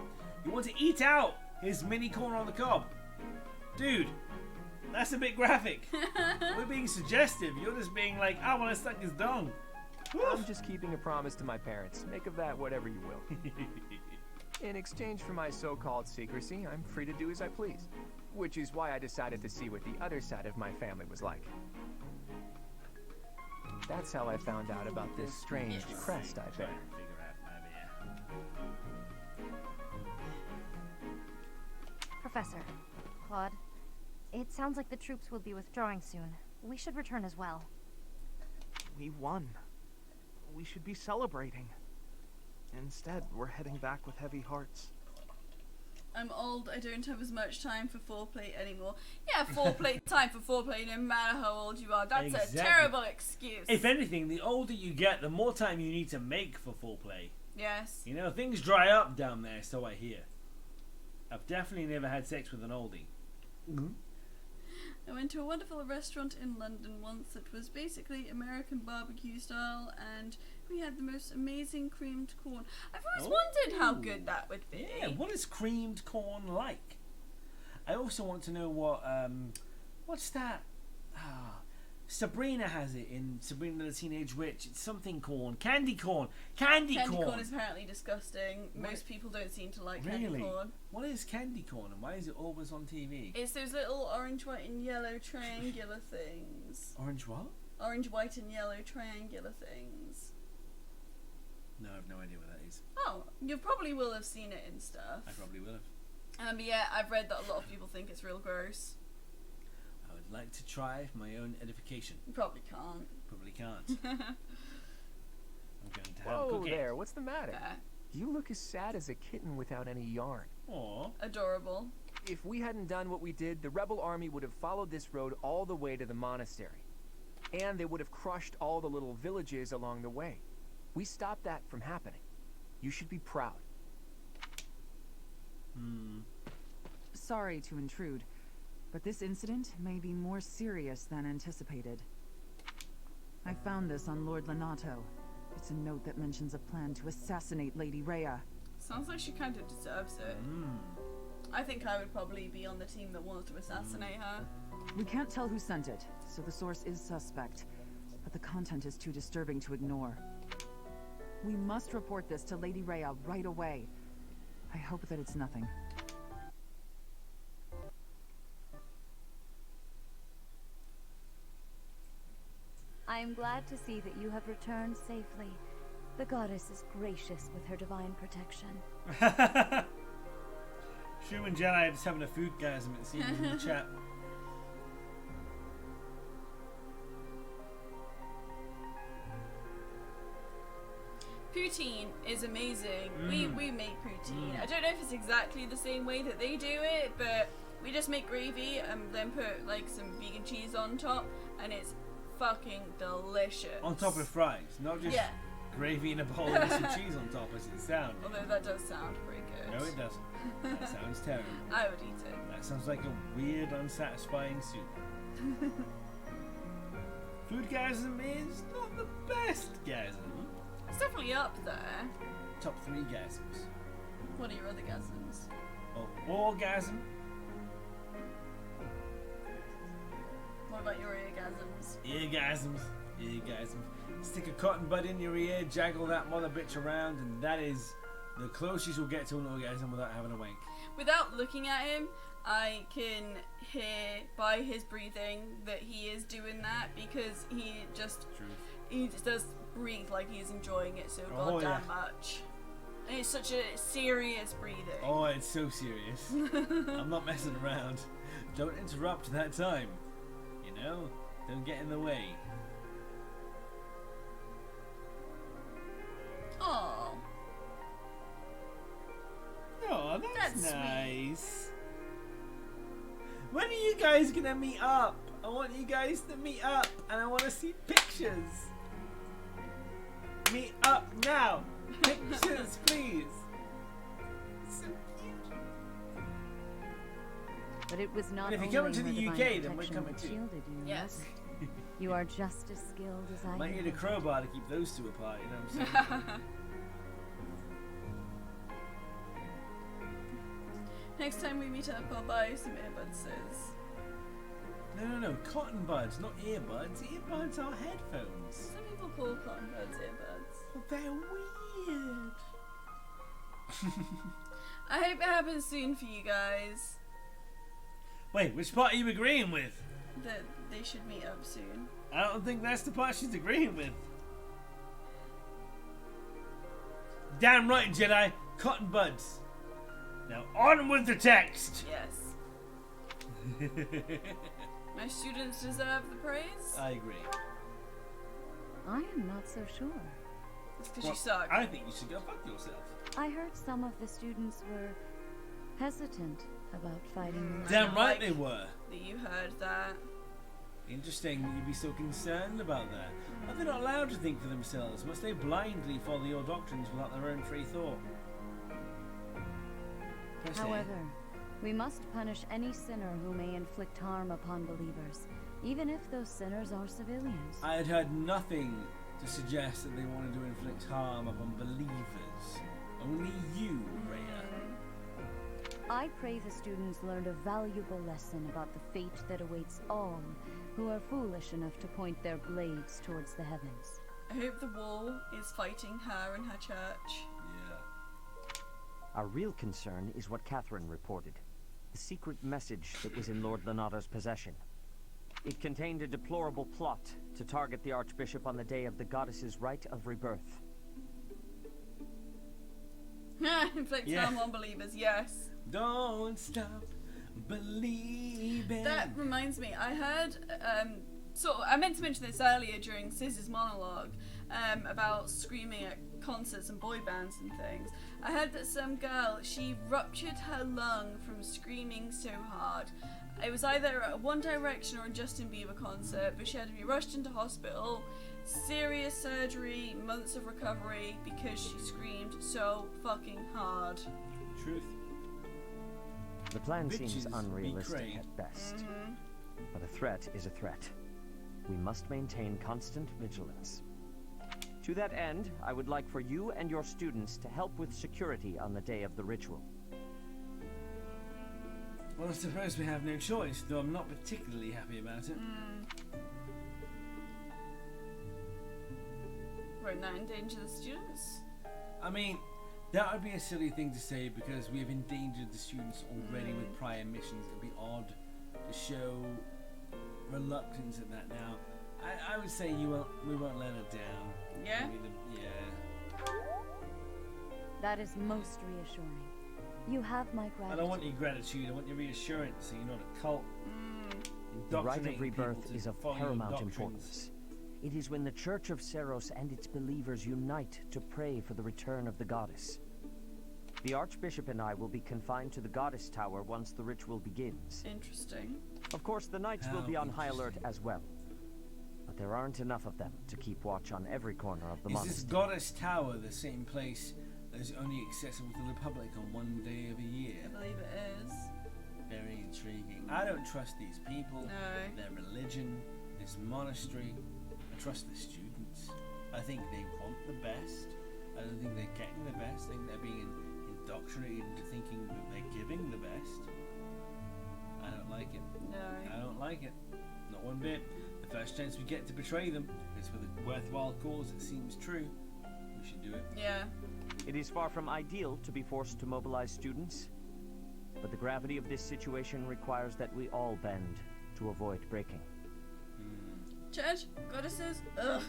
You want to eat out his mini corn on the cob, dude? That's a bit graphic. We're being suggestive. You're just being like, I want to suck his dong. I'm just keeping a promise to my parents. Make of that whatever you will. In exchange for my so-called secrecy, I'm free to do as I please. Which is why I decided to see what the other side of my family was like. That's how I found out about this strange Yes. crest I bear. Figure out my beer. Professor, Claude, it sounds like the troops will be withdrawing soon. We should return as well. We won. We should be celebrating. Instead, we're heading back with heavy hearts. I'm old. I don't have as much time for foreplay anymore. Yeah, foreplay time for foreplay, no matter how old you are. That's Exactly. a terrible excuse. If anything, the older you get, the more time you need to make for full play. Yes. You know, things dry up down there, so I hear. I've definitely never had sex with an oldie. I went to a wonderful restaurant in London once that was basically American barbecue style, and we had the most amazing creamed corn. I've always wondered how good that would be. Yeah, what is creamed corn like? I also want to know what's that? Sabrina has it in Sabrina the Teenage Witch. It's something corn. Candy corn. Candy corn. is apparently disgusting. Most people don't seem to like candy Really? corn. What is candy corn and why is it always on TV? It's those little orange, white, and yellow triangular things. Orange what? Orange, white, and yellow triangular things. No, I have no idea what that is. Oh, you probably will have seen it in stuff. I probably will have. But yeah, I've read that a lot of people think it's real gross. I would like to try for my own edification. You probably can't. Probably can't. I'm going to have a Whoa cookie. there, what's the matter? Yeah. You look as sad as a kitten without any yarn. Aw. Adorable. If we hadn't done what we did, the rebel army would have followed this road all the way to the monastery. And they would have crushed all the little villages along the way. We stopped that from happening. You should be proud. Sorry to intrude. but this incident may be more serious than anticipated. I found this on Lord Lenato. It's a note that mentions a plan to assassinate Lady Rhea. Sounds like she kind of deserves it. I think I would probably be on the team that wants to assassinate her. We can't tell who sent it, so the source is suspect, but the content is too disturbing to ignore. We must report this to Lady Rhea right away. I hope that it's nothing. I am glad to see that you have returned safely. The goddess is gracious with her divine protection. Sciz'n'Jae just having a foodgasm, it seems, in the chat. Poutine is amazing. We make poutine. I don't know if it's exactly the same way that they do it, but we just make gravy and then put like some vegan cheese on top, and it's fucking delicious. On top of fries, not just gravy in a bowl with some cheese on top, as it sounds. Although that does sound pretty good. No, it doesn't. That sounds terrible. I would eat it. That sounds like a weird, unsatisfying soup. Foodgasm is not the best gasm. It's definitely up there. Top 3 gasms. What are your other gasms? Oh, orgasm. What about your eargasms? Eargasms. Eargasms. Stick a cotton bud in your ear, jaggle that mother bitch around, and that is the closest you'll get to an orgasm without having a wank. Without looking at him, I can hear by his breathing that he is doing that, because he just does breathe like he's enjoying it so goddamn much. And it's such a serious breathing. Oh, it's so serious. I'm not messing around. Don't interrupt that time. You know? Don't get in the way. Oh. Oh, that's That's nice. When are you guys gonna meet up? I want you guys to meet up, and I want to see pictures. Meet up now. Pictures, please. So cute. But it was not And if only you're coming to her the divine UK, then we're protection coming that too. shielded you. Yes. You are just as skilled as I Might am. need a crowbar to keep those two apart, you know what I'm saying? Next time we meet up, I'll buy you some earbuds. No. Cotton buds, not earbuds. Earbuds are headphones. Some people call cotton buds earbuds. But they're weird. I hope it happens soon for you guys. Wait, which part are you agreeing with? That they should meet up soon. I don't think that's the part she's agreeing with. Damn right, Jedi. Cotton buds. Now on with the text. Yes. My students deserve the praise. I agree. I am not so sure. It's because you suck. I think you should go fuck yourself. I heard some of the students were hesitant about fighting. Damn right like they were. That you heard that. Interesting that you'd be so concerned about that. Are they not allowed to think for themselves? Must they blindly follow your doctrines without their own free thought? Press A. However, we must punish any sinner who may inflict harm upon believers, even if those sinners are civilians. I had heard nothing to suggest that they wanted to inflict harm upon believers. Only you, Rhea. I pray the students learned a valuable lesson about the fate that awaits all who are foolish enough to point their blades towards the heavens. I hope the wall is fighting her and her church. Yeah. Our real concern is what Catherine reported. The secret message that was in Lord Lenato's possession. It contained a deplorable plot to target the Archbishop on the day of the goddess's rite of rebirth. Inflict harm on believers, yes. Don't stop believing. That reminds me, I heard, I meant to mention this earlier during Sciz's monologue, about screaming at concerts and boy bands and things. I heard that some girl, she ruptured her lung from screaming so hard. It was either at One Direction or a Justin Bieber concert, but she had to be rushed into hospital, serious surgery, months of recovery, because she screamed so fucking hard. Truth. The plan Bitches seems be unrealistic cray. at best, but a threat is a threat. We must maintain constant vigilance. To that end, I would like for you and your students to help with security on the day of the ritual. Well, I suppose we have no choice, though I'm not particularly happy about it. Won't that endanger the students? I mean, that would be a silly thing to say because we have endangered the students already with prior missions. It'd be odd to show reluctance at that now. I would say we won't let her down. Yeah? Yeah. That is most reassuring. You have my gratitude. I don't want your gratitude, I want your reassurance that you're not a cult. The rite of Indoctrinating rebirth people to is of follow your paramount doctrines. importance. It is when the Church of Seros and its believers unite to pray for the return of the goddess. The Archbishop and I will be confined to the Goddess Tower once the ritual begins. Interesting. Of course, the Knights will be on high alert as well. But there aren't enough of them to keep watch on every corner of the Is monastery. this Goddess Tower the same place that is only accessible to the public on one day of a year? I believe it is. Very intriguing. I don't trust these people, No. their religion, this monastery. I trust the students. I think they want the best. I don't think they're getting the best. I think they're being indoctrinated into thinking that they're giving the best. I don't like it. No. I don't like it. Not one bit. The first chance we get to betray them is for the worthwhile cause that seems true. We should do it. Yeah. It is far from ideal to be forced to mobilize students, but the gravity of this situation requires that we all bend to avoid breaking. Church, goddesses, ugh.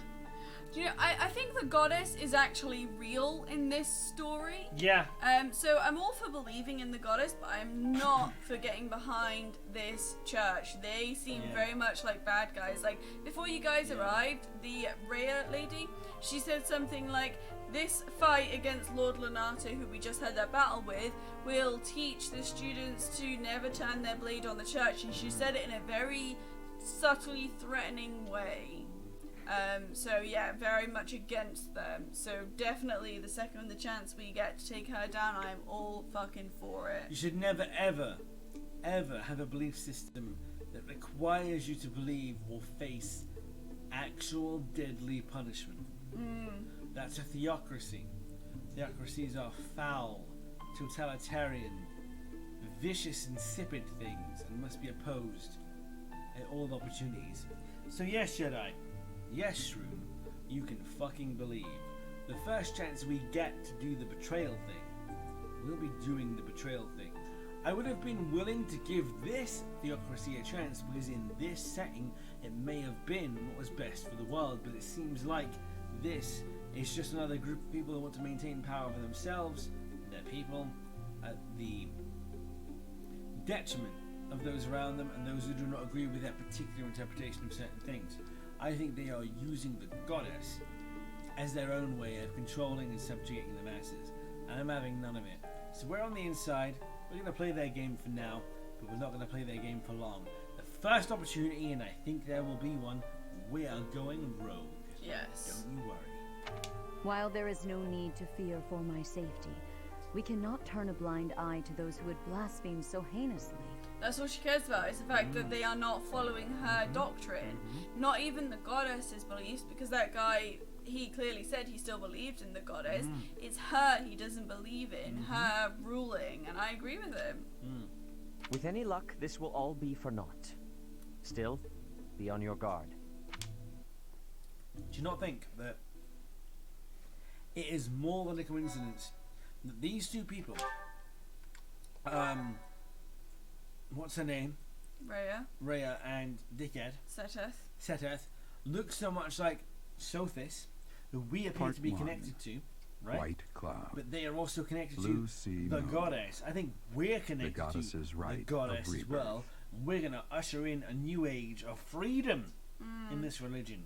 Do you know, I think the goddess is actually real in this story. Yeah. So I'm all for believing in the goddess, but I'm not for getting behind this church. They seem very much like bad guys. Like, before you guys arrived, the Rhea lady, she said something like, this fight against Lord Lenato, who we just had that battle with, will teach the students to never turn their blade on the church. And she said it in a very subtly threatening way. So yeah, very much against them. So definitely the second the chance we get to take her down, I'm all fucking for it. You should never, ever, ever have a belief system that requires you to believe or face actual deadly punishment. That's a theocracy. Theocracies are foul, totalitarian, vicious, insipid things and must be opposed at all opportunities. So yes, Jedi. Yes, Shroom, you can fucking believe. The first chance we get to do the betrayal thing, we'll be doing the betrayal thing. I would have been willing to give this theocracy a chance because in this setting it may have been what was best for the world, but it seems like this is just another group of people that want to maintain power for themselves, their people, at the detriment of those around them and those who do not agree with their particular interpretation of certain things. I think they are using the goddess as their own way of controlling and subjugating the masses, and I'm having none of it. So we're on the inside, we're going to play their game for now, but we're not going to play their game for long. The first opportunity, and I think there will be one, we are going rogue. Yes. Don't you worry. While there is no need to fear for my safety, we cannot turn a blind eye to those who would blaspheme so heinously. That's all she cares about, is the fact that they are not following her doctrine. Not even the goddess's beliefs, because that guy, he clearly said he still believed in the goddess. It's her he doesn't believe in, her ruling, and I agree with him. With any luck, this will all be for naught. Still, be on your guard. Do you not think that it is more than a coincidence that these two people, what's her name? Rhea and Dickhead. Seteth look so much like Sothis, who we appear to be connected to, right? White cloud. But they are also connected Blue to sea the moon. goddess. I think we're connected The goddess's to rite the goddess of as well. We're going to usher in a new age of freedom in this religion.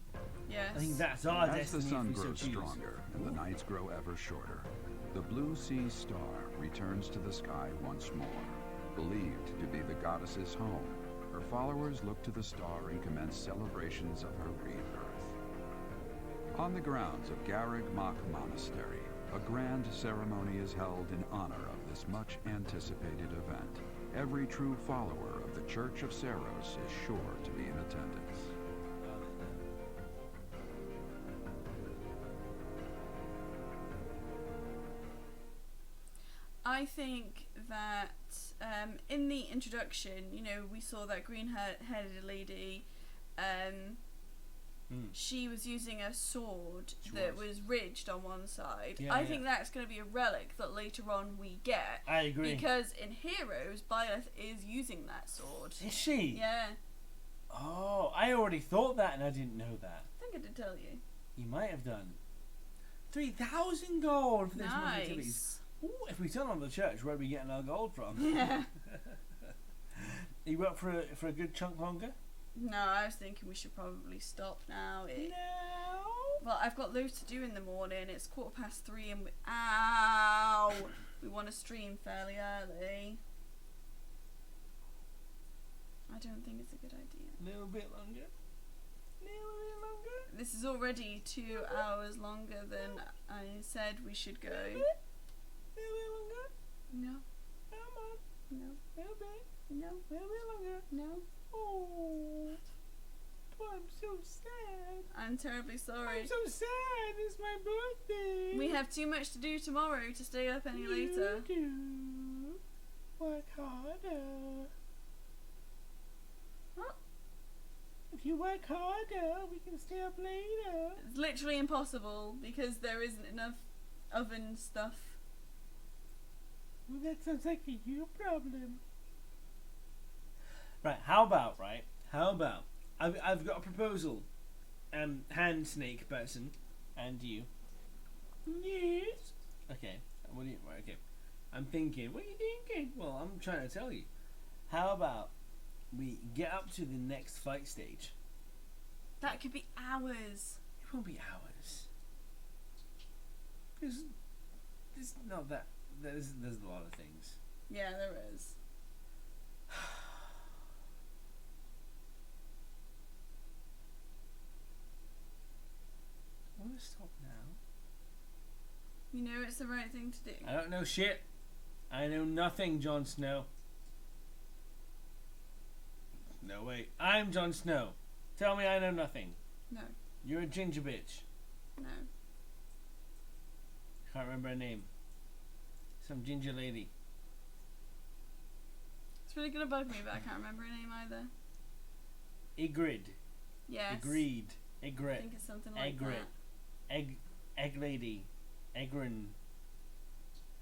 Yes. I think that's our As destiny the sun if we so grows choose. stronger and the nights grow ever shorter, the blue sea star returns to the sky once more. Believed to be the goddess's home, her followers look to the star and commence celebrations of her rebirth. On the grounds of Garreg Mach Monastery, a grand ceremony is held in honor of this much anticipated event. Every true follower of the Church of Saros is sure to be in attendance. I think that in the introduction, you know, we saw that green-headed lady. She was using a sword that was ridged on one side. Yeah, I think that's going to be a relic that later on we get. I agree. Because in Heroes, Byleth is using that sword. Is she? Yeah. Oh, I already thought that and I didn't know that. I think I did tell you. You might have done. 3,000 gold for this money. Nice. Ooh, if we turn on the church, where are we getting our gold from? Yeah. Are you up for a good chunk longer? No, I was thinking we should probably stop now. No. Well, I've got loads to do in the morning. It's 3:15 and ow! We want to stream fairly early. I don't think it's a good idea. A little bit longer. This is already 2 hours longer than I said we should go. No. No. No. No. Oh, I'm so sad. I'm terribly sorry. I'm so sad. It's my birthday. We have too much to do tomorrow to stay up any later. You do. Work harder. What? If you work harder, we can stay up later. It's literally impossible because there isn't enough oven stuff. Well, that sounds like a you problem. Right, how about I've got a proposal, hand snake person, and you. Yes. Okay. What do you? Okay. I'm thinking. What are you thinking? Well, I'm trying to tell you. How about we get up to the next fight stage? That could be hours. It won't be hours. There's not that. There's a lot of things. Yeah, there is. I want to stop now. You know it's the right thing to do. I don't know shit. I know nothing, Jon Snow. No, wait. I'm Jon Snow. Tell me I know nothing. No. You're a ginger bitch. No. Can't remember her name. Some ginger lady. It's really gonna bug me, but I can't remember her name either. Ygritte. Yes. Agreed. I Ygritte. think it's something like Ygritte. Egg lady. Egrin.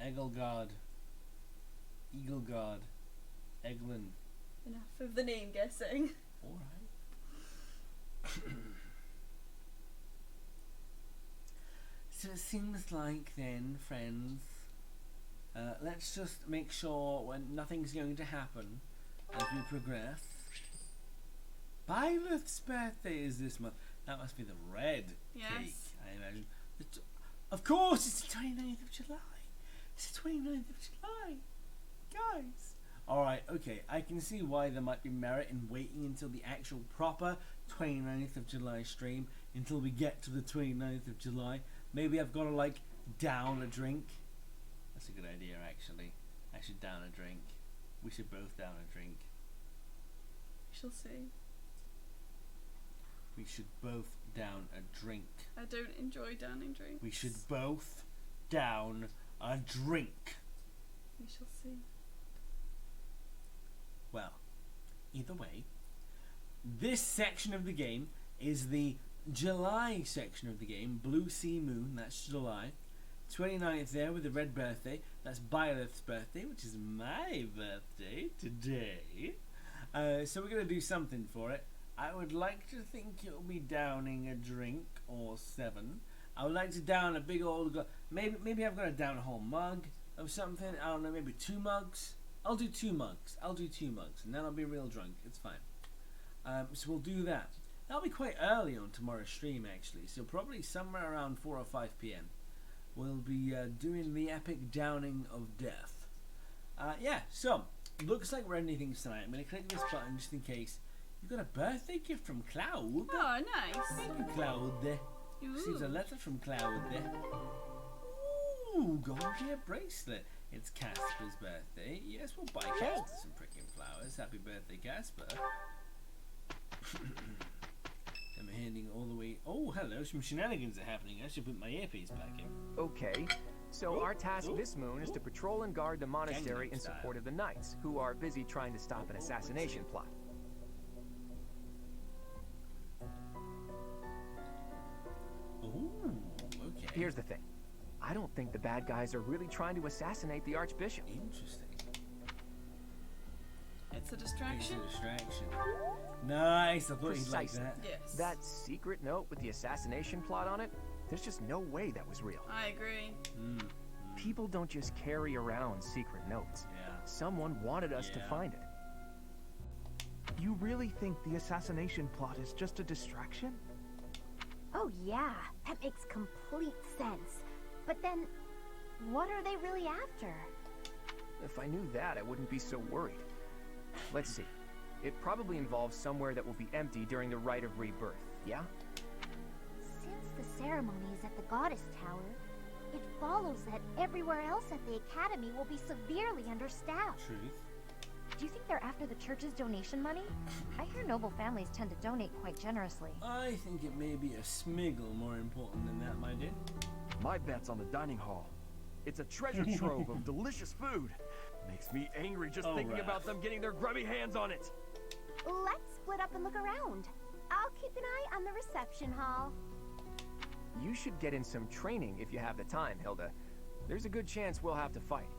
Egilgard. Eaglegard. Eglin. that. Enough of the name guessing. Alright. So it seems like then, friends, let's just make sure when nothing's going to happen as we progress. Byleth's birthday is this month. That must be the red cake, I imagine. Of course, it's the 29th of July. It's the 29th of July. Guys. Alright, okay. I can see why there might be merit in waiting until the actual proper 29th of July stream, until we get to the 29th of July. Maybe I've got to, like, down a drink. That's a good idea, actually. I should down a drink. We should both down a drink. We shall see. We should both down a drink. I don't enjoy downing drinks. We should both down a drink. We shall see. Well, either way, this section of the game is the July section of the game. Blue Sea Moon, that's July. 29th there with the red birthday. That's Byleth's birthday, which is my birthday today. So we're going to do something for it. I would like to think it'll be downing a drink or 7. I would like to down a big old... Maybe I'm going to down a whole mug of something. I don't know, maybe 2 mugs. I'll do 2 mugs. And then I'll be real drunk. It's fine. So we'll do that. That'll be quite early on tomorrow's stream, actually. So probably somewhere around 4 or 5 p.m. We'll be doing the epic downing of death. Yeah, so looks like we're ending things tonight. I'm going to click this button just in case. You've got a birthday gift from Cloud. Oh, nice. Thank you, Cloud. Receives a letter from Cloud. Ooh, gold ear bracelet. It's Casper's birthday. Yes, we'll buy Casper some freaking flowers. Happy birthday, Casper. I'm handing all the way. Oh, hello. Some shenanigans are happening. I should put my earpiece back in. Okay. So our task this moon is to patrol and guard the monastery in support of the knights, who are busy trying to stop an assassination plot. Ooh, okay. Here's the thing. I don't think the bad guys are really trying to assassinate the Archbishop. Interesting. It's a distraction. It's a distraction. Nice. I thought you'd like that. Yes. That secret note with the assassination plot on it, there's just no way that was real. I agree. People don't just carry around secret notes. Yeah. Someone wanted us to find it. You really think the assassination plot is just a distraction? Oh yeah, that makes complete sense. But then, what are they really after? If I knew that, I wouldn't be so worried. Let's see. It probably involves somewhere that will be empty during the Rite of Rebirth, yeah? Since the ceremony is at the Goddess Tower, it follows that everywhere else at the Academy will be severely understaffed. Truth. Do you think they're after the church's donation money? I hear noble families tend to donate quite generously. I think it may be a smiggle more important than that, my dear. My bet's on the dining hall. It's a treasure trove of delicious food. Makes me angry just thinking about them getting their grubby hands on it. Let's split up and look around. I'll keep an eye on the reception hall. You should get in some training if you have the time, Hilda. There's a good chance we'll have to fight.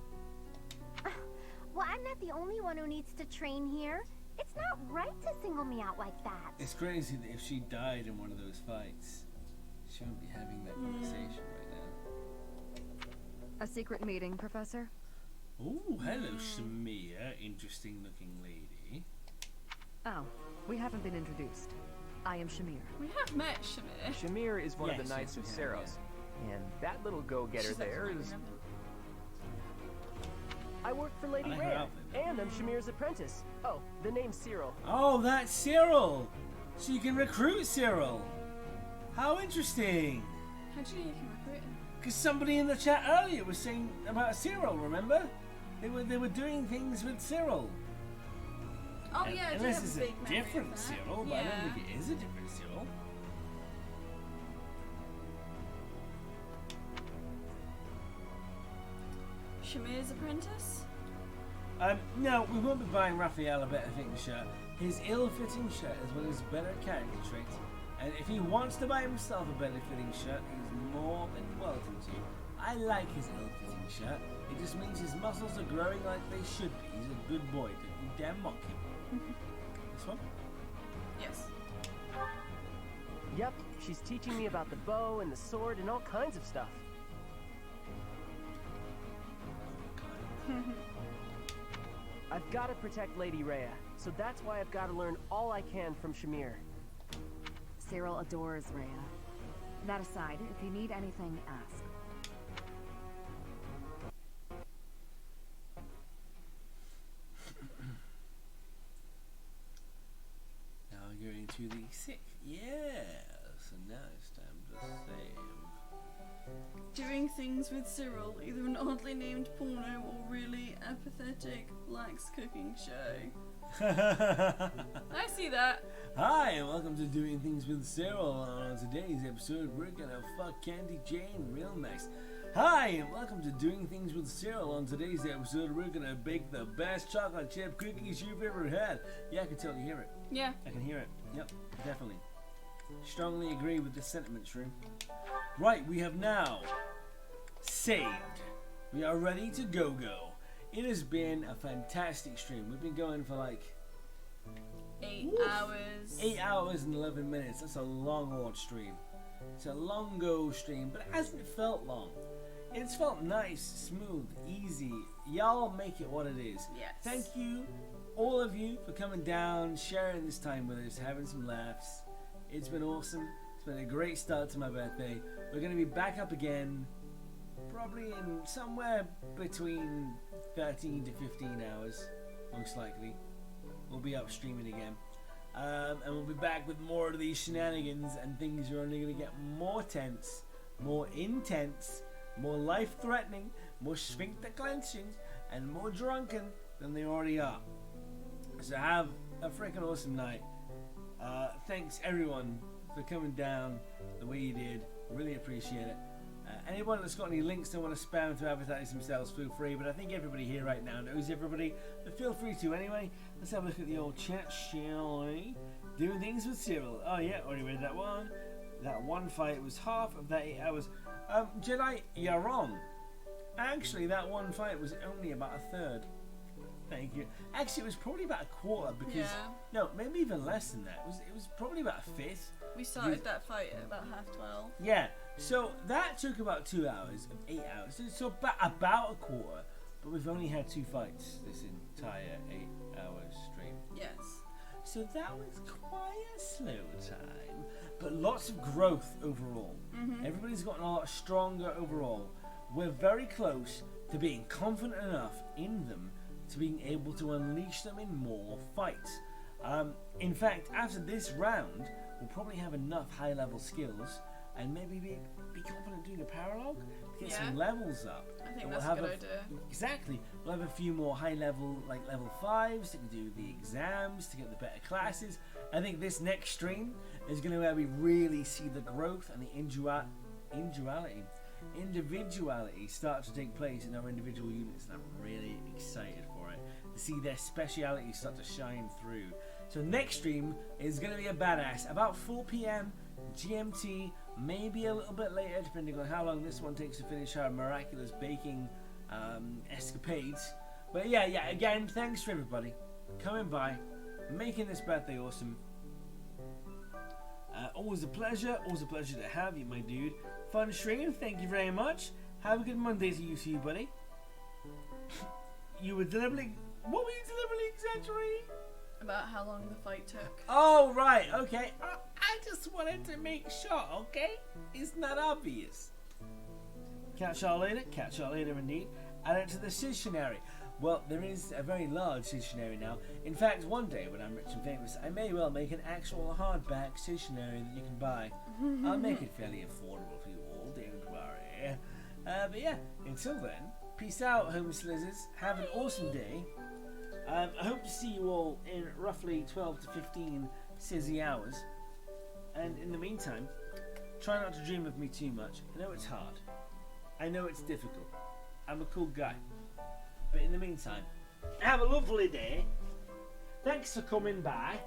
Well, I'm not the only one who needs to train here. It's not right to single me out like that. It's crazy that if she died in one of those fights, she wouldn't be having that conversation right now. A secret meeting, Professor? Oh, hello, Shamir. Interesting looking lady. Oh, we haven't been introduced. I am Shamir. We have met Shamir. Shamir is one of the Yes, Knights yes, of we have, Saros. And that little go-getter there is... I work for Lady Rhea, and I'm Shamir's apprentice. Oh, the name's Cyril. Oh, that's Cyril! So you can recruit Cyril! How interesting! How do you know you can recruit him? Because somebody in the chat earlier was saying about Cyril, remember? They were doing things with Cyril. Oh yeah, I did Unless have it's a a big memory of different that. Cyril, but I don't think it is a different Cyril. Shamir's apprentice? No, we won't be buying Raphael a better fitting shirt. His ill-fitting shirt as well as better character traits. And if he wants to buy himself a better fitting shirt, he's more than welcome to. I like his ill-fitting shirt. It just means his muscles are growing like they should be. He's a good boy. Don't you dare mock him. This one? Yes. Yep, she's teaching me about the bow and the sword and all kinds of stuff. I've got to protect Lady Rhea, so that's why I've got to learn all I can from Shamir. Cyril adores Rhea. That aside, if you need anything, ask. Now we're going to the sick. So now it's time to save. Doing things with Cyril, either an oddly named porno or really apathetic lax cooking show. I see that. Hi, and welcome to Doing Things with Cyril. On today's episode, we're gonna fuck Candy Jane real nice. Hi, and welcome to Doing Things with Cyril. On today's episode, we're gonna bake the best chocolate chip cookies you've ever had. Yeah, I can totally hear it. Yeah. I can hear it. Yep, definitely. Strongly agree with the sentiment, Shroom. Right, we have now saved. We are ready to go. It has been a fantastic stream. We've been going for like 8 hours. 8 hours and 11 minutes. That's a long old stream. It's a long go stream, but it hasn't felt long. It's felt nice, smooth, easy. Y'all make it what it is. Yes. Thank you, all of you, for coming down, sharing this time with us, having some laughs. It's been awesome. It's been a great start to my birthday. We're going to be back up again, probably in somewhere between 13 to 15 hours, most likely. We'll be up streaming again. And we'll be back with more of these shenanigans, and things are only going to get more tense, more intense, more life-threatening, more sphincter clenching, and more drunken than they already are. So have a freaking awesome night. Thanks everyone for coming down the way you did. Really appreciate it. Anyone that's got any links they want to spam to advertise themselves, feel free. But I think everybody here right now knows everybody. But feel free to anyway. Let's have a look at the old chat, shall we? Doing things with Cyril. Oh yeah, already read that one. That one fight was half of that 8 hours. Jedi, you're wrong. Actually, that one fight was only about a third. Thank you. Actually, it was probably about a quarter because no, maybe even less than that. It was probably about a fifth. We started that fight at about 12:30. Yeah. So that took about 2 hours of 8 hours. So about a quarter. But we've only had 2 fights this entire 8-hour stream. Yes. So that was quite a slow time, but lots of growth overall. Everybody's gotten a lot stronger overall. We're very close to being confident enough in them to being able to unleash them in more fights. In fact, after this round, we'll probably have enough high-level skills and maybe be confident doing a paralogue to get some levels up. I think that's a good idea. Exactly. We'll have a few more high-level, like level 5s that can do the exams to get the better classes. I think this next stream is going to where we really see the growth and the individuality start to take place in our individual units, and I'm really excited for it to see their specialities start to shine through. So next stream is going to be a badass, about 4 PM GMT, maybe a little bit later depending on how long this one takes to finish our miraculous baking escapades. But yeah, again, thanks for everybody coming by, making this birthday awesome. Always a pleasure to have you, my dude. Fun stream, thank you very much. Have a good Monday to you, buddy. You were deliberately... What were you deliberately exaggerating? About how long the fight took. Oh, right, okay. I just wanted to make sure, okay? It's not obvious. Catch y'all later indeed. Add it to the Sciz'n'Jae. Well, there is a very large Sciz'n'Jae now. In fact, one day when I'm rich and famous, I may well make an actual hardback Sciz'n'Jae that you can buy. I'll make it fairly affordable for you all, don't worry. But yeah, until then, peace out, home slizzers. Have an awesome day. I hope to see you all in roughly 12 to 15 Scizzy hours. And in the meantime, try not to dream of me too much. I know it's hard. I know it's difficult. I'm a cool guy. But in the meantime, have a lovely day. Thanks for coming by.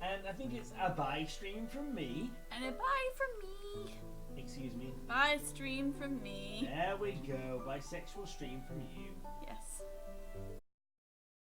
And I think it's a bye stream from me. And a bye from me. Excuse me. Bye stream from me. There we go. Bisexual stream from you.